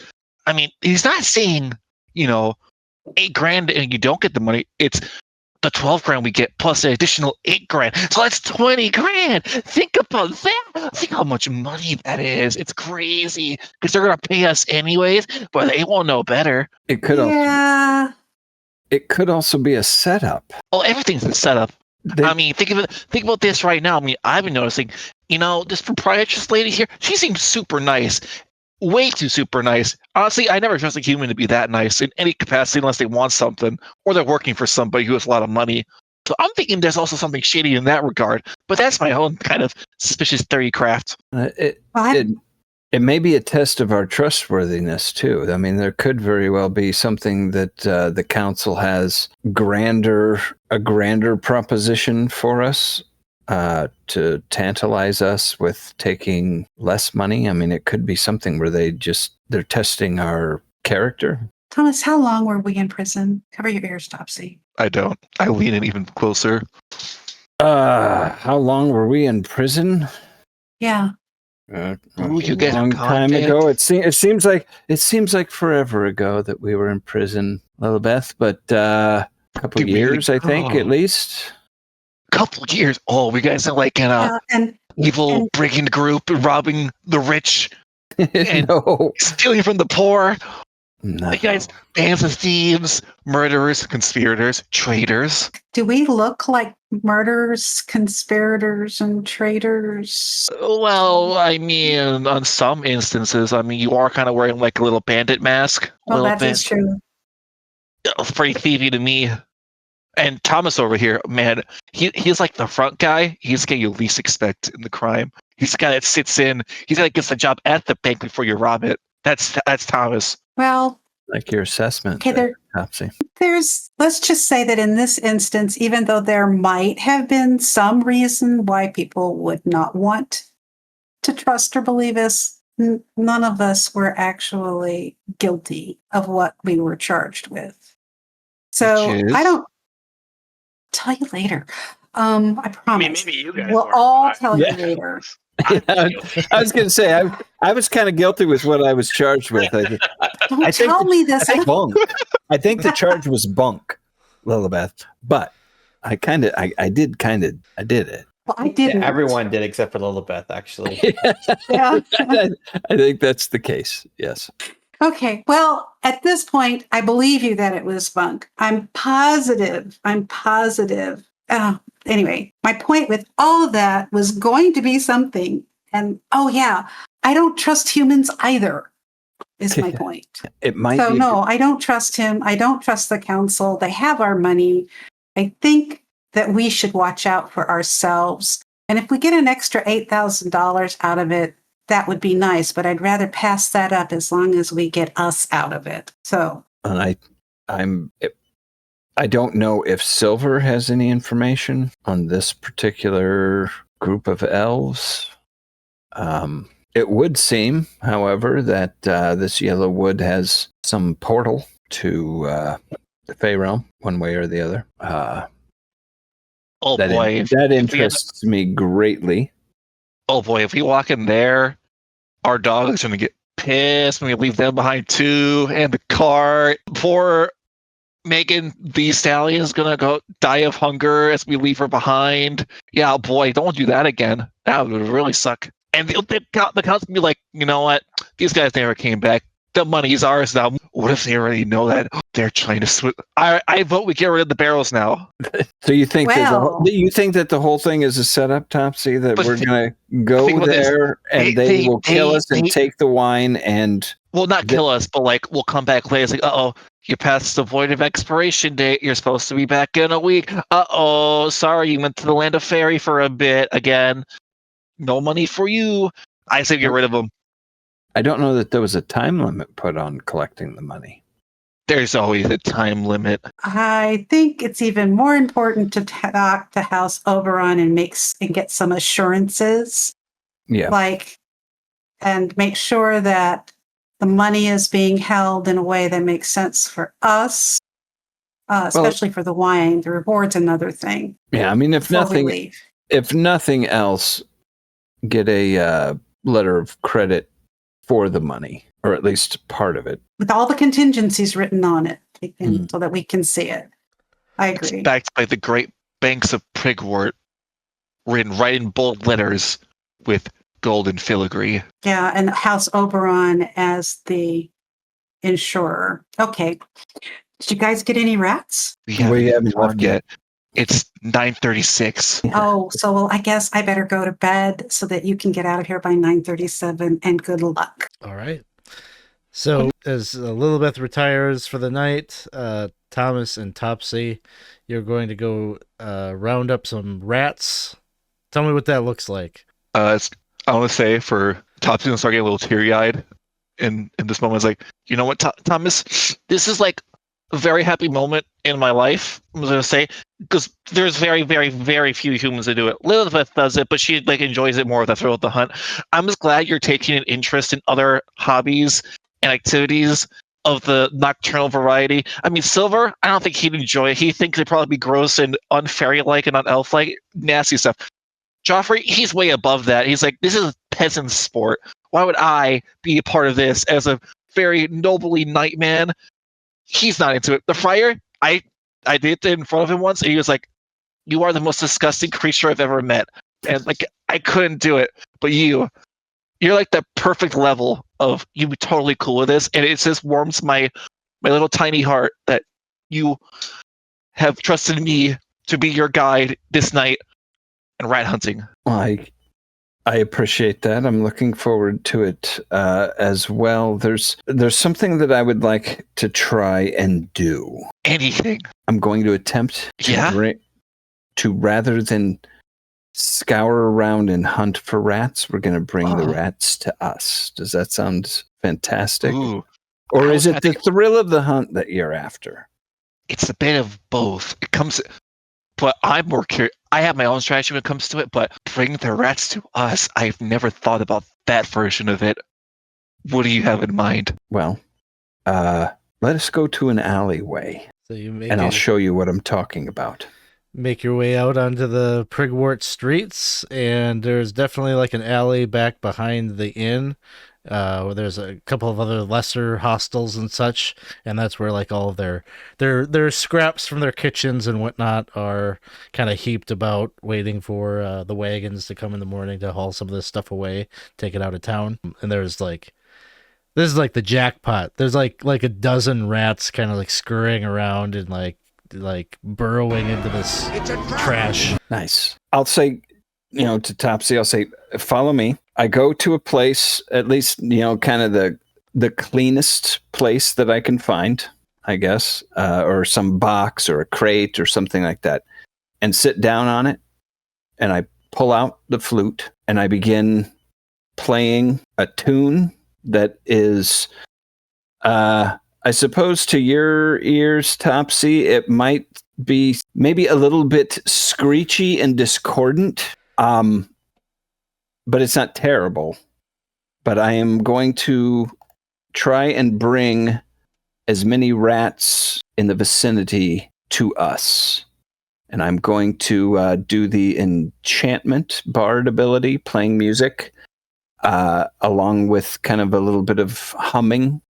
I mean, he's not saying, $8,000 and you don't get the money. It's the $12,000 we get plus an additional $8,000. So that's $20,000. Think about that. Think how much money that is. It's crazy because they're going to pay us anyways, but they won't know better. It could also be a setup. Oh, everything's a setup. I mean, think about this right now. I mean, I've been noticing, this proprietress lady here, she seems super nice. Way too super nice. Honestly, I never trust a human to be that nice in any capacity unless they want something or they're working for somebody who has a lot of money. So I'm thinking there's also something shady in that regard. But that's my own kind of suspicious theory craft. It may be a test of our trustworthiness, too. I mean, there could very well be something that the council has a grander proposition for us. To tantalize us with taking less money. I mean, it could be something where they're testing our character. Thomas, how long were we in prison? Cover your ears, Topsy. I don't. I lean in even closer. How long were we in prison? Yeah. You A guys long time ago. It seems like forever ago that we were in prison, Lillibeth, but a couple of years, I think, at least. Couple years. Oh, we guys are like in a evil brigand group, robbing the rich and stealing from the poor. No. You guys, bands of thieves, murderers, conspirators, traitors. Do we look like murderers, conspirators, and traitors? Well, I mean, on some instances, I mean, you are kind of wearing like a little bandit mask. Well, that is true. It's pretty thievy to me. And Thomas over here, man, he's like the front guy. He's the guy you least expect in the crime. He's the guy that sits in. He's the guy that gets the job at the bank before you rob it. That's Thomas. Well, like your assessment. Okay, let's just say that in this instance, even though there might have been some reason why people would not want to trust or believe us, none of us were actually guilty of what we were charged with. So I don't. Tell you later. I promise. I mean, maybe you guys we'll all tell you later. I was going to say, I was kind of guilty with what I was charged with. Don't tell me this. I think the charge was bunk, Lillibeth, but I did it. Well, I didn't. Yeah, everyone did except for Lillibeth, actually. Yeah. I think that's the case. Yes. Okay, well, at this point, I believe you that it was bunk. I'm positive. anyway, my point with all of that was going to be something. And oh yeah, I don't trust humans either, is my point. It might So be. no, I don't trust him. I don't trust the council. They have our money. I think that we should watch out for ourselves. And if we get an extra $8,000 out of it, that would be nice. But I'd rather pass that up as long as we get us out of it. So. And I don't know if Silver has any information on this particular group of elves. It would seem, however, that this yellow wood has some portal to the Fey realm, one way or the other. Oh boy, that interests me greatly. Oh boy, if we walk in there, our dog is going to get pissed when we leave them behind too, and the cart. Poor Megan the stallion is going to go die of hunger as we leave her behind. Yeah, boy, don't do that again. That would really suck. And the council be like, you know what? These guys never came back. The money's ours now. What if they already know that? They're trying to switch. I vote we get rid of the barrels now. So you think that the whole thing is a setup, Topsy? That we're going to go there and they will kill us and take the wine and... Well, not kill us, but like we'll come back later. It's like, uh-oh, you passed the void of expiration date. You're supposed to be back in a week. Uh-oh, sorry, you went to the land of fairy for a bit again. No money for you. I say get rid of them. I don't know that there was a time limit put on collecting the money. There's always a time limit. I think it's even more important to talk to House Oberon and get some assurances. Yeah. And make sure that the money is being held in a way that makes sense for us, especially for the wine. The reward's another thing. Yeah, I mean, if nothing else, get a letter of credit for the money, or at least part of it, with all the contingencies written on it, so that we can see it. I agree. It's backed by the great banks of Prigwort, written right in bold letters with gold and filigree. Yeah, and House Oberon as the insurer. Okay. Did you guys get any rats? We haven't left yet. It's 9:36. Oh, so well, I guess I better go to bed so that you can get out of here by 9:37, and good luck. All right. So as Lillibeth retires for the night, Thomas and Topsy, you're going to go round up some rats. Tell me what that looks like. I want to say for Topsy to start getting a little teary-eyed in this moment. It's like, you know what, Thomas? This is like a very happy moment in my life, I'm going to say, because there's very, very, very few humans that do it. Lillibeth does it, but she enjoys it more with the thrill of the hunt. I'm just glad you're taking an interest in other hobbies and activities of the nocturnal variety. I mean, Silver, I don't think he'd enjoy it. He thinks it'd probably be gross and unfairy-like and un-elf-like, nasty stuff. Geoffrey, he's way above that. He's like, this is a peasant sport. Why would I be a part of this as a very nobly knight man? He's not into it. The Friar, I did it in front of him once, and he was like, you are the most disgusting creature I've ever met. And like, I couldn't do it. But you're like the perfect level of you be totally cool with this. And it just warms my little tiny heart that you have trusted me to be your guide this night and rat hunting. I appreciate that. I'm looking forward to it as well. There's something that I would like to try and do. Anything. I'm going to attempt to rather than scour around and hunt for rats, we're going to bring the rats to us. Does that sound fantastic? Ooh. Or is it the thrill of the hunt that you're after? It's a bit of both. But I'm more curious. I have my own strategy when it comes to it, but bring the rats to us. I've never thought about that version of it. What do you have in mind? Well, let us go to an alleyway, I'll show you what I'm talking about. Make your way out onto the Prigwort streets, and there's definitely like an alley back behind the inn, where there's a couple of other lesser hostels and such, and that's where like all of their scraps from their kitchens and whatnot are kind of heaped about, waiting for the wagons to come in the morning to haul some of this stuff away, take it out of town. And this is like the jackpot. There's like a dozen rats kind of like scurrying around in like like burrowing into this trash. Nice. I'll say, to Topsy, I'll say, follow me. I go to a place, at least, kind of the cleanest place that I can find, I guess, or some box or a crate or something like that, and sit down on it. And I pull out the flute and I begin playing a tune that is, I suppose to your ears, Topsy, it might be maybe a little bit screechy and discordant, but it's not terrible. But I am going to try and bring as many rats in the vicinity to us. And I'm going to do the enchantment bard ability, playing music, along with kind of a little bit of humming.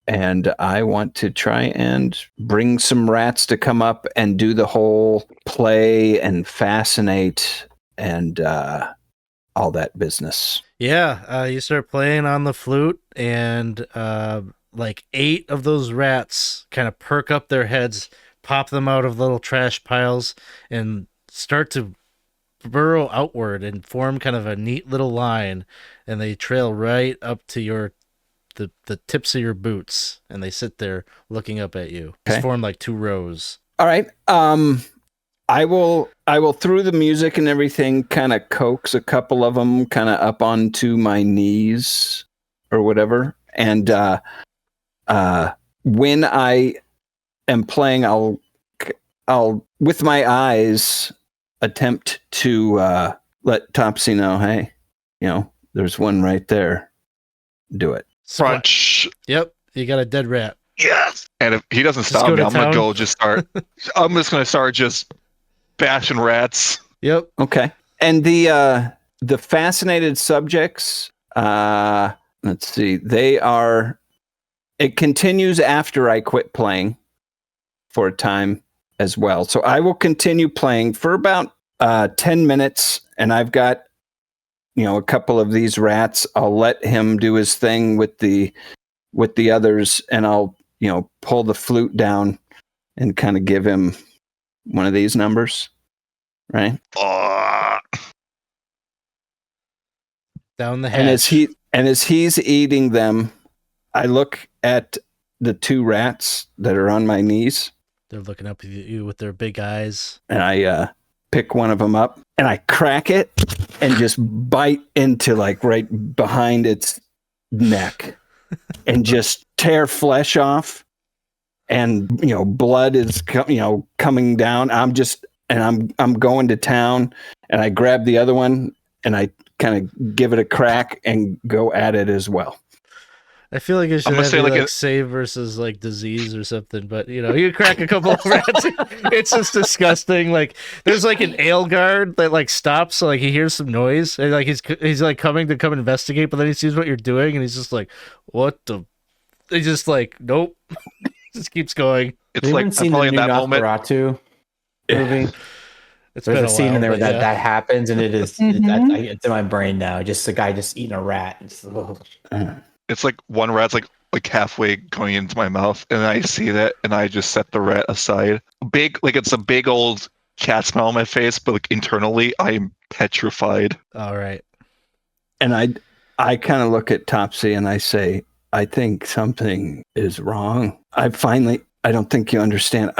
And I want to try and bring some rats to come up and do the whole play and fascinate and all that business. Yeah, you start playing on the flute, and like 8 of those rats kind of perk up their heads, pop them out of little trash piles, and start to burrow outward and form kind of a neat little line, and they trail right up to the tips of your boots, and they sit there looking up at you. Okay. It's formed like 2 rows. All right. I will through the music and everything kind of coax a couple of them kind of up onto my knees or whatever. And when I am playing, I'll with my eyes attempt to let Topsy know, hey, there's one right there. Do it. Crunch. Yep, you got a dead rat. Yes. And if he doesn't stop me, I'm going to go just start. I'm just going to start just bashing rats. Yep. Okay. And the fascinated subjects, let's see, it continues after I quit playing for a time as well. So I will continue playing for about 10 minutes, and I've got a couple of these rats. I'll let him do his thing with the others, and I'll pull the flute down and kind of give him one of these numbers, right? Down the hatch. And as he's eating them, I look at the 2 rats that are on my knees. They're looking up at you with their big eyes. And I pick one of them up and I crack it and just bite into like right behind its neck and just tear flesh off. And, blood is, coming down. I'm going to town, and I grab the other one and I kind of give it a crack and go at it as well. I feel like it should have like save versus like disease or something, but you crack a couple of rats. It's just disgusting. Like there's like an ale guard that like stops, so like he hears some noise, and like he's like coming to come investigate, but then he sees what you're doing, and he's just like, "What the?" He's just like, "Nope." Just keeps going. It's like probably in that moment. Movie. There's a scene in there that happens, and it is it's in my brain now. Just the guy just eating a rat. It's like one rat's like halfway going into my mouth, and I see that, and I just set the rat aside. It's a big old cat smile on my face, but like internally, I am petrified. All right. And I kind of look at Topsy and I say, I think something is wrong. I don't think you understand.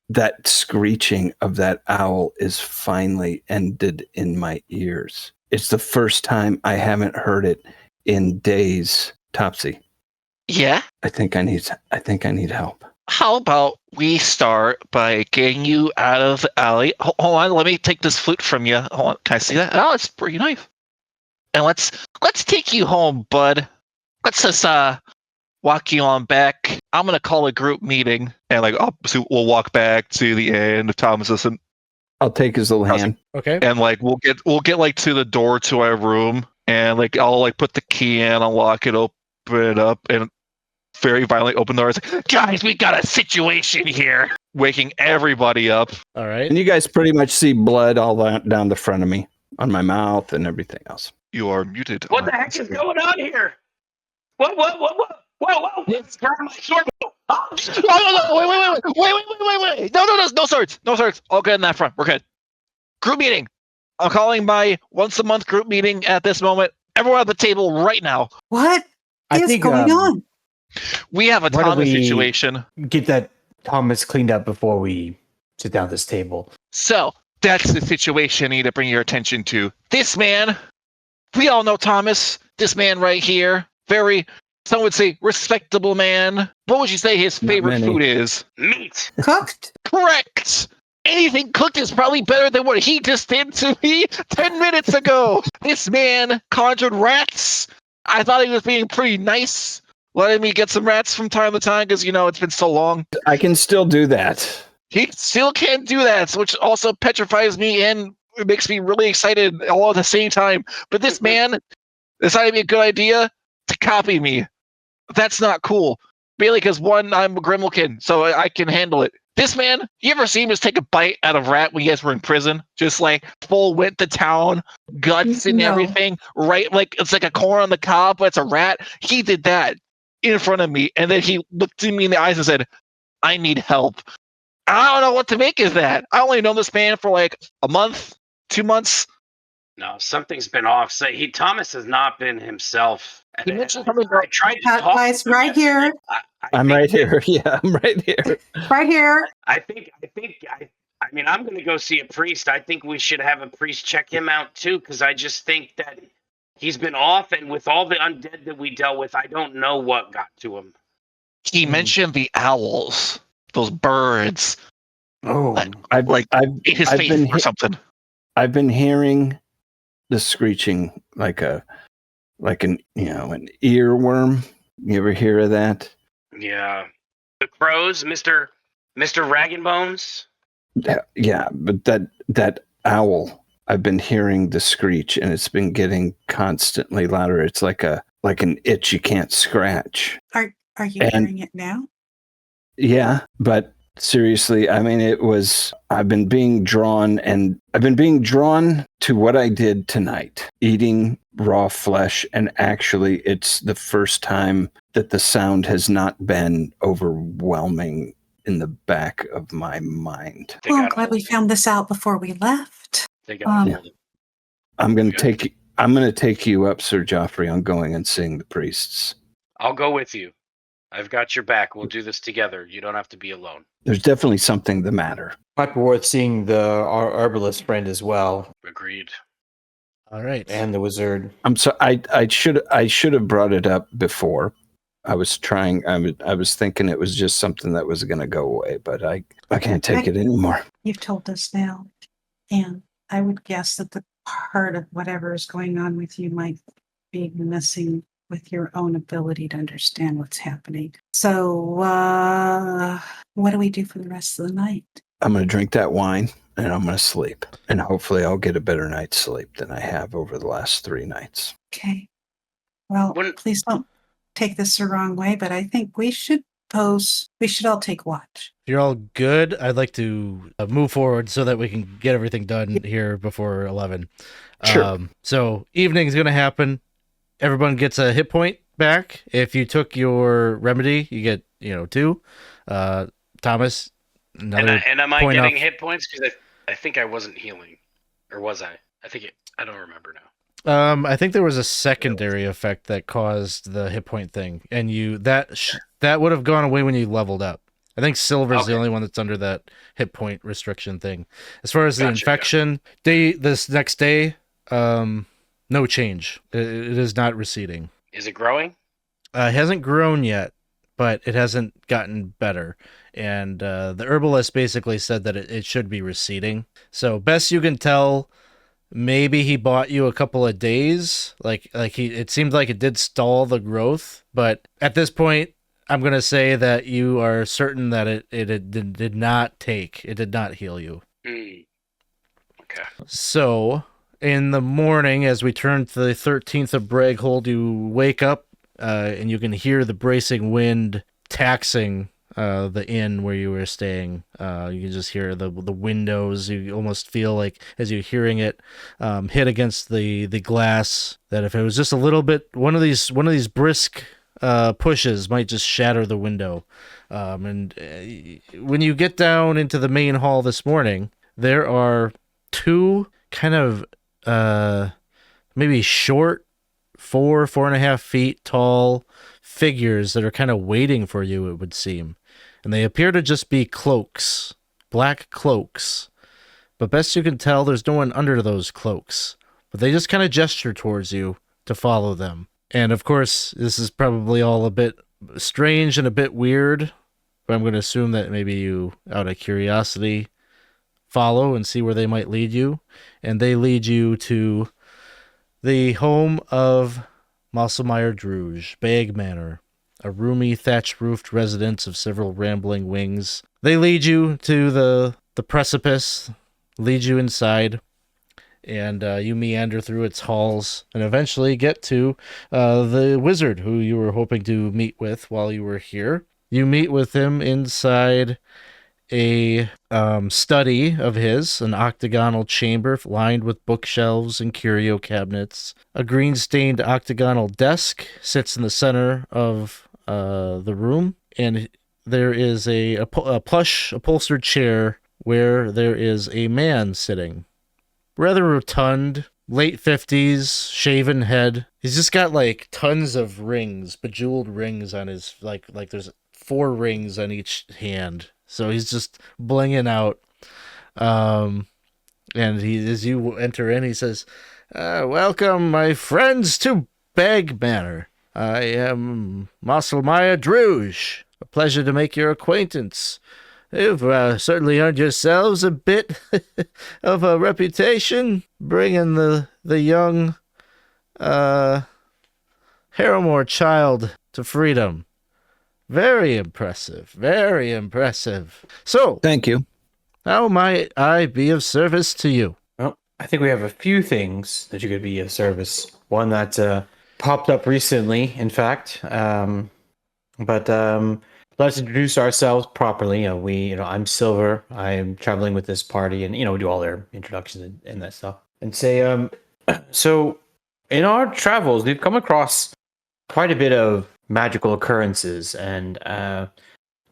That screeching of that owl is finally ended in my ears. It's the first time I haven't heard it in days. Topsy. Yeah? I think I need help. How about we start by getting you out of the alley? Hold on, let me take this flute from you. Hold on, can I see that? Oh, it's pretty nice. And let's take you home, bud. Let's just walk you on back. I'm gonna call a group meeting, and we'll walk back to the end of Thomas's. And I'll take his little hand. Okay. And we'll get like to the door to our room, and I'll put the key in, I'll lock it, open it up, and very violently open the door. It's like, guys, we got a situation here, waking everybody up. All right. And you guys pretty much see blood all down the front of me, on my mouth and everything else. You are muted. What the heck is going on here? What? Whoa! Grab my sword. Oh, wait. No swords. All good on that front. We're good. Group meeting. I'm calling my once a month group meeting at this moment. Everyone at the table right now. What is going on? We have a Why don't Thomas we- situation. Get that Thomas cleaned up before we sit down at this table. So that's the situation I need to bring your attention to. This man, we all know Thomas. This man right here, very, some would say, respectable man. What would you say his Not favorite many. food is? Meat. Cooked? Correct. Anything cooked is probably better than what he just did to me 10 minutes ago. This man conjured rats. I thought he was being pretty nice, letting me get some rats from time to time because, it's been so long. I can still do that. He still can't do that, which also petrifies me and it makes me really excited all at the same time. But this man decided to be a good idea to copy me. That's not cool. Mainly because, one, I'm a Grimalkin, so I can handle it. This man, you ever see him just take a bite out of rat when you guys were in prison? Just like full went to town, guts and No. everything, right? Like it's like a corn on the cob, but it's a rat. He did that in front of me, and then he looked at me in the eyes and said, "I need help." I don't know what to make of that. I only know this man for like a month, 2 months. No, something's been off. So Thomas has not been himself. He And mentioned I something about tried to talk Guys, to him right here. I I'm think right here. Yeah, I'm right here. Right here. I mean, I'm going to go see a priest. I think we should have a priest check him out too, because I just think that he's been off, and with all the undead that we dealt with, I don't know what got to him. he mentioned the owls, those birds, Oh, I've ate his I've face been or hit- something. I've been hearing the screeching like an earworm. You ever hear of that? Yeah, the crows, Mister Rag and Bones. Yeah, but that owl, I've been hearing the screech, and it's been getting constantly louder. It's like an itch you can't scratch. Are you And- hearing it now? Yeah, but seriously, I mean, I've been being drawn to what I did tonight, eating raw flesh, and actually it's the first time that the sound has not been overwhelming in the back of my mind. They Well, I'm got glad we hold- found this out before we left. They got um, hold of- I'm going Okay. to take you up, Sir Geoffrey, on going and seeing the priests. I'll go with you. I've got your back. We'll do this together. You don't have to be alone. There's definitely something the matter. might be worth seeing our herbalist friend as well, Agreed. All right. and the wizard. I'm sorry. I should have brought it up before. I was thinking it was just something that was going to go away, but I can't take it anymore. You've told us now. And I would guess that the part of whatever is going on with you might be messing with your own ability to understand what's happening. So, what do we do for the rest of the night? I'm going to drink that wine and I'm going to sleep. And hopefully I'll get a better night's sleep than I have over the last 3 nights. Okay. Well, When- please don't take this the wrong way, but I think we should all take watch. If you're all good, I'd like to move forward so that we can get everything done here before 11. Sure. So evening's going to happen. Everyone gets a hit point back. If you took your remedy, you get 2. Thomas, another. And am I point getting off. hit points? Because I think I wasn't healing. Or was I? I don't remember now. I think there was a secondary effect that caused the hit point thing, and that would have gone away when you leveled up. I think Silver's the Okay. only one that's under that hit point restriction thing. As far as the Gotcha, infection, this next day, no change. It is not receding. Is it growing? It hasn't grown yet, but it hasn't gotten better. And the herbalist basically said that it should be receding. So best you can tell, maybe he bought you a couple of days. It seemed like it did stall the growth, but at this point, I'm gonna say that you are certain that it did not heal you. Okay. So in the morning, as we turn to the 13th of Braghold, you wake up and you can hear the bracing wind taxing the inn where you were staying. You can just hear the windows. You almost feel like, as you're hearing it hit against the glass, that if it was just a little bit, one of these brisk pushes might just shatter the window. And when you get down into the main hall this morning, there are two kind of maybe short, 4.5 feet tall figures that are kind of waiting for you, it would seem. And they appear to just be cloaks, black cloaks. But best you can tell, there's no one under those cloaks. But they just kind of gesture towards you to follow them. And of course, this is probably all a bit strange and a bit weird. But I'm going to assume that maybe you, out of curiosity, follow and see where they might lead you. And they lead you to the home of Mostlemyre Drouge, Bag Manor, a roomy thatch-roofed residence of several rambling wings. They lead you to the precipice, lead you inside, and you meander through its halls and eventually get to the wizard who you were hoping to meet with while you were here. You meet with him inside a study of his, an octagonal chamber lined with bookshelves and curio cabinets. A green-stained octagonal desk sits in the center of the room, and there is a plush upholstered chair where there is a man sitting. Rather rotund, late 50s, shaven head. He's just got like tons of rings, bejeweled rings on his, like there's 4 rings on each hand. So he's just blinging out. And as you enter in, he says, welcome, my friends, to Bag Manor. I am Mostlemyre Drouge. A pleasure to make your acquaintance. You've certainly earned yourselves a bit of a reputation, bringing the young Harrimore child to freedom. Very impressive, very impressive. So, Thank you. how might I be of service to you? Well, I think we have a few things that you could be of service. One that popped up recently, in fact. But let's introduce ourselves properly. I'm Silver. I'm traveling with this party, and we do all their introductions and that stuff. And say, so in our travels, we've come across quite a bit of magical occurrences, and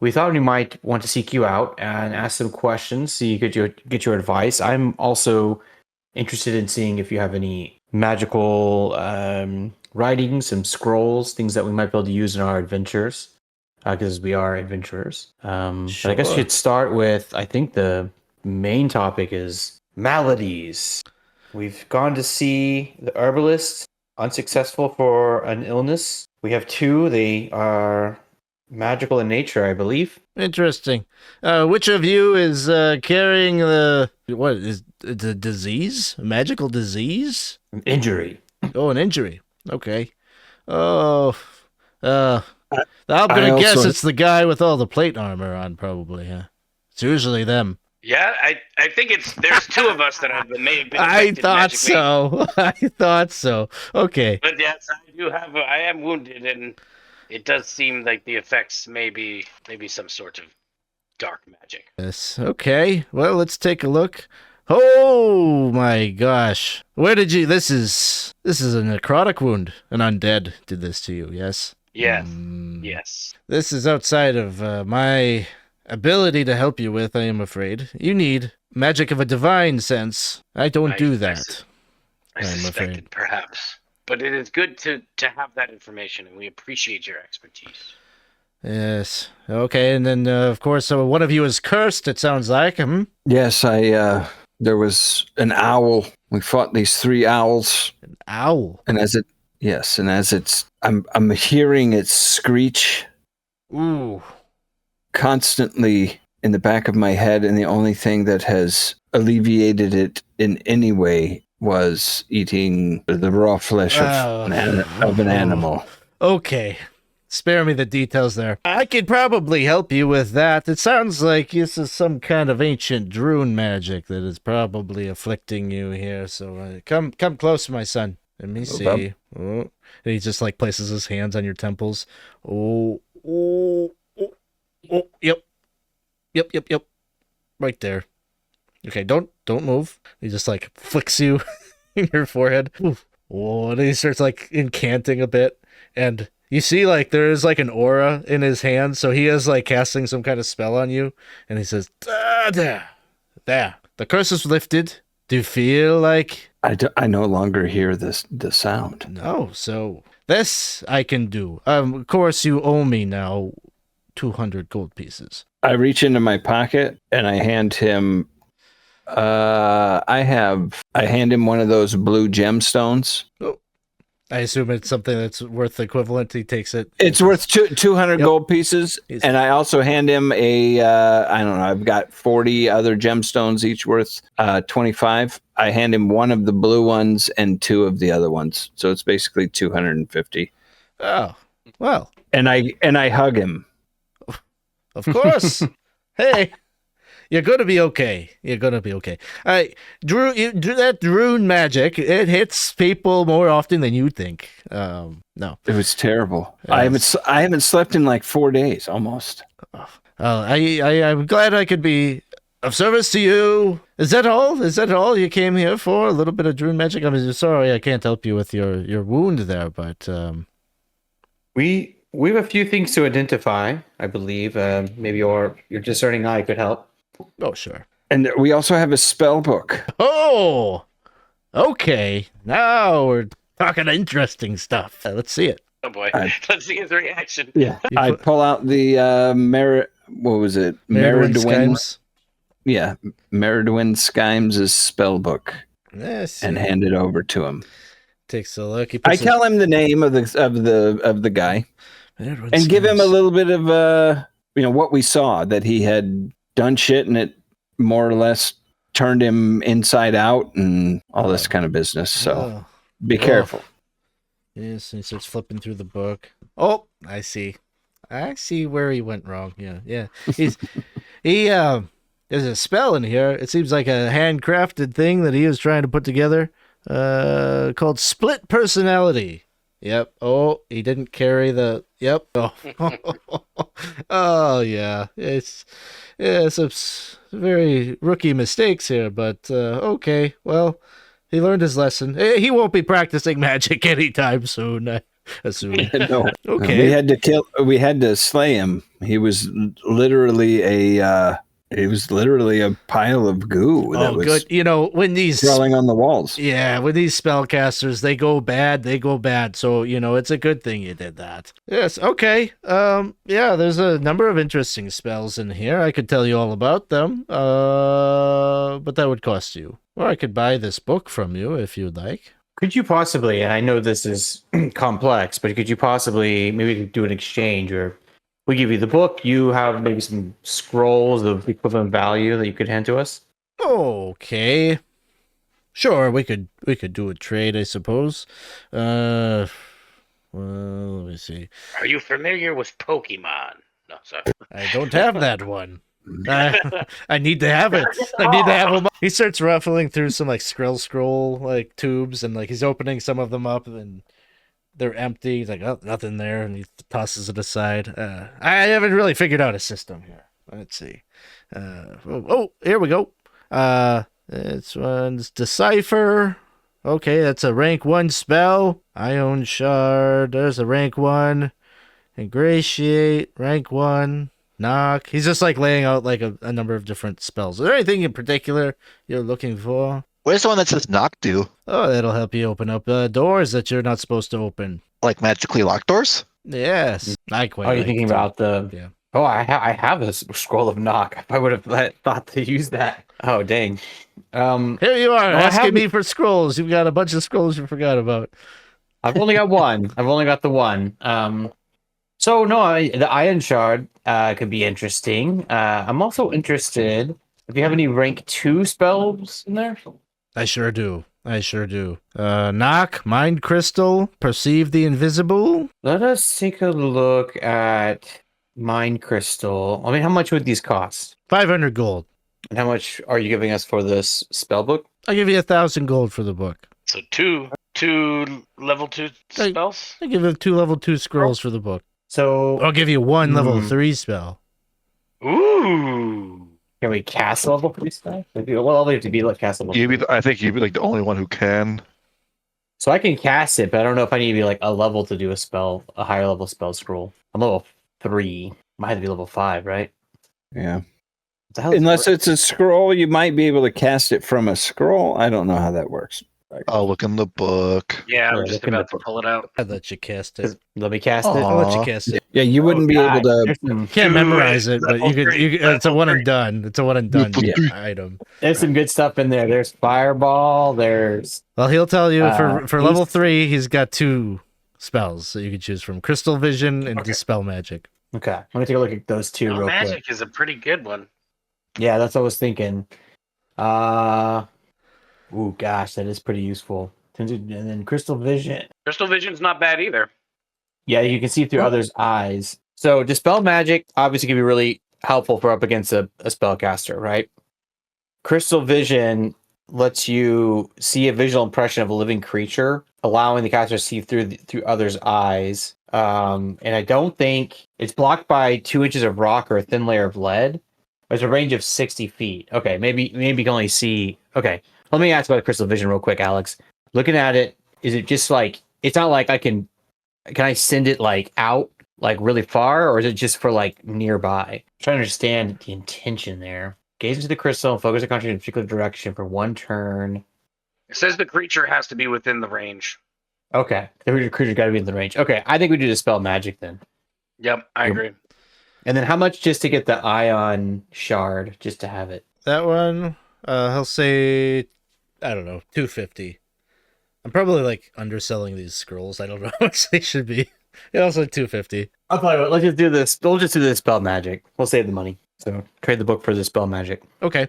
we thought we might want to seek you out and ask some questions, so you get your advice. I'm also interested in seeing if you have any magical writings, some scrolls, things that we might be able to use in our adventures, because we are adventurers. But I guess we should start with, I think the main topic is maladies. We've gone to see the herbalist, unsuccessful for an illness. We have 2. They are magical in nature, I believe. Interesting. Which of you is carrying what is the disease? A magical disease? An injury. Oh, an injury. Okay. Oh, I'm I gonna guess also- it's the guy with all the plate armor on, probably. Huh? It's usually them. Yeah, I think there's 2 of us that have may have been I affected thought magically. so. I thought so. Okay. But yes, I am wounded, and it does seem like the effects may be some sort of dark magic. Yes. Okay. Well, let's take a look. Oh my gosh. Where did you? This is a necrotic wound. An undead did this to you. Yes. Yes. Mm, Yes. This is outside of my ability to help you with, I am afraid. You need magic of a divine sense. I don't do that. I I'm suspected, afraid. perhaps. But it is good to have that information, and we appreciate your expertise. Yes. Okay. And then, of course, one of you is cursed, it sounds like. Yes, there was an owl. We fought these 3 owls, An owl. and I'm hearing it screech Ooh. constantly in the back of my head, and the only thing that has alleviated it in any way was eating the raw flesh of an animal. Okay. Spare me the details there. I could probably help you with that. It sounds like this is some kind of ancient Drune magic that is probably afflicting you here. So come close, my son. Let me see. Okay. Oh. And he just like places his hands on your temples. Oh, yep. Right there. Okay, don't move. He just like flicks you in your forehead. Oh, and he starts like incanting a bit, and You see, like, there is, like, an aura in his hand, so he is, like, casting some kind of spell on you, and he says, there. The curse is lifted. Do you feel like... I no longer hear the sound. No, so this I can do. Of course, you owe me now 200 gold pieces. I reach into my pocket and I hand him... I hand him one of those blue gemstones. Oh. I assume it's something that's worth the equivalent. He takes it. It's worth 200 gold pieces. And I also hand him I don't know, I've got 40 other gemstones, each worth 25. I hand him one of the blue ones and 2 of the other ones. So it's basically 250. Oh, well. And I hug him. Of course. Hey. You're gonna be okay. Drew, you do that rune magic. It hits people more often than you think. No, it was terrible. Yes. I haven't slept in like 4 days almost. I'm glad I could be of service to you. Is that all you came here for? A little bit of rune magic. I'm sorry I can't help you with your wound there, but we have a few things to identify. I believe maybe your discerning eye could help. Oh, sure. And we also have a spell book. Oh, okay. Now we're talking interesting stuff. Let's see it. Oh boy, let's see his reaction. Yeah, I pull out the what was it? Meridwin. Yeah, Meridwin Skimes' spell book. Yes. And hand it over to him. Takes a look. I tell him the name of the guy, and give him a little bit of what we saw, that he had done shit and it more or less turned him inside out and all this kind of business. So be careful. Yes, and he starts flipping through the book. Oh, I see where he went wrong. Yeah. There's a spell in here. It seems like a handcrafted thing that he was trying to put together, called Split Personality. Yep. Oh, he didn't carry the... Yep. Oh, oh yeah. It's some very rookie mistakes here, but okay. Well, he learned his lesson. He won't be practicing magic anytime soon, I assume. No. Okay. We had to slay him. He was literally a pile of goo that was good. When these crawling on the walls. Yeah, when these spellcasters, they go bad. So, it's a good thing you did that. Yes, okay. Yeah, there's a number of interesting spells in here. I could tell you all about them. But that would cost you. Or I could buy this book from you if you'd like. Could you possibly, and I know this is complex, but could you possibly maybe do an exchange where we give you the book, you have maybe some scrolls of equivalent value that you could hand to us? Okay. Sure, we could do a trade, I suppose. Well, let me see. Are you familiar with Pokemon? No, sorry. I don't have that one. I need to have it. I need to have them. He starts ruffling through some like scroll like tubes, and like he's opening some of them up, and they're empty. He's like, oh, nothing there, and he tosses it aside. I haven't really figured out a system here. Let's see. Here we go. This one's Decipher. Okay, that's a rank 1 spell. Ion Shard. There's a rank 1. Ingratiate. Rank 1. Knock. He's just like laying out like a number of different spells. Is there anything in particular you're looking for? What does the one that says knock do? Oh, that'll help you open up doors that you're not supposed to open. Like magically lock doors? Yes. I quite Are you like thinking it. about the... Yeah. Oh, I have a scroll of knock. I would have thought to use that. Oh, dang. Here you are, asking me for scrolls. You've got a bunch of scrolls you forgot about. I've only got one. I've only got the one. So, no, the Iron Shard could be interesting. I'm also interested if you have any rank 2 spells in there. I sure do. Knock, Mind Crystal, Perceive the Invisible. Let us take a look at Mind Crystal. I mean, how much would these cost? 500 gold. And how much are you giving us for this spell book? I'll give you 1,000 gold for the book. So two level 2 spells? I'll give you 2 level 2 scrolls for the book. So I'll give you 1 level 3 spell. Ooh. Can we cast level 3 spell? Well, I'll have to be like cast level 3. I think you'd be like the only one who can. So I can cast it, but I don't know if I need to be like a level to do a spell, a higher level spell scroll. I'm level 3. Might have to be level 5, right? Yeah. What the hell is Unless it? it's a scroll, you might be able to cast it from a scroll. I don't know how that works. I'll look in the book. Yeah, Yeah, I'm just look in about the to pull it out. I'd let you cast it. Let me cast it. I'll let you Aw. cast it. Yeah, you wouldn't be able to. There's some, Can't Do memorize it. it, but you could. It's a one and done. It's a one and done item. there's some good stuff in there. There's Fireball. There's Well, he'll tell you for level Haste. 3, he's got 2 spells that you can choose from: Crystal Vision and Okay. Dispel Magic. okay. Let me take a look at those 2 Oh, real quick. magic is a pretty good one. Yeah, that's what I was thinking. Ooh, gosh, that is pretty useful. And then Crystal Vision. Crystal Vision's not bad either. Yeah, you can see through others' eyes. So Dispel Magic obviously can be really helpful for up against a spellcaster, right? Crystal Vision lets you see a visual impression of a living creature, allowing the caster to see through others' eyes. And I don't think it's blocked by 2 inches of rock or a thin layer of lead. There's a range of 60 feet. Okay, maybe you can only see. Okay, let me ask about Crystal Vision real quick, Alex. Looking at it, is it just like it's not like can I send it like out like really far, or is it just for like nearby? I'm trying to understand the intention there. Gaze into the crystal and focus the concentration in a particular direction for 1 turn. It says the creature has to be within the range. Okay, the creature's got to be in the range. Okay, I think we do Dispel Magic then. Yep, I agree. And then how much just to get the Ion Shard, just to have it? That one, he'll say, I don't know, 250. I'm probably like underselling these scrolls. I don't know how much they should be. Yeah, I'll say 250. I'll tell you what, let's just do this. We'll just do the Dispel Magic. We'll save the money. So trade the book for the Dispel Magic. Okay.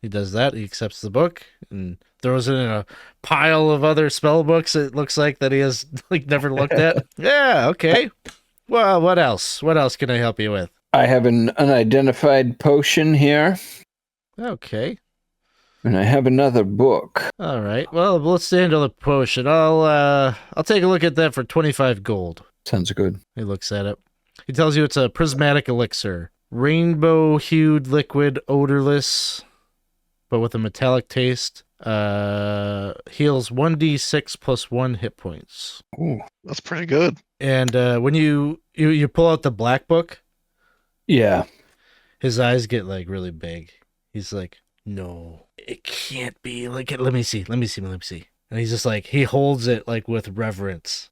He does that. He accepts the book and throws it in a pile of other spell books. It looks like that he has like never looked at. Yeah, okay. Well, what else? What else can I help you with? I have an unidentified potion here, Okay. and I have another book. All right. Well, let's handle the potion. I'll take a look at that for 25 gold. Sounds good. He looks at it. He tells you it's a prismatic elixir. Rainbow-hued liquid, odorless, but with a metallic taste. Heals 1d6 plus 1 hit points. Ooh, that's pretty good. And when you pull out the black book, Yeah. his eyes get like really big. He's like, no, it can't be. Like, let me see. And he's just like, he holds it like with reverence.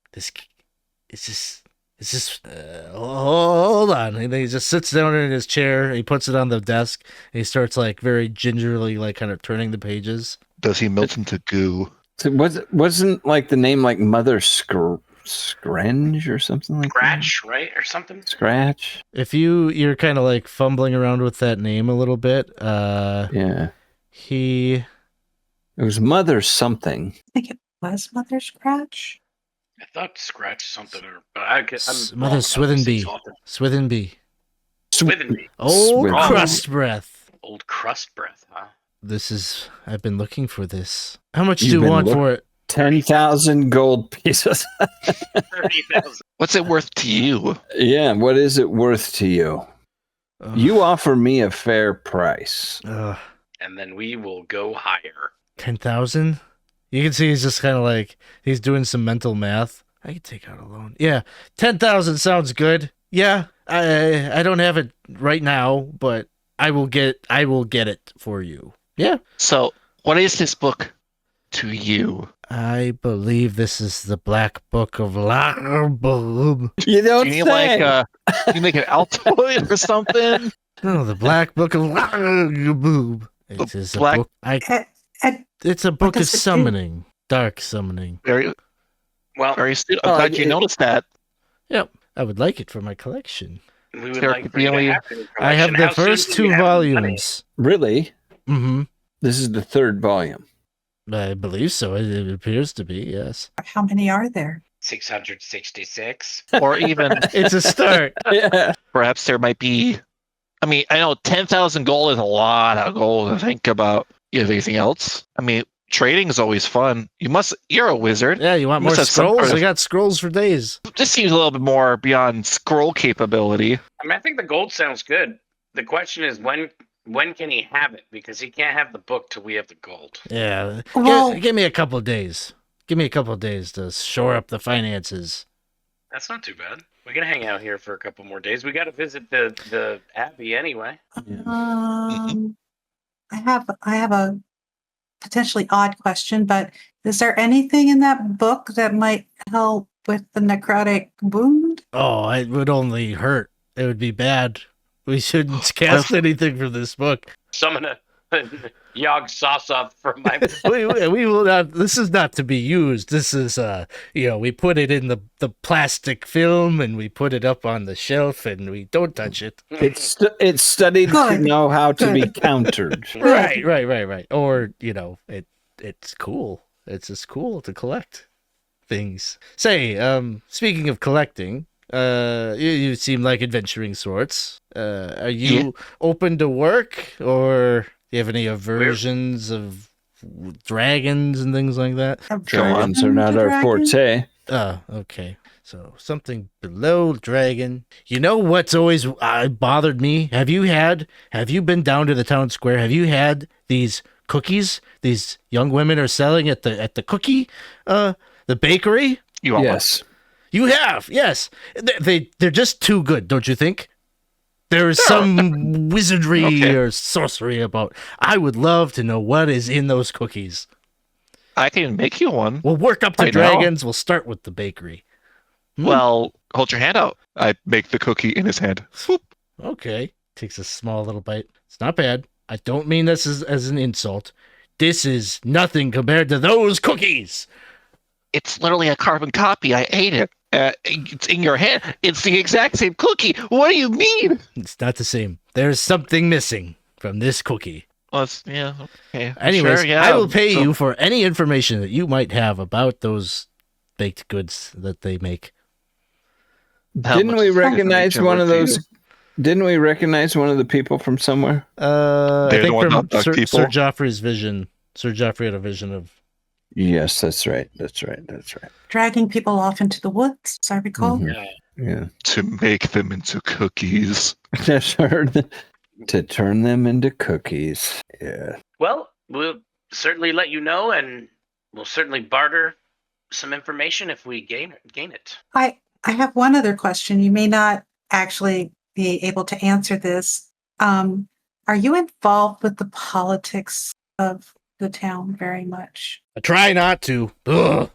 Hold on. And then he just sits down in his chair. And he puts it on the desk. And he starts like very gingerly, like kind of turning the pages. Does he melt into goo? So wasn't like the name like Mother Screnge or something like Scratch, right? Or something? that? Scratch? If you're kind of like fumbling around with that name a little bit, Yeah. he It was Mother something. I think it was Mother Scratch. I thought Scratch something, but I'm Mother Swithenby. Swithenby. Swithenby. Old Swithenby. crust breath. Old crust breath, huh? I've been looking for this. How much You've do you been want look- for it? 10,000 gold pieces. 30,000. What's it worth to you? Yeah, what is it worth to you? You offer me a fair price. And then we will go higher. 10,000? You can see he's just kind of like, he's doing some mental math. I can take out a loan. Yeah, 10,000 sounds good. Yeah, I don't have it right now, but I will get it for you. Yeah. So, what is this book to you? I believe this is the Black Book of Larboob. You don't Do you say. need you make an altoid or something? No, the Black Book of Larboob. It is a Black- book. And It's a book of does it do? summoning, dark summoning. Very, Well, very astute. I'm glad you noticed that. Yep, I would like it for my collection. we would There like could for you be to only- have the I have collection. the How soon first do 2 you have the money? volumes. Really? Mm-hmm. This is the 3rd volume. I believe so. It appears to be, yes. how many are there? 666. Or even, It's a start. Yeah. perhaps there might be. I mean, I know 10,000 gold is a lot of gold to think about. You have anything else? I mean, trading is always fun. You're a wizard. Yeah, you want Must more have some scrolls? sort of- We got scrolls for days. This seems a little bit more beyond scroll capability. I mean, I think the gold sounds good. The question is when can he have it? Because he can't have the book till we have the gold. Yeah. Well- Give me a couple of days. Give me a couple of days to shore up the finances. That's not too bad. We can hang out here for a couple more days. We got to visit the Abbey anyway. I have a potentially odd question, but is there anything in that book that might help with the necrotic wound? Oh, it would only hurt. It would be bad. We shouldn't cast anything from this book. Summon a Yogg sauce up from my. we will not. This is not to be used. This is, we put it in the plastic film and we put it up on the shelf and we don't touch it. It's studied to Good. know how to be countered. Right. Or it's cool. It's just cool to collect things. Say, speaking of collecting, you seem like adventuring sorts. Are you open to work, or do you have any aversions of dragons and things like that? Dragons are not our forte. Oh, okay. So something below dragon. You know what's always bothered me? Have you been down to the town square? Have you had these cookies these young women are selling at the cookie, the bakery? You want Yes. You have, yes. They're just too good, don't you think? There's some wizardry or sorcery about. I would love to know what is in those cookies. I can make you one. We'll work up to Right now. dragons. We'll start with the bakery. Well, hold your hand out. I make the cookie in his hand. Swoop. Okay. Takes a small little bite. It's not bad. I don't mean this as an insult. This is nothing compared to those cookies. It's literally a carbon copy. I ate it. It's in your hand. It's the exact same cookie. What do you mean? It's not the same. There's something missing from this cookie. Well, okay. Anyways, Sure, yeah. I will pay So- you for any information that you might have about those baked goods that they make. How Didn't much we is that recognize information one of worth to those? Didn't we recognize one of the people from somewhere? I They're the think one from that duck people? Sir Geoffrey's vision. Sir Geoffrey had a vision of. Yes, that's right. That's right. Dragging people off into the woods, as I recall. Mhm. Yeah. To make them into cookies. To turn them into cookies. Yeah. Well, we'll certainly let you know, and we'll certainly barter some information if we gain it. I have one other question. You may not actually be able to answer this. Are you involved with the politics of the town very much? I try not to. Ugh.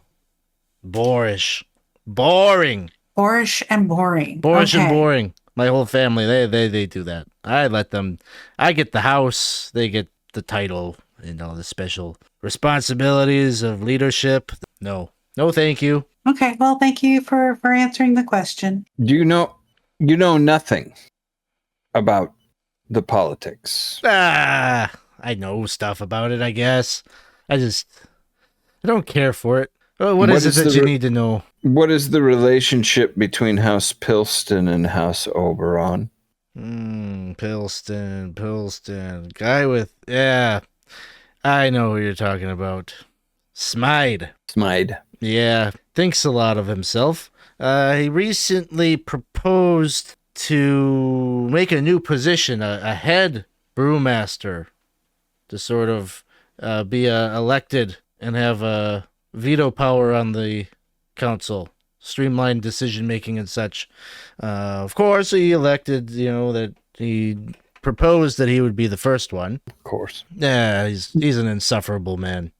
Boorish. Boring. Boorish and boring. Boorish and Okay. boring. My whole family, they do that. I let them. I get the house. They get the title. The special responsibilities of leadership. No, thank you. Okay. Well, thank you for answering the question. Do you know nothing about the politics? I know stuff about it, I guess. I don't care for it. What is it that you need to know? What is the relationship between House Pilston and House Oberon? Pilston. Guy with, yeah. I know who you're talking about. Smythe. Yeah, thinks a lot of himself. He recently proposed to make a new position, a head brewmaster, to sort of be elected and have a veto power on the council, streamline decision making and such. Of course, he elected, that he proposed that he would be the first one. Of course. Yeah, he's an insufferable man.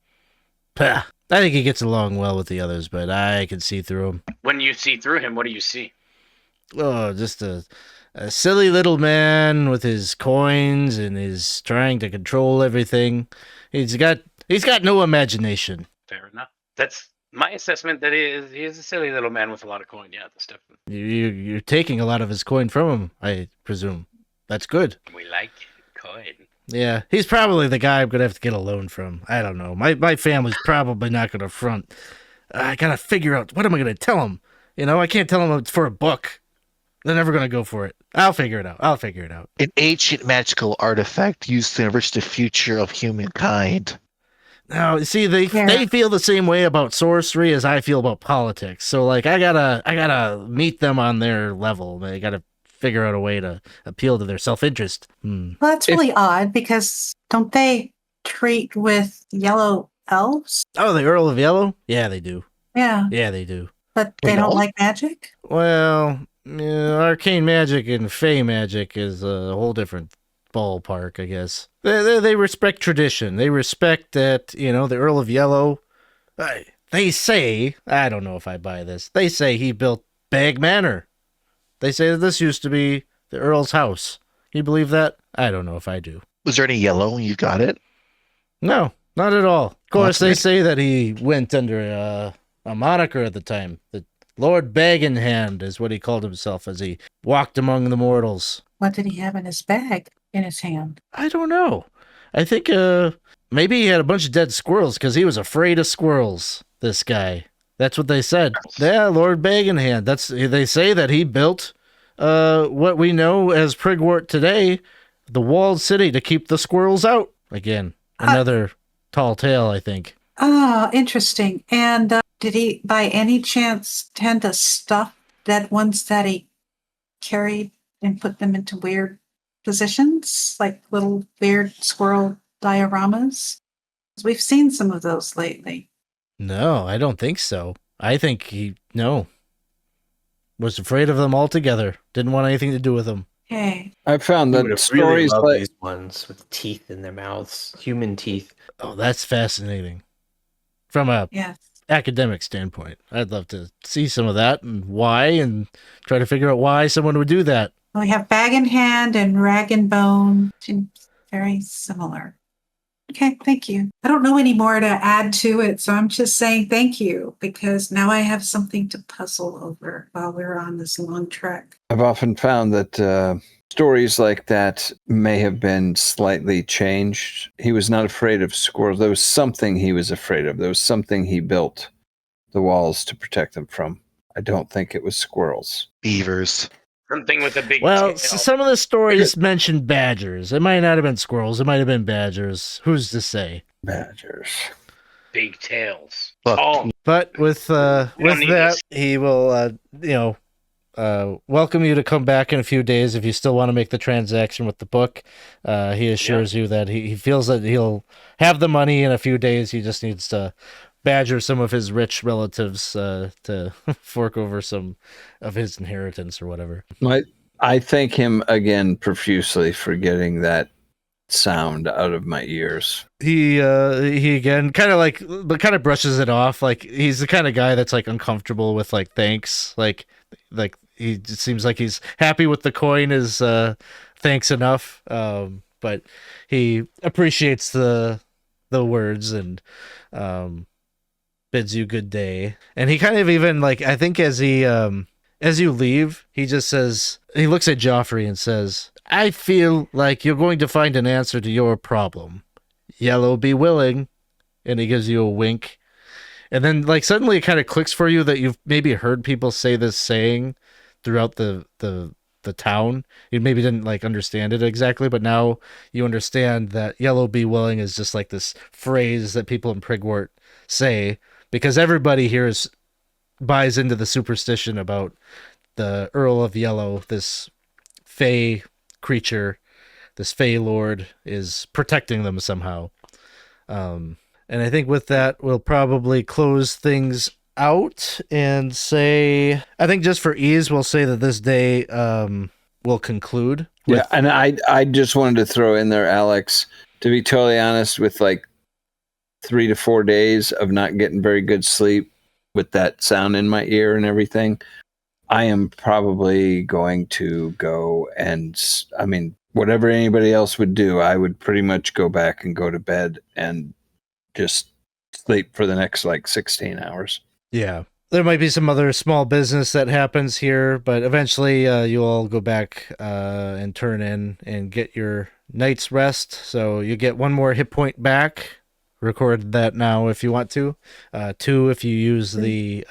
Pah. I think he gets along well with the others, but I can see through him. When you see through him, what do you see? Oh, just a silly little man with his coins and is trying to control everything. He's got no imagination. Fair enough. That's my assessment. That he is a silly little man with a lot of coin. Yeah, that's definitely. You're taking a lot of his coin from him, I presume. That's good. We like coin. Yeah, he's probably the guy I'm gonna have to get a loan from. I don't know. My family's probably not gonna front. I gotta figure out what am I gonna tell him. I can't tell him it's for a book. They're never gonna go for it. I'll figure it out. An ancient magical artifact used to enrich the future of humankind. Now, see, they feel the same way about sorcery as I feel about politics. So, I gotta meet them on their level. I gotta figure out a way to appeal to their self-interest. Well, that's really odd because don't they treat with yellow elves? Oh, the Earl of Yellow? Yeah, they do. Yeah, Yeah, they do. but they don't like magic? Well, arcane magic and fey magic is a whole different ballpark, I guess. They respect tradition. They respect that, the Earl of Yellow. They say, I don't know if I buy this, they say he built Bag Manor. They say that this used to be the Earl's house. You believe that? I don't know if I do. Was there any yellow when you got it? No, not at all. Of course, they weird. say that he went under a moniker at the time. The Lord Bag in Hand is what he called himself as he walked among the mortals. What did he have in his bag, in his hand? I don't know. I think maybe he had a bunch of dead squirrels because he was afraid of squirrels, this guy. That's what they said. Yeah, Lord Bag in Hand. They say that he built what we know as Prigwort today, the walled city to keep the squirrels out. Again, another tall tale, I think. Oh, interesting. And did he, by any chance, tend to stuff dead ones that he carried and put them into weird positions, like little weird squirrel dioramas? 'Cause we've seen some of those lately. No, I don't think so. I think he was afraid of them altogether. Didn't want anything to do with them. Okay. I found I that would have stories loved like these ones with teeth in their mouths, human teeth. Oh, that's fascinating. From a Yes. academic standpoint, I'd love to see some of that and why, and try to figure out why someone would do that. We have Bag in Hand and Rag and Bone. Seems very similar. Okay, thank you. I don't know any more to add to it, so I'm just saying thank you because now I have something to puzzle over while we're on this long trek. I've often found that stories like that may have been slightly changed. He was not afraid of squirrels. There was something he was afraid of. There was something he built the walls to protect them from. I don't think it was squirrels. Beavers. Something with a big Well, tail. some of the stories mentioned badgers. It might not have been squirrels. It might have been badgers. Who's to say? Badgers. Big tails. Look, Oh, But with We don't need that, this. he will, welcome you to come back in a few days if you still want to make the transaction with the book. He assures you that he feels that he'll have the money in a few days. He just needs to badger some of his rich relatives to fork over some of his inheritance or whatever. I thank him again profusely for getting that sound out of my ears. He again kind of brushes it off. Like he's the kind of guy that's like uncomfortable with like thanks. Like he just seems like he's happy with the coin is thanks enough. But he appreciates the words and bids you good day. And he kind of even like I think as you leave, he just says he looks at Geoffrey and says, I feel like you're going to find an answer to your problem. Yellow be willing. And he gives you a wink. And then like suddenly it kind of clicks for you that you've maybe heard people say this saying throughout the town. You maybe didn't like understand it exactly, but now you understand that yellow be willing is just like this phrase that people in Prigwort say because everybody here buys into the superstition about the Earl of Yellow, this fey creature, this fey lord is protecting them somehow. And I think with that, we'll probably close things out and say, I think just for ease, we'll say that this day will conclude. Yeah, and I just wanted to throw in there, Alex, to be totally honest, with like 3 to 4 days of not getting very good sleep with that sound in my ear and everything, I am probably going to go and, I mean, whatever anybody else would do, I would pretty much go back and go to bed and just sleep for the next like 16 hours. Yeah. There might be some other small business that happens here, but eventually you'll all go back and turn in and get your night's rest. So you get 1 more hit point back. Record that now if you want to. 2 if you use the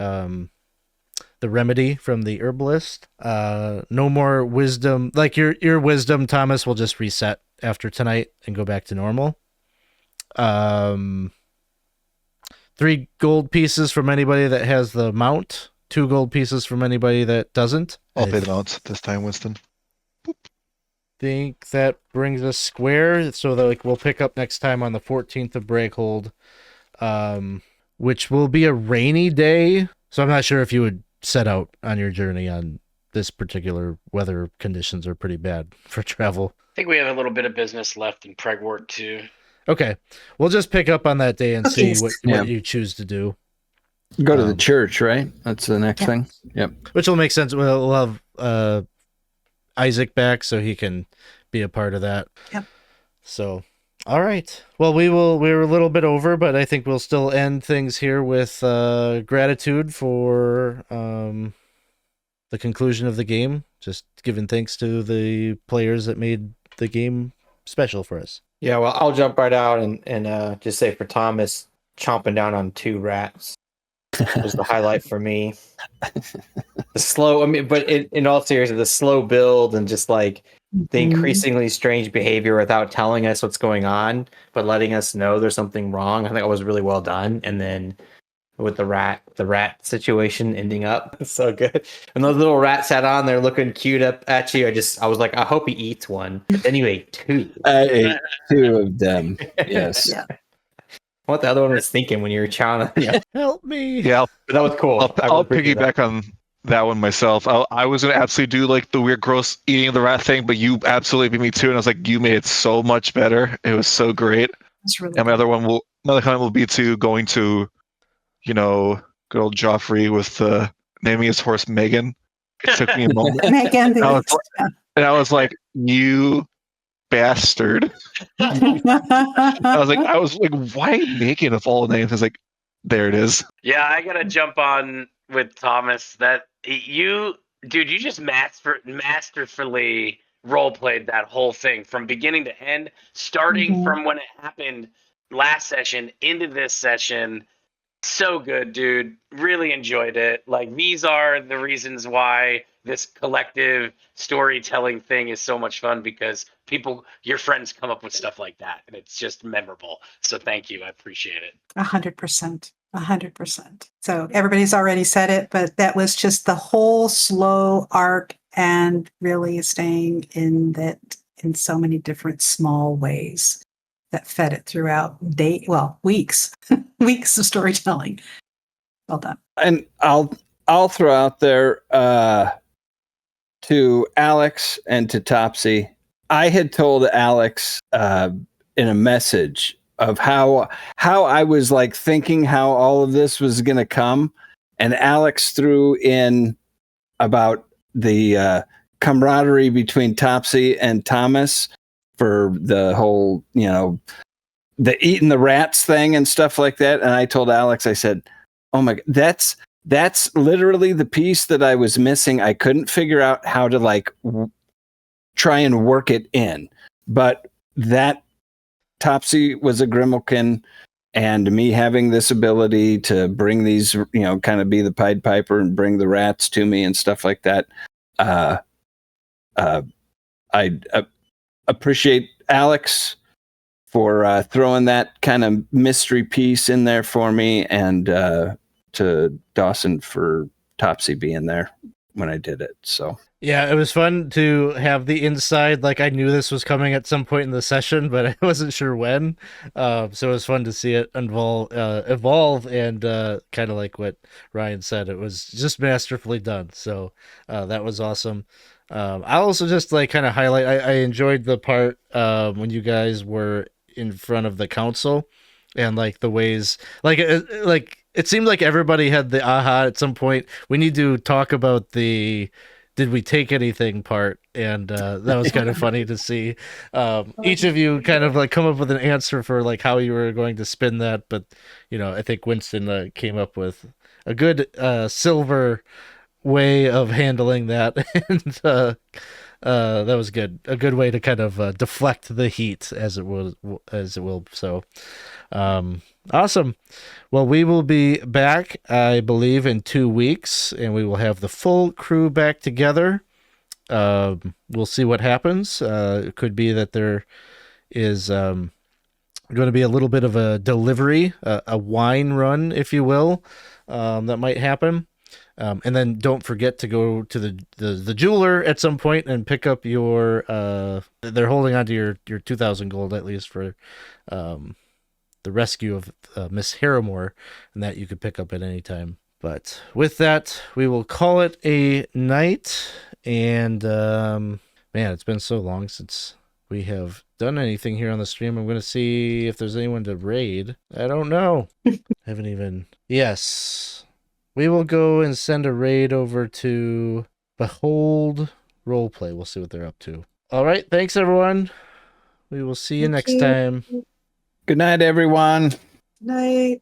remedy from the herbalist. No more wisdom. Like your wisdom, Thomas, will just reset after tonight and go back to normal. 3 gold pieces from anybody that has the mount. 2 gold pieces from anybody that doesn't. I'll pay the mounts this time, Winston. Think that brings us square. So that we'll pick up next time on the 14th of Breakhold. which will be a rainy day. So I'm not sure if you would set out on your journey on this particular weather. Conditions are pretty bad for travel. I think we have a little bit of business left in Prigwort too. Okay, we'll just pick up on that day and see what Yeah. you choose to do. Go to the church, right? That's the next thing. Yep. Which will make sense. We'll have Issac back so he can be a part of that. Yep. So, all right. Well, we're a little bit over, but I think we'll still end things here with gratitude for the conclusion of the game. Just giving thanks to the players that made the game special for us. Yeah, well, I'll jump right out and just say for Thomas, chomping down on 2 rats was the highlight for me. The slow, but in all seriousness, the slow build and just like the increasingly strange behavior without telling us what's going on, but letting us know there's something wrong. I think it was really well done. And then with the rat situation ending up so good. And those little rats sat on there looking cute up at you. I was like, I hope he eats one. But then you ate 2. I ate 2 of them. Yes. Yeah. What the other one was thinking when you were chowing. Yeah, Help me. Yeah, but that was cool. I'll piggyback on that one myself. I was gonna absolutely do like the weird, gross eating of the rat thing, but you absolutely beat me too. And I was like, you made it so much better. It was so great. That's really And another comment will be to going to, good old Geoffrey with naming his horse Megan. It took me a moment. Megan. And I was like, you bastard. I was like, why Megan of all names? I was like, there it is. Yeah, I gotta jump on with Thomas. That you just masterfully role played that whole thing from beginning to end, starting from when it happened last session into this session. So good, dude. Really enjoyed it. Like, these are the reasons why this collective storytelling thing is so much fun, because your friends come up with stuff like that, and it's just memorable. So thank you. I appreciate it. 100%. 100%. So everybody's already said it, but that was just the whole slow arc and really staying in that in so many different small ways that fed it throughout weeks, weeks of storytelling. Well done. And I'll throw out there to Alex and to Topsy. I had told Alex in a message of how I was like thinking how all of this was going to come, and Alex threw in about the camaraderie between Topsy and Thomas for the whole, the eating the rats thing and stuff like that. And I told Alex, I said, oh my God, that's literally the piece that I was missing. I couldn't figure out how to try and work it in, but that Topsy was a Grimalkin, and me having this ability to bring these, kind of be the Pied Piper and bring the rats to me and stuff like that. I appreciate Alex for throwing that kind of mystery piece in there for me, and to Dawson for Topsy being there when I did it. So yeah, it was fun to have the inside. Like, I knew this was coming at some point in the session, but I wasn't sure when. So it was fun to see it evolve, and kind of like what Ryan said, it was just masterfully done. So that was awesome. I also just kind of highlight. I enjoyed the part when you guys were in front of the council, and the ways it seemed like everybody had the aha at some point. We need to talk about the did we take anything part, and that was kind of funny to see each of you kind of come up with an answer for how you were going to spin that. But I think Winston came up with a good silver way of handling that, and that was good. A good way to kind of deflect the heat as it will. So awesome. Well, we will be back, I believe, in 2 weeks, and we will have the full crew back together. We'll see what happens. It could be that there is going to be a little bit of a delivery, a wine run, if you will, that might happen. And then don't forget to go to the jeweler at some point and pick up your they're holding on to your 2,000 gold at least for the rescue of Miss Harrimore, and that you could pick up at any time. But with that, we will call it a night. And man, it's been so long since we have done anything here on the stream. I'm going to see if there's anyone to raid. I don't know. Haven't even. Yes. We will go and send a raid over to Behold Roleplay. We'll see what they're up to. All right. Thanks, everyone. We will see you next time. Good night, everyone. Night.